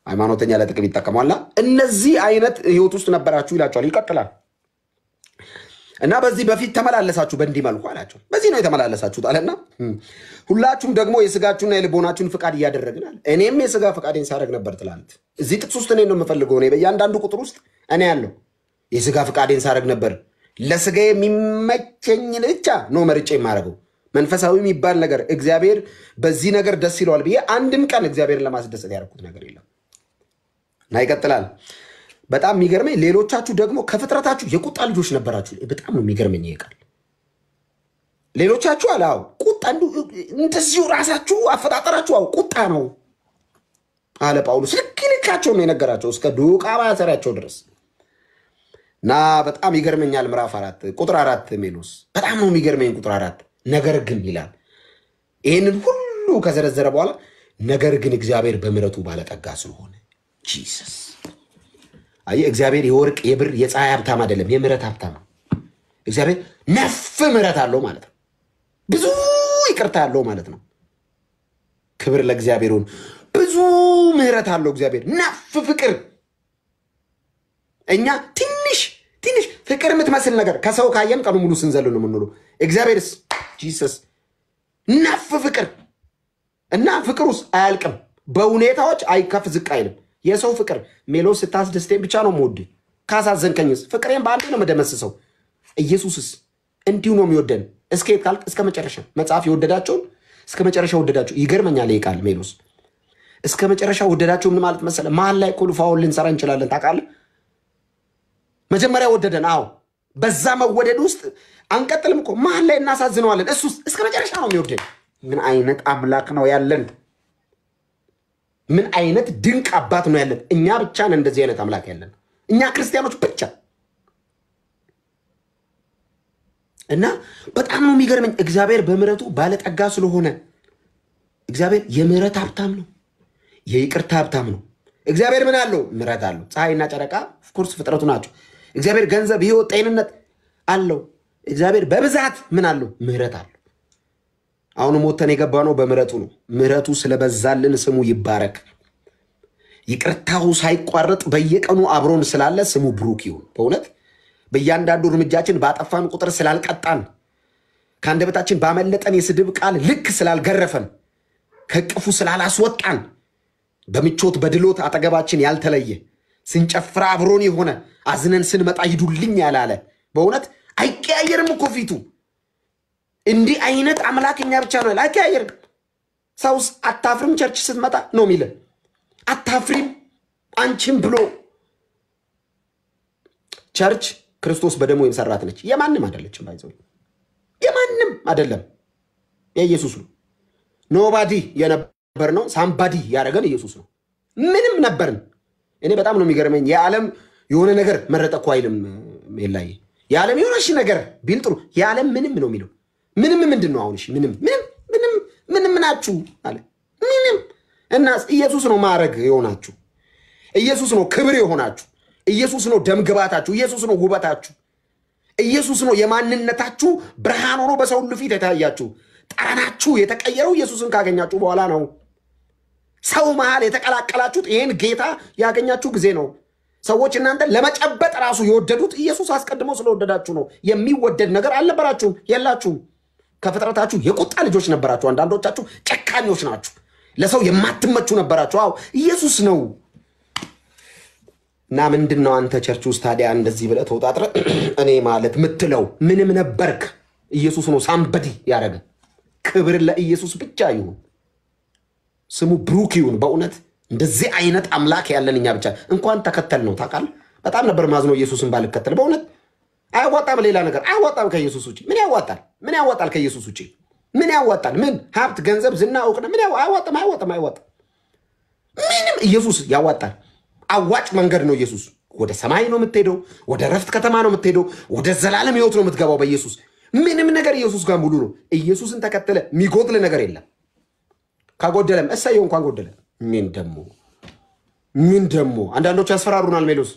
ሃይማኖተኛ ለጥቅም ይጠቀማልና እነዚህ አይነት ህይወት ውስጥ ነበራችሁ ይላችኋል ይቀጥላል እና በዚህ በፊት ተመላለሳችሁ በእንዲህ መልኩ አላቸው በዚህ ነው የተመላለሳችሁት አለና ሁላችሁም ደግሞ የስጋችሁና የልቦናችሁን ፍቃድ እያደረግናል እኔም የስጋ ፍቃዴን ሳደርግ ነበር ትላንት እዚህ ጥቅስ ውስጥ እኔ ነው የምፈልገው እኔ በእያንዳንዱ ቁጥር ውስጥ እኔ ያለው የስጋ ፍቃዴን ሳደርግ ነበር ለስጋ የሚመቸኝን ብቻ ነው መርጬ የማደርገው መንፈሳዊ የሚባል ነገር እግዚአብሔር በዚህ ነገር ደስ ይለዋል ብዬ አንድም ቀን እግዚአብሔርን ለማስደሰት ያደረኩት ነገር የለም እና ይቀጥላል በጣም የሚገርመኝ ሌሎቻችሁ ደግሞ ከፍጥረታችሁ የቁጣ ልጆች ነበራችሁ በጣም ነው የሚገርመኝ ይቃል ሌሎቻችሁ አላው ቁጣ እንደዚሁ ራሳችሁ አፈጣጠራችሁ ቁጣ ነው አለ ጳውሎስ ልክልካቸው ነው የነገራቸው እስከ ዱቃ ባሰራቸው ድረስ እና በጣም ይገርመኛል ምዕራፍ 4 ቁጥር 4 ሜሎስ በጣም ነው የሚገርመኝ ቁጥር 4 ነገር ግን ይላል ይሄንን ሁሉ ከዘረዘረ በኋላ ነገር ግን እግዚአብሔር በምህረቱ ባለጠጋ ስለሆነ ጂሰስ አይ እግዚአብሔር የወርቅ የብር የፀሐይ ሀብታም አይደለም የምህረት ሀብታም ነው እግዚአብሔር ነፍ ምህረት አለው ማለት ነው ብዙ ይቅርታ አለው ማለት ነው ክብር ለእግዚአብሔር ይሁን ብዙ ምህረት አለው እግዚአብሔር ነፍ ፍቅር እኛ ትንሽ ፍቅር የምትመስል ነገር ከሰው ካየን ቀኑ ሙሉ ስንዘል ነው የምንውለው እግዚአብሔርስ ጂሰስ ነፍ ፍቅር እና ፍቅሩስ አያልቅም በሁኔታዎች አይከፍ ዝቅ አይልም የሰው ፍቅር ሜሎስ ስታስደስተኝ ብቻ ነው የምወድ ካሳዘንከኝስ ፍቅሬን በአንዴ ነው መደመስሰው ኢየሱስስ እንዲሁ ነው የሚወደን እስከ ካልክ እስከ መጨረሻ መጽሐፍ የወደዳቸውን እስከ መጨረሻ ወደዳቸው ይገርመኛል ይቃል ሜሎስ እስከ መጨረሻ ወደዳቸው ምን ማለት መሰለ መሃል ላይ ኮልፋውን ልንሰራ እንችላለን ታውቃለህ መጀመሪያ ወደደን አዎ በዛ መወደድ ውስጥ አንቀጥልም እኮ መሃል ላይ እናሳዝነዋለን እሱስ እስከ መጨረሻ ነው የሚወደን ምን አይነት አምላክ ነው ያለን ምን አይነት ድንቅ አባት ነው ያለን እኛ ብቻ ነን እንደዚህ አይነት አምላክ ያለን እኛ ክርስቲያኖች ብቻ እና በጣም ነው የሚገርመኝ እግዚአብሔር በምህረቱ ባለጠጋ ስለሆነ እግዚአብሔር የምህረት ሀብታም ነው የይቅርታ ሀብታም ነው እግዚአብሔር ምን አለው ምህረት አለው ፀሐይና ጨረቃ ኦፍኮርስ ፍጥረቱ ናቸው እግዚአብሔር ገንዘብ ህይወት ጤንነት አለው እግዚአብሔር በብዛት ምን አለው ምህረት አለው አሁን ሞተን የገባነው በምህረቱ ነው ምህረቱ ስለበዛልን ስሙ ይባረክ ይቅርታው ሳይቋረጥ በየቀኑ አብሮን ስላለ ስሙ ብሩክ ይሁን በእውነት በእያንዳንዱ እርምጃችን ባጠፋን ቁጥር ስላልቀጣን ከአንደበታችን ባመለጠን የስድብ ቃል ልክ ስላልገረፈን ከቅፉ ስላላስወጣን በምቾት በድሎት አጠገባችን ያልተለየ ስንጨፍራ አብሮን የሆነ አዝነን ስንመጣ ሂዱልኝ ያላለ በእውነት አይቀያየርም እኮ ፊቱ እንዲህ አይነት አምላክ እኛ ብቻ ነው ላይቀየር ሰውስ አታፍሪም ቸርች ስትመጣ ነው የሚለ አታፍሪም አንቺም ብሎ ቸርች ክርስቶስ በደሙ የሰራት ነች የማንም አይደለችም ባይዘው የማንም አይደለም የኢየሱስ ነው ኖባዲ የነበር ነው ሳምባዲ ያረጋን ኢየሱስ ነው ምንም ነበርን እኔ በጣም ነው የሚገርመኝ የዓለም የሆነ ነገር መረጠኩ አይልም ሜላይ የዓለም የሆነሽ ነገር ቢልጥሩ የዓለም ምንም ነው የሚለው ምንም ምንድነው አሁን እሺ ምንም ናችሁ አለ ምንም እና ኢየሱስ ነው ማረግ የሆናችሁ ኢየሱስ ነው ክብር የሆናችሁ ኢየሱስ ነው ደምግባታችሁ ኢየሱስ ነው ውበታችሁ ኢየሱስ ነው የማንነታችሁ ብርሃን ሆኖ በሰው ሁሉ ፊት የታያችሁ ጠራናችሁ የተቀየረው ኢየሱስን ካገኛችሁ በኋላ ነው ሰው መሃል የተቀላቀላችሁት ይሄን ጌታ ያገኛችሁ ጊዜ ነው ሰዎች እናንተ ለመጨበጥ ራሱ የወደዱት ኢየሱስ አስቀድሞ ስለወደዳችሁ ነው የሚወደድ ነገር አልነበራችሁም የላችሁም ከፍጥረታችሁ የቁጣ ልጆች ነበራችሁ አንዳንዶቻችሁ ጨካኞች ናችሁ ለሰው የማትመቹ ነበራችሁ አው ኢየሱስ ነው እና ምንድነው አንተ ቸርች ውስጥ ታዲያ እንደዚህ ብለ ተውጣጥረ እኔ ማለት ምትለው ምንም ነበርክ ኢየሱስ ነው ሳምበዲ ያረገ ክብር ለኢየሱስ ብቻ ይሁን ስሙ ብሩክ ይሁን በእውነት እንደዚህ አይነት አምላክ ያለን እኛ ብቻ እንኳን ተከተል ነው ታቃል በጣም ነበር ማዝኖ ኢየሱስን ባልከተል በእውነት አይዋጣም ሌላ ነገር አይዋጣም ከኢየሱስ ውጪ ምን ያዋጣል ከኢየሱስ ውጪ ምን ያዋጣል ምን ሀብት ገንዘብ ዝና እውቅና ምን አይዋጣም ምንም ኢየሱስ ያዋጣል አዋጭ መንገድ ነው ኢየሱስ ወደ ሰማይ ነው የምትሄደው ወደ ረፍት ከተማ ነው የምትሄደው ወደ ዘላለም ህይወት ነው የምትገባው በኢየሱስ ምንም ነገር ኢየሱስ ጋር ሙሉ ነው ኢየሱስን ተከተለ ሚጎድል ነገር የለም ካጎደለም እሰየው እንኳን ጎደለ ምን ደሞ አንዳንዶች ያስፈራሩናል ሜሎስ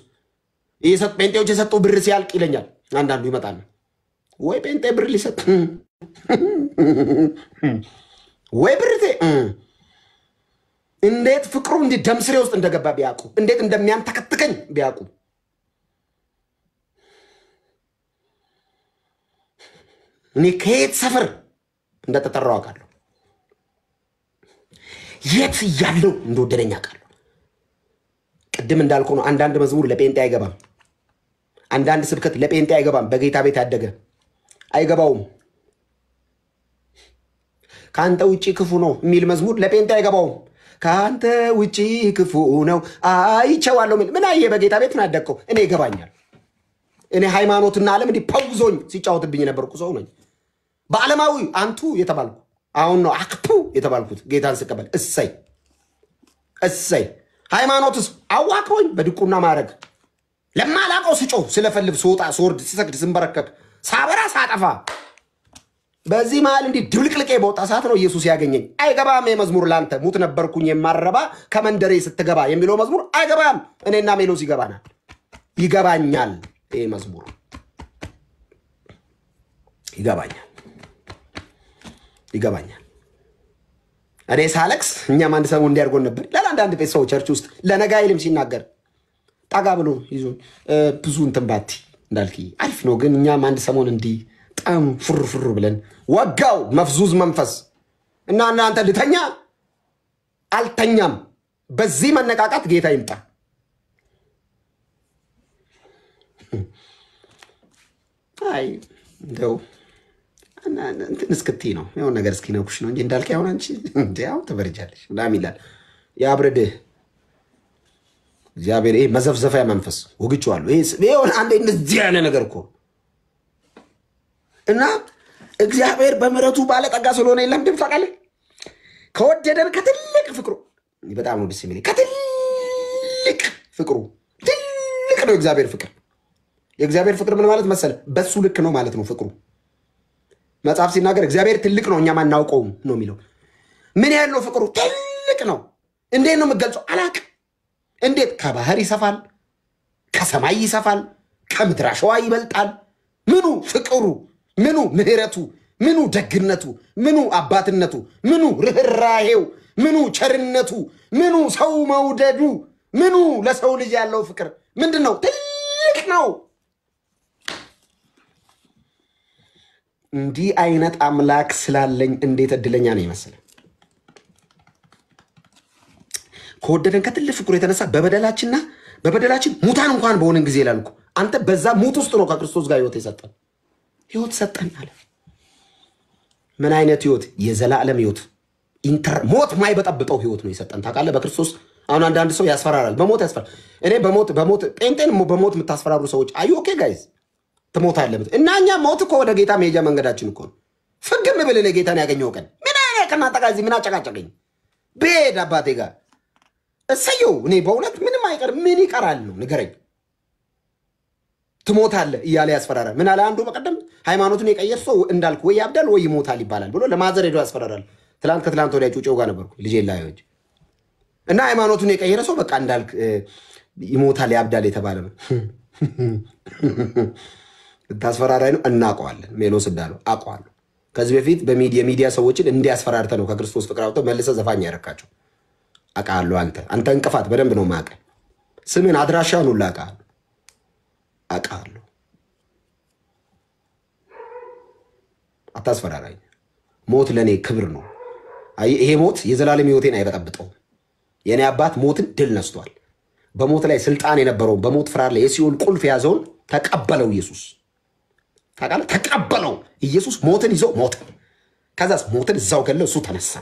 ይሰጥ ጴንጤዎች የሰጡ ብር ሲያልቅ ይለኛል አንዳንዱ ይመጣል ወይ ጴንጤ ብር ሊሰጥ ወይ ብርቴ እንዴት ፍቅሩ እንዲ ደምስሬ ውስጥ እንደገባ ቢያቁ እንዴት እንደሚያንተከትከኝ ቢያቁ እኔ ከየት ሰፈር እንደተጠራው አውቃለሁ የት ያለው እንደወደደኝ አውቃለሁ ቅድም እንዳልኩ ነው አንዳንድ መዝሙር ለጴንጤ አይገባም አንዳንድ ስብከት ለጴንጤ አይገባም በጌታ ቤት ያደገ አይገባውም ካንተ ውጪ ክፉ ነው የሚል መዝሙር ለጴንጤ አይገባውም ካንተ ውጪ ክፉ ነው አይቼዋለሁ ምን አየ በጌታ ቤት ናደቀው እኔ ይገባኛል እኔ ሃይማኖትና ዓለም እንዲ ፓውዞኝ ሲጫወትብኝ ነበርኩ ሰው ነኝ በዓለማዊ አንቱ የተባልኩ አሁን ነው አክቱ የተባልኩት ጌታን ስቀበል እሰይ ሃይማኖትስ አዋቀውኝ በድቁና ማረግ ለማላቀው ስጮህ ስለፈልብ ሶጣ ሶርድ ሲሰግድ ስንበረከክ ሳበራ ሳጠፋ በዚህ መሃል እንዲ ድብልቅልቄ በወጣ ሰዓት ነው ኢየሱስ ያገኘኝ አይገባም የመዝሙር ላንተ ሙት ነበርኩኝ የማረባ ከመንደሬ ስትገባ የሚለው መዝሙር አይገባም እኔና ሜሎስ ይገባኛል ይሄ መዝሙር ይገባኛል እኔ ሳለክስ እኛም አንድ ሰሞን እንዲያርጎን ነበር ለአንዳንድ ቤተሰው ቸርች ውስጥ ለነጋይልም ሲናገር ጣጋ ብሎ ይዞን ብዙ እንተንባቲ እንዳልኪ አሪፍ ነው ግን እኛም አንድ ሰሞን እንዲ ጣም ፍርፍር ብለን ወጋው መፍዙዝ መንፈስ እና እናንተ ልተኛ አልተኛም በዚህ መነቃቃት ጌታ ይምጣ አይ እንደው እንትን እስክቲ ነው የሆነ ነገር እስኪ ነውሽ ነው እንጂ እንዳልከ ያው አንቺ እንዴው ተበርጃለሽ ምናምን ይላል ያብረድህ እግዚአብሔር ይሄ መዘፍዘፊያ መንፈስ ወግጫዋለሁ ይሄ አንዴ እንደዚህ ያለ ነገር እኮ እና እግዚአብሔር በመረቱ ባለጠጋ ስለሆነ የለም ደም ታውቃለህ ከወደደን ከትልቅ ፍቅሩ በጣም ነው ደስ የሚለኝ ከትልቅ ፍቅሩ ትልቅ ነው የእግዚአብሔር ፍቅር ምን ማለት መሰለ በሱ ልክ ነው ማለት ነው ፍቅሩ መጽሐፍ ሲናገር እግዚአብሔር ትልቅ ነው እኛ ማናውቀው ነው የሚለው ምን ያህል ነው ፍቅሩ ትልቅ ነው እንዴት ነው የምገልጸው አላቅ እንዴት ከባህር ይሰፋል ከሰማይ ይሰፋል ከምድር አሸዋ ይበልጣል ምኑ ፍቅሩ ምኑ ምህረቱ ምኑ ደግነቱ ምኑ አባትነቱ ምኑ ርህራሄው ምኑ ቸርነቱ ምኑ ሰው መውደዱ ምኑ ለሰው ልጅ ያለው ፍቅር ምንድነው ትልቅ ነው እንዲህ አይነት አምላክ ስላለኝ እንዴት እድለኛ ነኝ መሰለህ ከወደደን ከትልቅ ፍቅሩ የተነሳ በበደላችን ሙታን እንኳን በሆነን ጊዜ ይላልኩ አንተ በዛ ሙት ውስጥ ነው ከክርስቶስ ጋር ህይወት ሰጠን አለ ምን አይነት ህይወት? የዘላለም ህይወት ሞት ማይበጠብጠው ህይወት ነው የሰጠን። ታውቃለህ በክርስቶስ አሁን አንዳንድ ሰው ያስፈራራል። በሞት ያስፈራራል። እኔ በሞት ጴንጤን በሞት የምታስፈራሩ ሰዎች አዩ ኦኬ ጋይስ ትሞታለህ እና እኛ ሞት እኮ ወደ ጌታ መሄጃ መንገዳችን እኮ ነው። ፍግም ብለህ ለጌታን ያገኘው ቀን ምን አይነት ከናንተ ጋር እዚህ ምን አጨቃጨቀኝ? ብሄድ አባቴ ጋር እሰየው። እኔ በእውነት ምንም አይቀር ምን ይቀራል ነው ንገረኝ። ትሞታለህ እያለ ያስፈራራል። ምን አለ አንዱ በቀደም ሃይማኖቱን የቀየረ ሰው እንዳልኩ ወይ ያብዳል ወይ ይሞታል ይባላል ብሎ ለማዘር ሄዶ ያስፈራራል። ትላንት ከትላንት ወዲያ ጩጬው ጋር ነበርኩ ልጄ ላይወጅ እና ሃይማኖቱን የቀየረ ሰው በቃ እንዳልክ ይሞታል ያብዳል የተባለ ነው። ታስፈራራይ ነው እናውቀዋለን። ሜሎስ እንዳለው አውቀዋለሁ። ከዚህ በፊት የሚዲያ ሰዎችን እንዲያስፈራርተ ነው ከክርስቶስ ፍቅር አውጥተው መልሰህ ዘፋኝ ያረካቸው። አውቃለሁ። አንተ እንቅፋት በደንብ ነው ማቀ ስምን አድራሻውን ሁሉ አውቃለሁ። አታስፈራራኝ። ሞት ለኔ ክብር ነው። ይሄ ሞት የዘላለም ህይወቴን አይበጠብጠውም። የኔ አባት ሞትን ድል ነስቷል። በሞት ላይ ስልጣን የነበረውን በሞት ፍርሃት ላይ የሲኦል ቁልፍ የያዘውን ተቀበለው ኢየሱስ። ታውቃለህ? ተቀበለው ኢየሱስ ሞትን ይዞ ሞት። ከዛስ ሞትን እዛው ገለው እሱ ተነሳ።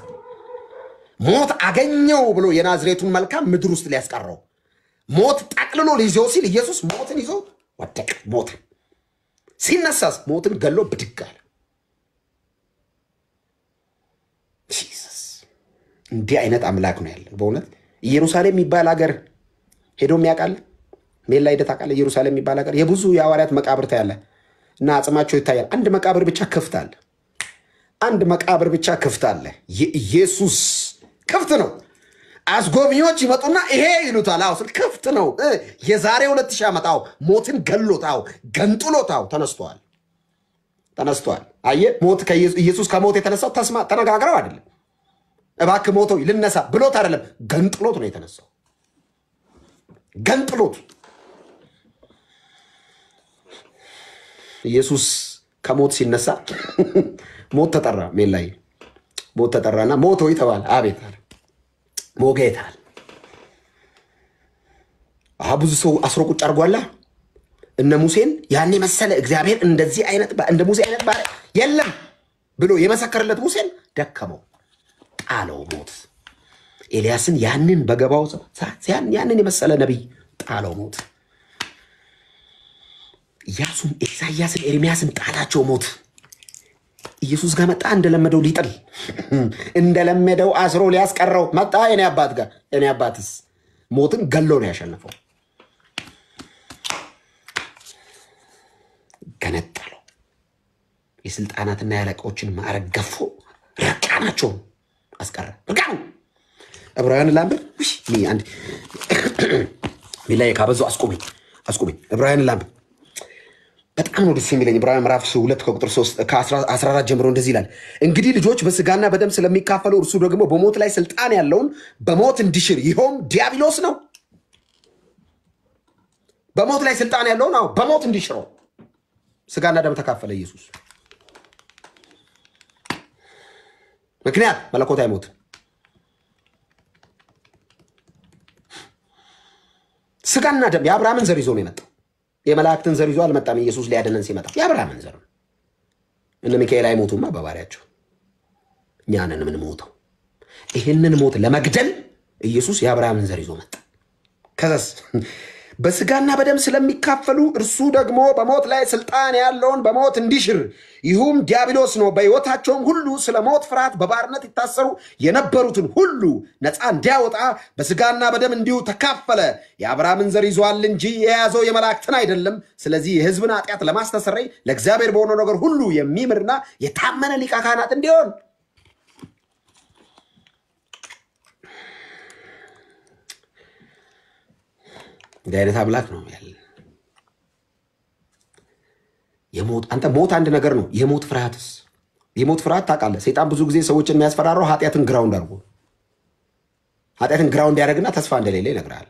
ሞት አገኘው ብሎ የናዝሬቱን መልካም ምድር ውስጥ ሊያስቀረው ሞት ጠቅልሎ ሊይዘው ሲል ኢየሱስ ሞትን ይዞ ወደቀ። ሞትን ሲነሳስ ሞትን ገሎ ብድግ አለ። ጂሰስ እንዲህ አይነት አምላክ ነው ያለው በእውነት። ኢየሩሳሌም የሚባል ሀገር ሄዶ የሚያውቃል? ሜላ ሄደህ ታውቃለህ? ኢየሩሳሌም የሚባል ሀገር የብዙ የሐዋርያት መቃብር ታያለህ እና አጽማቸው ይታያል። አንድ መቃብር ብቻ ክፍት አለ። አንድ መቃብር ብቻ ክፍት አለ። የኢየሱስ ክፍት ነው። አስጎብኚዎች ይመጡና ይሄ ይሉታል። አዎ ስል ክፍት ነው። የዛሬ 2000 ዓመት ሞትን ገሎታው ገንጥሎታው ተነስቷል። አየህ ሞት ኢየሱስ ከሞት የተነሳው ተነጋግረው አይደለም። እባክህ ሞተው ልነሳ ብሎት አይደለም። ገንጥሎት ነው የተነሳው። ገንጥሎት ኢየሱስ ከሞት ሲነሳ ሞት ተጠራ። ሜላይ ሞት ተጠራና ሞት ሆይ ተባለ። አቤት አለ። ሞጌታል ብዙ ሰው አስሮ ቁጭ አድርጓላ። እነ ሙሴን ያኔ መሰለ እግዚአብሔር እንደዚህ አይነት እንደ ሙሴ አይነት ባሪያ የለም ብሎ የመሰከረለት ሙሴን ደከመው፣ ጣለው ሞት። ኤልያስን ያንን በገባው ያንን የመሰለ ነቢይ ጣለው ሞት። ኢያሱን ኢሳያስን ኤርሚያስን ጣላቸው ሞት። ኢየሱስ ጋር መጣ። እንደለመደው ሊጥል እንደለመደው አስሮ ሊያስቀረው መጣ። የኔ አባት ጋር የኔ አባትስ ሞትን ገሎ ነው ያሸነፈው። ገነጠለው። የስልጣናትና ያለቆችን ማዕረግ ገፎ ረቃናቸው አስቀረ። ረቃኑ ዕብራውያን ላምብ አንድ ሚላይ ካበዙ አስቆመኝ ዕብራውያን ላምብ በጣም ነው ደስ የሚለኝ። ዕብራውያን ምዕራፍ 2 ከቁጥር 3 ከ14 ጀምሮ እንደዚህ ይላል። እንግዲህ ልጆች በስጋና በደም ስለሚካፈሉ እርሱ ደግሞ በሞት ላይ ስልጣን ያለውን በሞት እንዲሽር ይኸውም ዲያብሎስ ነው። በሞት ላይ ስልጣን ያለውን በሞት እንዲሽረው ስጋና ደም ተካፈለ ኢየሱስ። ምክንያት መለኮት አይሞት። ስጋና ደም የአብርሃምን ዘር ይዞ ነው የመጣው። የመላእክትን ዘር ይዞ አልመጣም። ኢየሱስ ሊያድነን ሲመጣ የአብርሃምን ዘር። እነ ሚካኤል አይሞቱማ በባሪያቸው፣ እኛንን ምን ሞተው። ይሄንን ሞት ለመግደል ኢየሱስ የአብርሃምን ዘር ይዞ መጣ። ከዛስ በስጋና በደም ስለሚካፈሉ እርሱ ደግሞ በሞት ላይ ስልጣን ያለውን በሞት እንዲሽር ይሁም ዲያብሎስ ነው። በሕይወታቸውም ሁሉ ስለ ሞት ፍርሃት በባርነት ይታሰሩ የነበሩትን ሁሉ ነፃ እንዲያወጣ በስጋና በደም እንዲሁ ተካፈለ። የአብርሃምን ዘር ይዟል እንጂ የያዘው የመላእክትን አይደለም። ስለዚህ የሕዝብን ኃጢአት ለማስተሰረይ ለእግዚአብሔር በሆነው ነገር ሁሉ የሚምርና የታመነ ሊቀ ካህናት እንዲሆን እንዲህ አይነት አምላክ ነው ያለ። አንተ ሞት አንድ ነገር ነው። የሞት ፍርሃትስ? የሞት ፍርሃት ታውቃለህ? ሰይጣን ብዙ ጊዜ ሰዎችን የሚያስፈራራው ኃጢአትን ግራውንድ አድርጎ ኃጢአትን ግራውንድ ያደርግና ተስፋ እንደሌለ ይነግራል።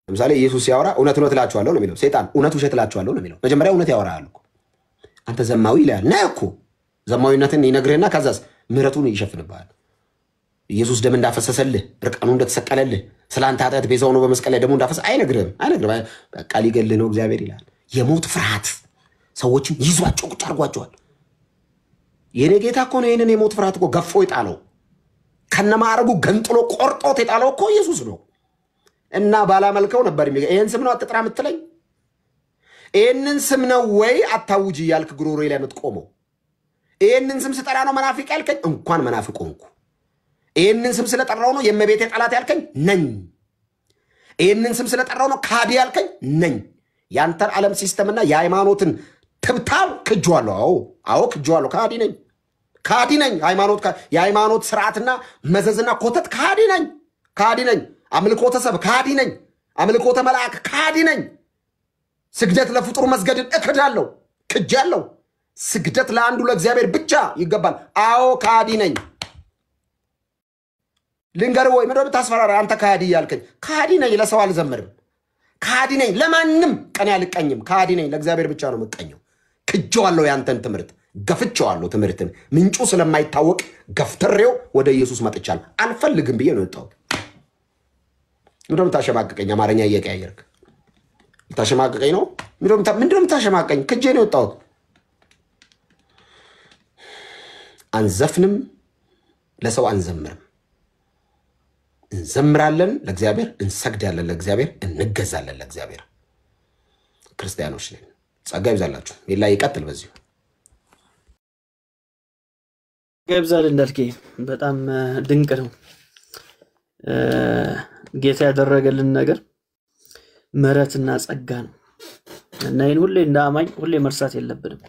ለምሳሌ ኢየሱስ ሲያወራ እውነት እላችኋለሁ ነው የሚለው። ሰይጣን እውነት ውሸት እላችኋለሁ ነው የሚለው። መጀመሪያ እውነት ያወራል እኮ። አንተ ዘማዊ ይላል ነህ እኮ። ዘማዊነትን ይነግርህና ከዛስ ምህረቱን ይሸፍንብሃል። ኢየሱስ ደም እንዳፈሰሰልህ እርቃኑ እንደተሰቀለልህ ስላንተ ኃጢአት ቤዛ ሆኖ በመስቀል ላይ ደሙ እንዳፈሰ አይነግርህም። በቃ ሊገልህ ነው እግዚአብሔር ይላል። የሞት ፍርሃት ሰዎችን ይዟቸው ቁጭ አድርጓቸዋል። የኔ ጌታ እኮ ነው ይሄንን የሞት ፍርሃት እኮ ገፎ ይጣለው ከነማረጉ ገንጥሎ ቆርጦት ይጣለው እኮ ኢየሱስ ነው እና ባላመልከው ነበር ይሄን ስም ነው አትጥራ ምትለኝ ይሄንን ስም ነው ወይ አታውጂ ያልክ ግሮሮይ ላይ ምትቆመው ይሄንን ስም ስጠራ ነው መናፍቅ ያልከኝ እንኳን መናፍቅ ሆንኩ ይሄንን ስም ስለጠራው ነው የመቤቴ ጠላት ያልከኝ ነኝ ይሄንን ስም ስለጠራው ነው ካዲ ያልከኝ ነኝ ያንተን ዓለም ሲስተምና የሃይማኖትን ትብታብ ክጇለሁ አዎ ክጇለሁ ካዲ ነኝ የሃይማኖት ስርዓትና መዘዝና ኮተት ካዲ ነኝ አምልኮተ ሰብ ካዲ ነኝ አምልኮተ መልአክ ካዲ ነኝ ስግደት ለፍጡር መስገድን እከዳለሁ ክጃለሁ ስግደት ለአንዱ ለእግዚአብሔር ብቻ ይገባል አዎ ካዲ ነኝ ልንገር ወይ ምንድነው ታስፈራራ አንተ ካዲ ያልከኝ ካዲ ነኝ ለሰው አልዘምርም ካዲ ነኝ ለማንም ቀን ያልቀኝም ካዲ ነኝ ለእግዚአብሔር ብቻ ነው መቀኘው ክጆዋለሁ ያንተን ትምርት ገፍቼዋለሁ ትምርትን ምንጩ ስለማይታወቅ ገፍተሬው ወደ ኢየሱስ መጥቻል አልፈልግም ብዬ ነው የወጣው ምንድነው ታሸማቀቀኝ አማርኛ እየቀያየርክ ታሸማቀቀኝ ነው ምንድነው ታሸማቀቀኝ ክጄ ነው የወጣው አንዘፍንም ለሰው አንዘምርም እንዘምራለን ለእግዚአብሔር እንሰግዳለን ለእግዚአብሔር እንገዛለን ለእግዚአብሔር ክርስቲያኖች ነን ጸጋ ይብዛላችሁ ሌላ ይቀጥል በዚሁ ገብዛል እንዳልከ በጣም ድንቅ ነው ጌታ ያደረገልን ነገር ምህረትና ጸጋ ነው እና ይሄን ሁሌ እንዳማኝ ሁሌ መርሳት የለብንም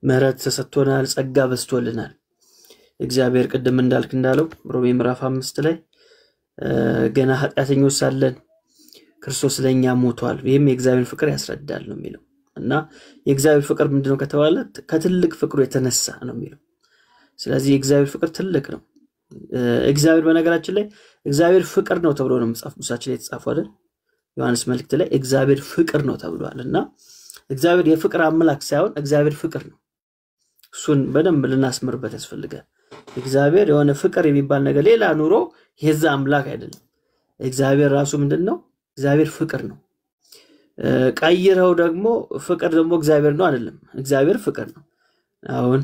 ምህረት ተሰጥቶናል ጸጋ በስቶልናል እግዚአብሔር ቅድም እንዳለው ሮሜ ምዕራፍ 5 ላይ ገና ኃጢአተኞች ሳለን ክርስቶስ ለኛ ሞቷል ይሄም የእግዚአብሔር ፍቅር ያስረዳል ነው የሚለው እና የእግዚአብሔር ፍቅር ምንድነው ከተባለ ከትልቅ ፍቅሩ የተነሳ ነው የሚለው ስለዚህ የእግዚአብሔር ፍቅር ትልቅ ነው እግዚአብሔር በነገራችን ላይ እግዚአብሔር ፍቅር ነው ተብሎ ነው መጽሐፍ ቅዱሳችን ላይ የተጻፈው አይደል ዮሐንስ መልእክት ላይ እግዚአብሔር ፍቅር ነው ተብሏልና እግዚአብሔር የፍቅር አምላክ ሳይሆን እግዚአብሔር ፍቅር ነው እሱን በደንብ ልናስምርበት ያስፈልጋል እግዚአብሔር የሆነ ፍቅር የሚባል ነገር ሌላ ኑሮ የዛ አምላክ አይደለም እግዚአብሔር ራሱ ምንድነው እግዚአብሔር ፍቅር ነው ቀይረው ደግሞ ፍቅር ደግሞ እግዚአብሔር ነው አይደለም እግዚአብሔር ፍቅር ነው አሁን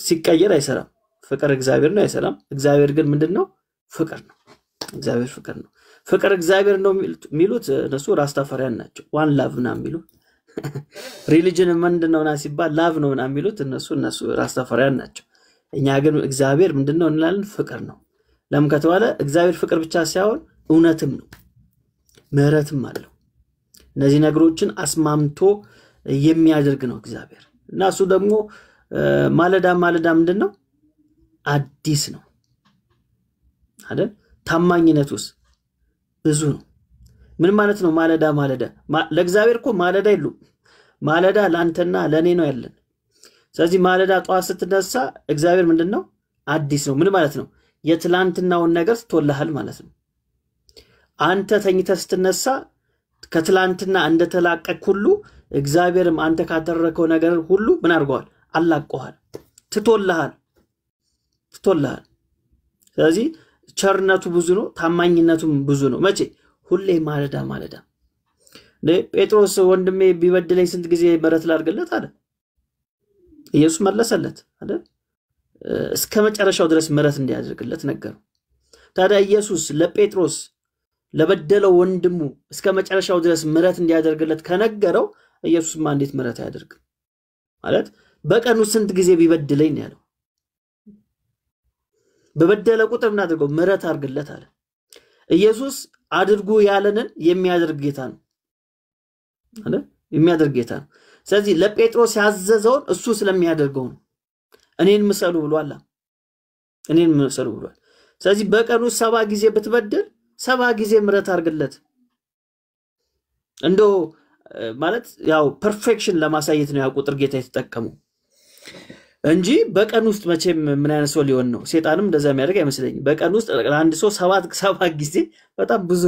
ሲቀየር አይሰራም ፍቅር እግዚአብሔር ነው አይሰራም እግዚአብሔር ግን ምንድነው ፍቅር ነው እግዚአብሔር ፍቅር ነው ፍቅር እግዚአብሔር ነው የሚሉት እነሱ ራስታፈሪያን ናቸው ዋን ላቭ ና የሚሉት ሪሊጅን ምንድነውና ሲባል ላቭ ነውና የሚሉት እነሱ ራስታፈሪያን ናቸው እኛ ግን እግዚአብሔር ምንድነው እንላለን ፍቅር ነው ለምን ከተባለ እግዚአብሔር ፍቅር ብቻ ሳይሆን እውነትም ነው ምህረትም አለው እነዚህ ነገሮችን አስማምቶ የሚያደርግ ነው እግዚአብሔር እና እሱ ደግሞ ማለዳ ምንድነው አዲስ ነው አይደል ታማኝነቱስ ብዙ ነው ምን ማለት ነው ማለዳ ለእግዚአብሔር እኮ ማለዳ ይሉ ማለዳ ላንተና ለኔ ነው ያለን ስለዚህ ማለዳ ጧት ስትነሳ እግዚአብሔር ምንድነው አዲስ ነው ምን ማለት ነው የትላንትናውን ነገር ትወልሃል ማለት ነው አንተ ተኝተህ ስትነሳ ከትላንትና እንደተላቀቅ ሁሉ እግዚአብሔርም አንተ ካደረከው ነገር ሁሉ ምን አድርጓል አላቀዋል ትቶልሃል ስለዚህ ቸርነቱ ብዙ ነው ታማኝነቱም ብዙ ነው መቼ ሁሌ ማለዳ ጴጥሮስ ወንድሜ ቢበድለኝ ስንት ጊዜ ምህረት ላድርግለት አለ ኢየሱስ መለሰለት አይደል እስከ መጨረሻው ድረስ ምህረት እንዲያደርግለት ነገረው ታዲያ ኢየሱስ ለጴጥሮስ ለበደለው ወንድሙ እስከ መጨረሻው ድረስ ምህረት እንዲያደርግለት ከነገረው ኢየሱስ እንዴት ምህረት ያደርግ ማለት በቀኑ ስንት ጊዜ ቢበድለኝ ነው ያለው በበደለ ቁጥር ምን አድርገው ምህረት አድርግለት አለ ኢየሱስ አድርጉ ያለንን የሚያደርግ ጌታ ነው አይደል የሚያደርግ ጌታ ነው ስለዚህ ለጴጥሮስ ያዘዘውን እሱ ስለሚያደርገው ነው እኔን ምሰሉ ብሏል ስለዚህ በቀኑ 7 ጊዜ ብትበድል 7 ጊዜ ምህረት አድርግለት እንደው ማለት ያው ፐርፌክሽን ለማሳየት ነው ያ ቁጥር ጌታ የተጠቀመው እንጂ በቀን ውስጥ መቼም ምን አይነት ሰው ሊሆን ነው ሰይጣንም እንደዛ የሚያደርግ አይመስለኝም በቀን ውስጥ አንድ ሰው 7 ጊዜ በጣም ብዙ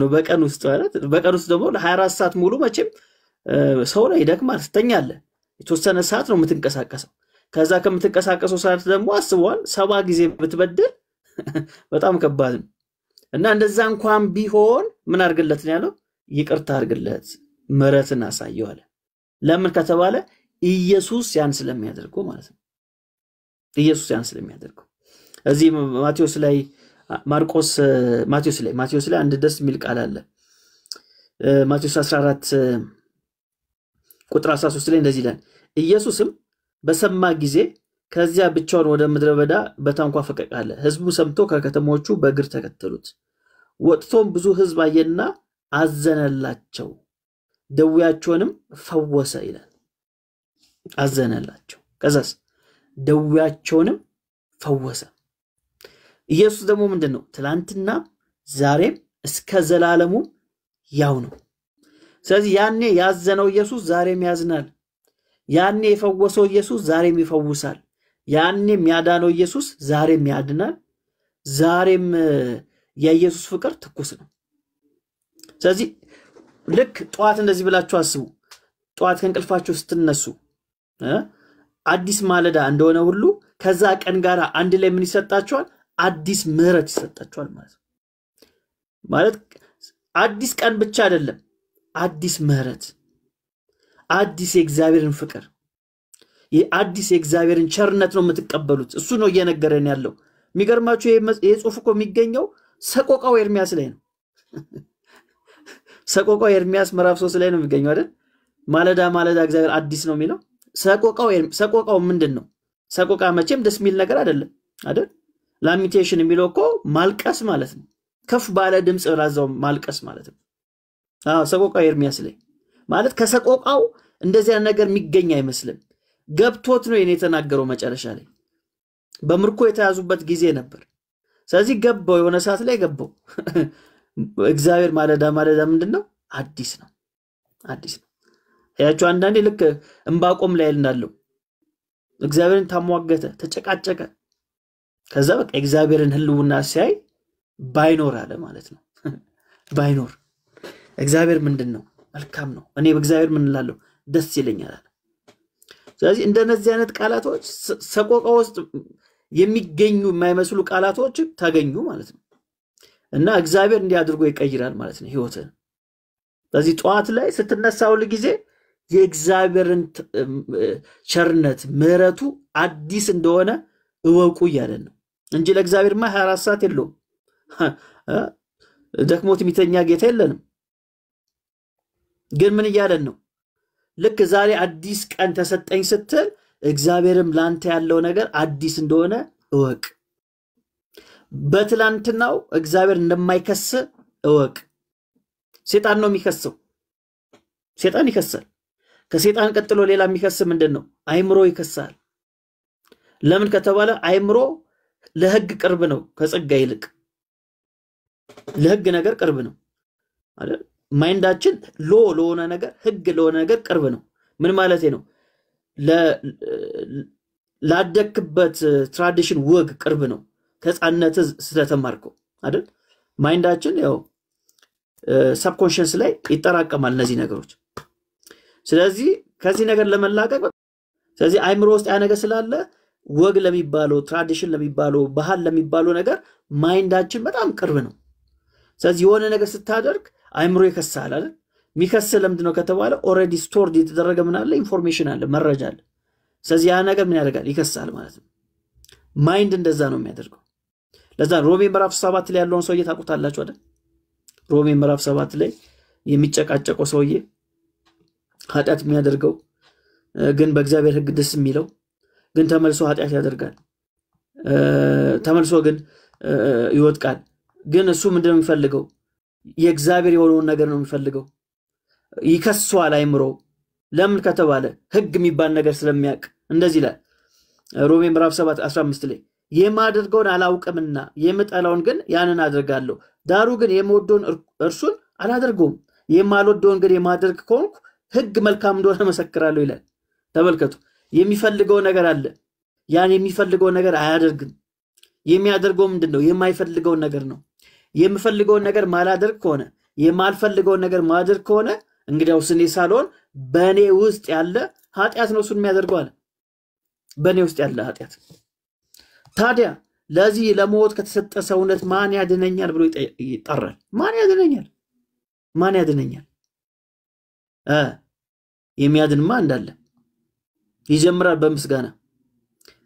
ነው በቀን ውስጥ ማለት በቀን ውስጥ ደግሞ 24 ሰዓት ሙሉ መቼም ሰው ላይ ይደክማል ትተኛለህ የተወሰነ ሰዓት ነው የምትንቀሳቀሰው ከዛ ከምትንቀሳቀሰው ሰዓት ደግሞ አስበዋል 7 ጊዜ ብትበድል በጣም ከባድ ነው እና እንደዛ እንኳን ቢሆን ምን አድርግለት ነው ያለው ይቅርታ አድርግለት ምህረትን አሳየው አለ ለምን ከተባለ ኢየሱስ ያን ስለሚያደርገው ማለት ነው ኢየሱስ ያን ስለሚያደርገው እዚህ ማቴዎስ ላይ አንድ ደስ የሚል ቃል አለ ማቴዎስ 14 ቁጥር 13 ላይ እንደዚህ ይላል ኢየሱስም በሰማ ጊዜ ከዚያ ብቻውን ወደ ምድረ በዳ በታንኳ ፈቀቅ አለ ህዝቡ ሰምቶ ከከተሞቹ በእግር ተከተሉት ወጥቶም ብዙ ህዝብ አየና አዘነላቸው ደዌያቸውንም ፈወሰ ይላል አዘነላቸው ከዛስ ደዌያቸውንም ፈወሰ ኢየሱስ ደግሞ ምንድነው ትላንትና ዛሬም እስከ ዘላለሙ ያው ነው ስለዚህ ያኔ ያዘነው ኢየሱስ ዛሬም ያዝናል ያኔ የፈወሰው ኢየሱስ ዛሬም ይፈውሳል ያኔ የሚያዳነው ኢየሱስ ዛሬም ያድናል ዛሬም የኢየሱስ ፍቅር ትኩስ ነው ስለዚህ ልክ ጧት እንደዚህ ብላችሁ አስቡ ጧት ከእንቅልፋችሁ ስትነሱ አዲስ ማለዳ እንደሆነ ሁሉ ከዛ ቀን ጋር አንድ ላይ ምን ይሰጣችኋል አዲስ ምህረት ይሰጣችኋል ማለት አዲስ ቀን ብቻ አይደለም አዲስ ምህረት አዲስ የእግዚአብሔርን ፍቅር የአዲስ የእግዚአብሔርን ቸርነት ነው የምትቀበሉት እሱ ነው እየነገረን ያለው የሚገርማችሁ ይሄ ጽሑፍ እኮ የሚገኘው ሰቆቃው ኤርሚያስ ላይ ነው ሰቆቃው ኤርሚያስ ምዕራፍ 3 ላይ ነው የሚገኘው አይደል ማለዳ ማለዳ እግዚአብሔር አዲስ ነው የሚለው ሰቆቃው ምንድነው ሰቆቃ መቼም ደስ የሚል ነገር አይደል ላሚቴሽን የሚለው እኮ ማልቀስ ማለት ነው ከፍ ባለ ድምጽ ራዛው ማልቀስ ማለት ነው ሰቆቃው ኤርሚያስ ላይ ማለት ከሰቆቃው እንደዚህ ነገር የሚገኝ አይመስልም ገብቶት ነው የኔ ተናገረው መጨረሻ ላይ በምርኮ የተያዙበት ጊዜ ነበር ስለዚህ ገባው የሆነ ሰዓት ላይ ገባው እግዚአብሔር ማለዳ ምንድነው አዲስ ነው ያቸው አንዳንዴ ልክ እንባቆም ላይ እንዳለው እግዚአብሔርን ታሟገተ ተጨቃጨቀ ከዛ በቃ እግዚአብሔርን ህልውና ሲያይ ባይኖር አለ ማለት ነው ባይኖር እግዚአብሔር ምንድነው መልካም ነው እኔ በእግዚአብሔር ምን እላለሁ ደስ ይለኛል አለ ስለዚህ እንደነዚህ አይነት ቃላቶች ሰቆቃ ውስጥ የሚገኙ የማይመስሉ ቃላቶች ታገኙ ማለት ነው እና እግዚአብሔር እንዲያድርጎ ይቀይራል ማለት ነው ህይወትን ስለዚህ ጧት ላይ ስትነሳው ለጊዜ የእግዚአብሔርን ቸርነት ምህረቱ አዲስ እንደሆነ እወቁ ይያለን ነው እንጂ ለእግዚአብሔርማ 24 ሰዓት የለውም ደክሞት የሚተኛ ጌታ የለንም ግን ምን ይያለን ነው ልክ ዛሬ አዲስ ቀን ተሰጠኝ ስትል እግዚአብሔርም ላንተ ያለው ነገር አዲስ እንደሆነ እወቅ በትላንትናው እግዚአብሔር እንደማይከስ እወቅ ሰይጣን ነው የሚከሰው ሰይጣን ይከሳል ከሰይጣን ቀጥሎ ሌላ የሚከስ ምንድነው አይምሮ ይከሳል ለምን ከተባለ አይምሮ ለህግ ቅርብ ነው ከጸጋ ይልቅ ለህግ ነገር ቅርብ ነው አይደል ማይንዳችን ለሆነ ነገር ህግ ለሆነ ነገር ቅርብ ነው ምን ማለት ነው ላደክበት ትራዲሽን ወግ ቅርብ ነው ከጻነት ስለተማርከው አይደል ማይንዳችን ያው ሰብኮንሺየስ ላይ ይጠራቀማል እነዚህ ነገሮች ስለዚህ ከዚህ ነገር ለመላቀቅ ስለዚህ አይምሮ ውስጥ ያ ነገር ስላለ ወግ ለሚባለው ትራዲሽን ለሚባለው ባህል ለሚባለው ነገር ማይንዳችን በጣም ቅርብ ነው ስለዚህ የሆነ ነገር ስታደርግ አይምሮ ይከሳል አይደል ሚከስ ለምንድነው ከተባለ ኦሬዲ ስቶርድ የተደረገ ምን አለ ኢንፎርሜሽን አለ መረጃ አለ ስለዚህ ያ ነገር ምን ያደርጋል ይከሳል ማለት ነው ማይንድ እንደዛ ነው የሚያደርገው ለዛ ሮሜ ምዕራፍ 7 ላይ ያለውን ሰውዬ ታውቁታላችሁ አይደል ሮሜ ምዕራፍ 7 ላይ የሚጨቃጨቀው ሰውዬ ኃጢአት የሚያደርገው ግን በእግዚአብሔር ህግ ደስ የሚለው ግን ተመልሶ ኃጢአት ያደርጋል ተመልሶ ግን ይወድቃል ግን እሱ ምንድነው የሚፈልገው የእግዚአብሔር የሆነውን ነገር ነው የሚፈልገው ይከሷል አይምሮ ለምን ከተባለ ህግ የሚባል ነገር ስለሚያቅ እንደዚህ ይላል ሮሜ ምዕራፍ 7 15 ላይ የማደርገውን አላውቅምና የምጠላውን ግን ያንን አደርጋለሁ ዳሩ ግን የምወደውን እርሱን አላደርገውም የማልወደውን ግን የማደርግ ከሆንኩ ህግ መልካም እንደሆነ መሰክራለሁ ይላል ተመልከቱ የሚፈልገው ነገር አለ ያን የሚፈልገው ነገር አያደርግም የሚያደርገው ምንድነው የማይፈልገው ነገር ነው የምፈልገው ነገር ማላደርግ ከሆነ የማልፈልገው ነገር ማድረግ ከሆነ እንግዲያው ስኔ ሳልሆን በኔ ውስጥ ያለ ኃጢአት ነው እሱን የሚያደርገው አለ በኔ ውስጥ ያለ ኃጢአት ታዲያ ለዚህ ለሞት ከተሰጠ ሰውነት ማን ያድነኛል ብሎ ይጣራል ማን ያድነኛል የሚያድንማ እንዳለ ይጀምራል በምስጋና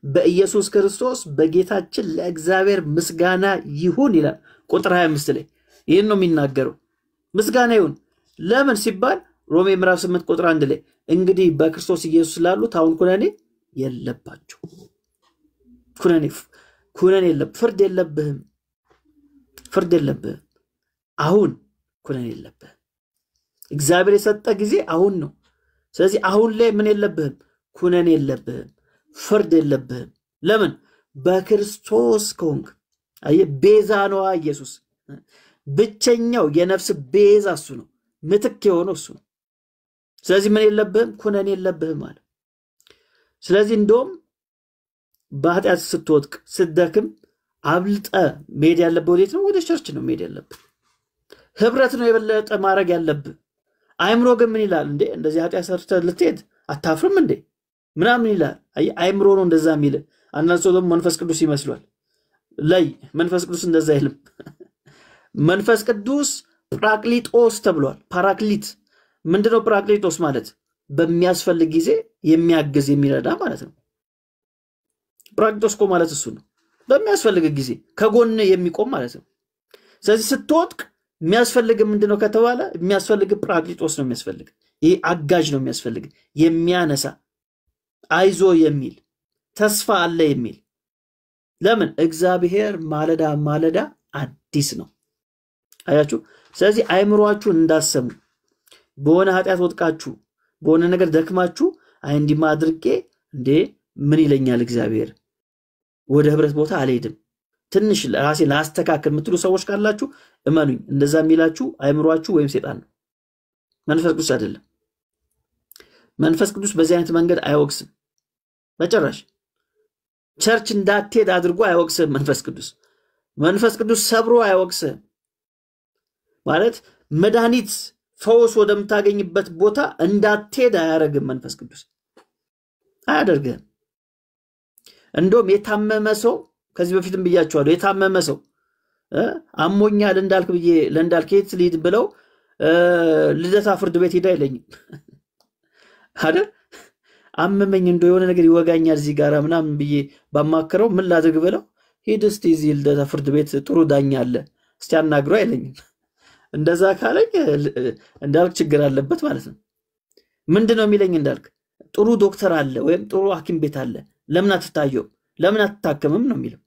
በኢየሱስ ክርስቶስ በጌታችን ለእግዚአብሔር ምስጋና ይሁን ይላል ቁጥር 25 ላይ ይሄን ነው የሚናገረው ምስጋና ይሁን ለምን ሲባል ሮሜ ምዕራፍ 8 ቁጥር 1 ላይ እንግዲህ በክርስቶስ ኢየሱስ ላሉት አሁን ኩነኔ የለባቸው ኩነኔ የለም ፍርድ የለብህም አሁን ኩነኔ የለብህም እግዚአብሔር የሰጠ ጊዜ አሁን ነው ስለዚህ አሁን ላይ ምን የለብህም ኩነኔ የለብህም ፍርድ የለብህም ለምን በክርስቶስ ከሆንክ አየ ቤዛ ነው ኢየሱስ ብቸኛው የነፍስ ቤዛ እሱ ነው ምትክ የሆነው እሱ ነው ስለዚህ ምን የለብህም ኩነኔ የለብህም ማለት ስለዚህ እንደውም በኃጢአት ስትወድቅ ስትደክም አብልጠ መሄድ ያለብህ ወዴት ነው ወደ ቸርች ነው መሄድ ያለብህ ህብረት ነው የበለጠ ማድረግ ያለብህ አይምሮ ግን ምን ይላል እንዴ እንደዚህ ኃጢአት ሰርተህ ልትሄድ አታፍርም እንዴ ምናምን ይላል አይምሮ ነው እንደዛ የሚል አንዳንድ ሰው ደግሞ መንፈስ ቅዱስ ይመስላል ላይ መንፈስ ቅዱስ እንደዛ አይልም መንፈስ ቅዱስ ጳራክሊጦስ ተብሏል ፓራክሊት ምንድነው ጳራክሊጦስ ማለት በሚያስፈልግ ጊዜ የሚያግዝ የሚረዳ ማለት ነው ጳራክሊጦስ ማለት እሱ ነው በሚያስፈልግ ጊዜ ከጎን የሚቆም ማለት ነው ስለዚህ ስትወድቅ የሚያስፈልግ ምንድነው ከተባለ የሚያስፈልግ ጳራክሊጦስ ነው የሚያስፈልግ ይሄ አጋዥ ነው የሚያስፈልግ የሚያነሳ አይዞ የሚል ተስፋ አለ የሚል ለምን እግዚአብሔር ማለዳ አዲስ ነው አያችሁ ስለዚህ አይምሮአችሁን እንዳሰሙ በሆነ ኃጢአት ወድቃችሁ በሆነ ነገር ደክማችሁ አይ እንዲህ ማድርጌ እንዴ ምን ይለኛል እግዚአብሔር ወደ ህብረት ቦታ አልሄድም ትንሽ ራሴ ላስተካከል የምትሉ ሰዎች ካላችሁ እመኑኝ እንደዛ የሚላችሁ አይምሮአችሁ ወይም ሰይጣን ነው መንፈስ ቅዱስ አይደለም መንፈስ ቅዱስ በዚህ አይነት መንገድ አይወቅስም በጭራሽ ቸርች እንዳትሄድ አድርጎ አይወቅስም መንፈስ ቅዱስ ሰብሮ አይወቅስም ማለት መድኃኒት ፈውስ ወደምታገኝበት ቦታ እንዳትሄድ አያረግም መንፈስ ቅዱስ አያደርግም እንደውም የታመመ ሰው ከዚህ በፊትም ብያችኋለሁ የታመመ ሰው አሞኛል እንዳልክ ብዬ ለእንዳልክ የት ልሂድ ብለው ልደታ ፍርድ ቤት ሄዳ አይለኝም አይደል አመመኝ እንደው የሆነ ነገር ይወጋኛል እዚህ ጋር ምናምን ብዬ ባማከረው ምን ላድርግ ብለው ሂድ እስቲ እዚህ ልደታ ፍርድ ቤት ጥሩ ዳኛ አለ እስቲ አናግረው አይለኝም እንደዛ ካለኝ እንዳልክ ችግር አለበት ማለት ነው ምንድነው የሚለኝ እንዳልክ ጥሩ ዶክተር አለ ወይም ጥሩ ሐኪም ቤት አለ ለምን አትታየው ለምን አትታከምም ነው የሚለው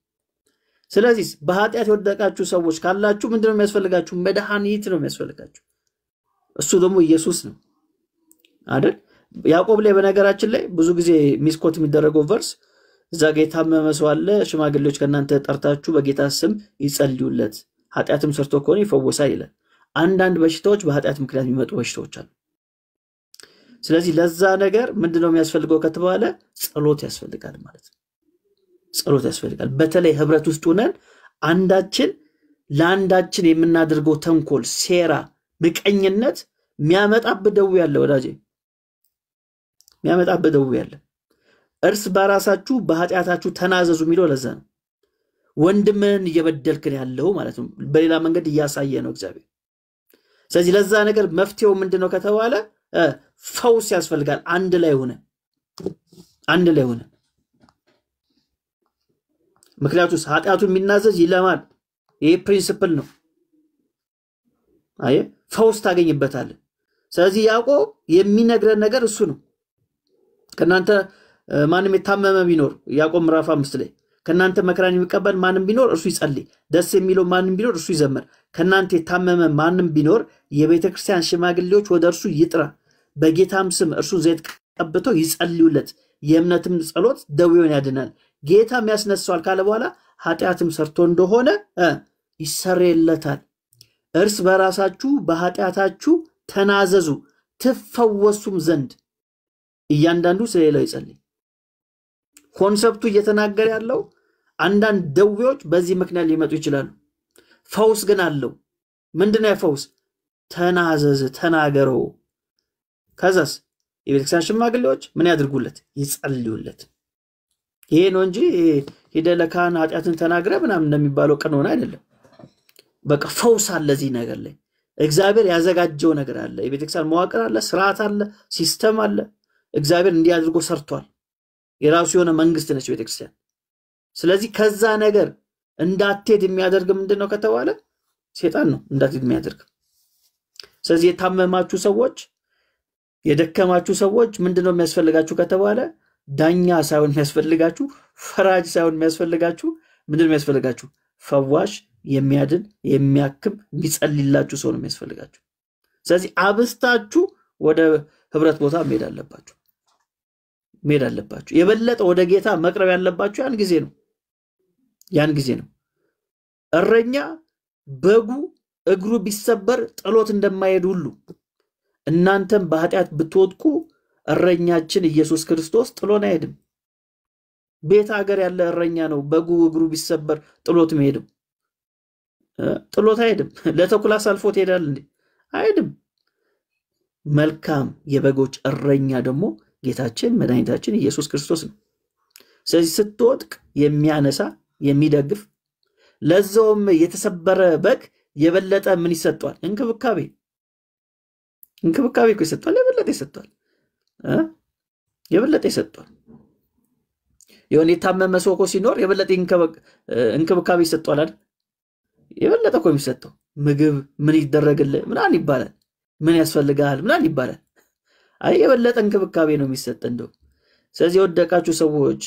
ስለዚህ በኃጢአት የወደቃችሁ ሰዎች ካላችሁ ምንድነው የሚያስፈልጋችሁ መድኃኒት ነው የሚያስፈልጋችሁ እሱ ደግሞ ኢየሱስ ነው አይደል ያዕቆብ ላይ በነገራችን ላይ ብዙ ጊዜ ሚስኮት የሚደረገው ቨርስ እዛ ጌታ መመሰው አለ ሽማግሌዎች ከናንተ ጠርታችሁ በጌታ ስም ይጸልዩለት ኃጢአትም ሰርቶ ከሆነ ይፈወሳል ይላል አንዳንድ በሽታዎች በኃጢአት ምክንያት የሚመጡ በሽታዎች አሉ ስለዚህ ለዛ ነገር ምንድነው የሚያስፈልገው ከተባለ ጸሎት ያስፈልጋል ማለት ነው ጸሎት ያስፈልጋል በተለይ ህብረት ውስጥ ሆነን አንዳችን ለአንዳችን የምናደርገው ተንኮል ሴራ ምቀኝነት የሚያመጣብህ ደዌ ያለ ወዳጄ የሚያመጣብህ ደዌ ያለ እርስ በራሳችሁ በኃጢአታችሁ ተናዘዙ የሚለው ለዛ ነው ወንድምን እየበደልክን ያለው ማለት ነው በሌላ መንገድ እያሳየ ነው እግዚአብሔር ስለዚህ ለዛ ነገር መፍትሄው ምንድነው ከተባለ ፈውስ ያስፈልጋል አንድ ላይ ሆነ ምክንያቱም ኃጢአቱን የሚናዘዝ ይለማል ይሄ ፕሪንሲፕል ነው አየ ፈውስ ታገኝበታል ስለዚህ ያዕቆብ የሚነግረን ነገር እሱ ነው ከናንተ ማንም የታመመ ቢኖር ያዕቆብ ምዕራፍ 5 ላይ ከናንተ መከራን የሚቀበል ማንም ቢኖር እርሱ ይጸልይ ደስ የሚለው ማንም ቢኖር እርሱ ይዘምር ከናንተ የታመመ ማንም ቢኖር የቤተክርስቲያን ሽማግሌዎች ወደ እርሱ ይጥራ በጌታም ስም እርሱ ዘይት ቀብተው ይጸልዩለት የእምነትም ጸሎት ደዌውን ያድናል ጌታም ያስነሳዋል ካለ በኋላ ኃጢአትም ሰርቶ እንደሆነ ይሰረይለታል እርስ በራሳችሁ በኃጢአታችሁ ተናዘዙ ትፈወሱም ዘንድ እያንዳንዱ ስለሌላው ይጸልይ ኮንሰፕቱ እየተናገረ ያለው አንዳንድ ደዌዎች በዚህ ምክንያት ሊመጡ ይችላሉ ፈውስ ግን አለው ምንድነው ፈውስ ተናዘዝ ተናገረው ከዛስ የቤተክርስቲያን ሽማግሌዎች ምን ያድርጉለት ይጸልዩለት ይሄ ነው እንጂ ሄደ ለካህን ኃጢአትን ተናግረ ምናምን እንደሚባለው ቀኖና አይደለም በቃ ፈውስ አለ እዚህ ነገር ላይ እግዚአብሔር ያዘጋጀው ነገር አለ የቤተክርስቲያን መዋቅር አለ ስርዓት አለ ሲስተም አለ እግዚአብሔር እንዲያድርጎ ሰርቷል የራሱ የሆነ መንግስት ነች ቤተክርስቲያን። ስለዚህ ከዛ ነገር እንዳትሄድ የሚያደርግ ምንድነው ከተባለ ሰይጣን ነው እንዳትሄድ የሚያደርግ። ስለዚህ የታመማችሁ ሰዎች የደከማችሁ ሰዎች ምንድነው የሚያስፈልጋችሁ ከተባለ ዳኛ ሳይሆን የሚያስፈልጋችሁ ፈራጅ ሳይሆን የሚያስፈልጋችሁ ምንድነው የሚያስፈልጋችሁ? ፈዋሽ የሚያድን የሚያክም የሚጸልይላችሁ ሰው ነው የሚያስፈልጋችሁ። ስለዚህ አብስታችሁ ወደ ህብረት ቦታ መሄድ አለባችሁ። የበለጠ ወደ ጌታ መቅረብ ያለባችሁ ያን ጊዜ ነው። እረኛ በጉ እግሩ ቢሰበር ጥሎት እንደማይሄድ ሁሉ እናንተም በኃጢአት ብትወድቁ እረኛችን ኢየሱስ ክርስቶስ ጥሎን አይሄድም። ቤት ሀገር ያለ እረኛ ነው በጉ እግሩ ቢሰበር ጥሎት መሄድም ጥሎት አይሄድም። ለተኩላ ሳልፎት ይሄዳል እንዴ? አይሄድም። መልካም የበጎች እረኛ ደግሞ ጌታችን መድኃኒታችን ኢየሱስ ክርስቶስ ነው። ስለዚህ ስትወድቅ የሚያነሳ የሚደግፍ ለዛውም የተሰበረ በግ የበለጠ ምን ይሰጣል? እንክብካቤ እኮ ይሰጣል። የበለጠ ይሰጣል። የሆነ የታመመ ሰው እኮ ሲኖር የበለጠ እንክብካቤ ይሰጣል አይደል? የበለጠ እኮ የሚሰጠው ምግብ ምን ይደረግልህ ምናምን ይባላል። ምን ያስፈልጋል ምናምን ይባላል። አይ የበለጠ እንክብካቤ ነው የሚሰጥ እንደው። ስለዚህ የወደቃችሁ ሰዎች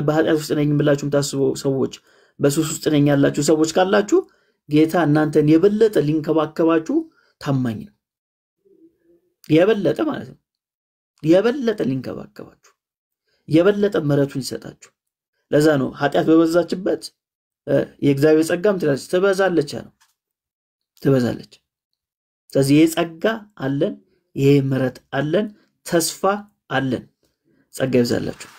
በኃጢአት ውስጥ ነኝ ብላችሁ ታስቡ ሰዎች በሱስ ውስጥ ነኝ ያላችሁ ሰዎች ካላችሁ ጌታ እናንተን የበለጠ ሊንከባከባችሁ ታማኝ ነው። የበለጠ ማለት ነው። የበለጠ ሊንከባከባችሁ የበለጠ ምሕረቱን ይሰጣችሁ። ለዛ ነው ኃጢአት በበዛችበት የእግዚአብሔር ጸጋም ትበዛለች ነው ትበዛለች። ስለዚህ የጸጋ አለን፣ የምሕረት አለን፣ ተስፋ አለን። ጸጋ ይብዛላችሁ።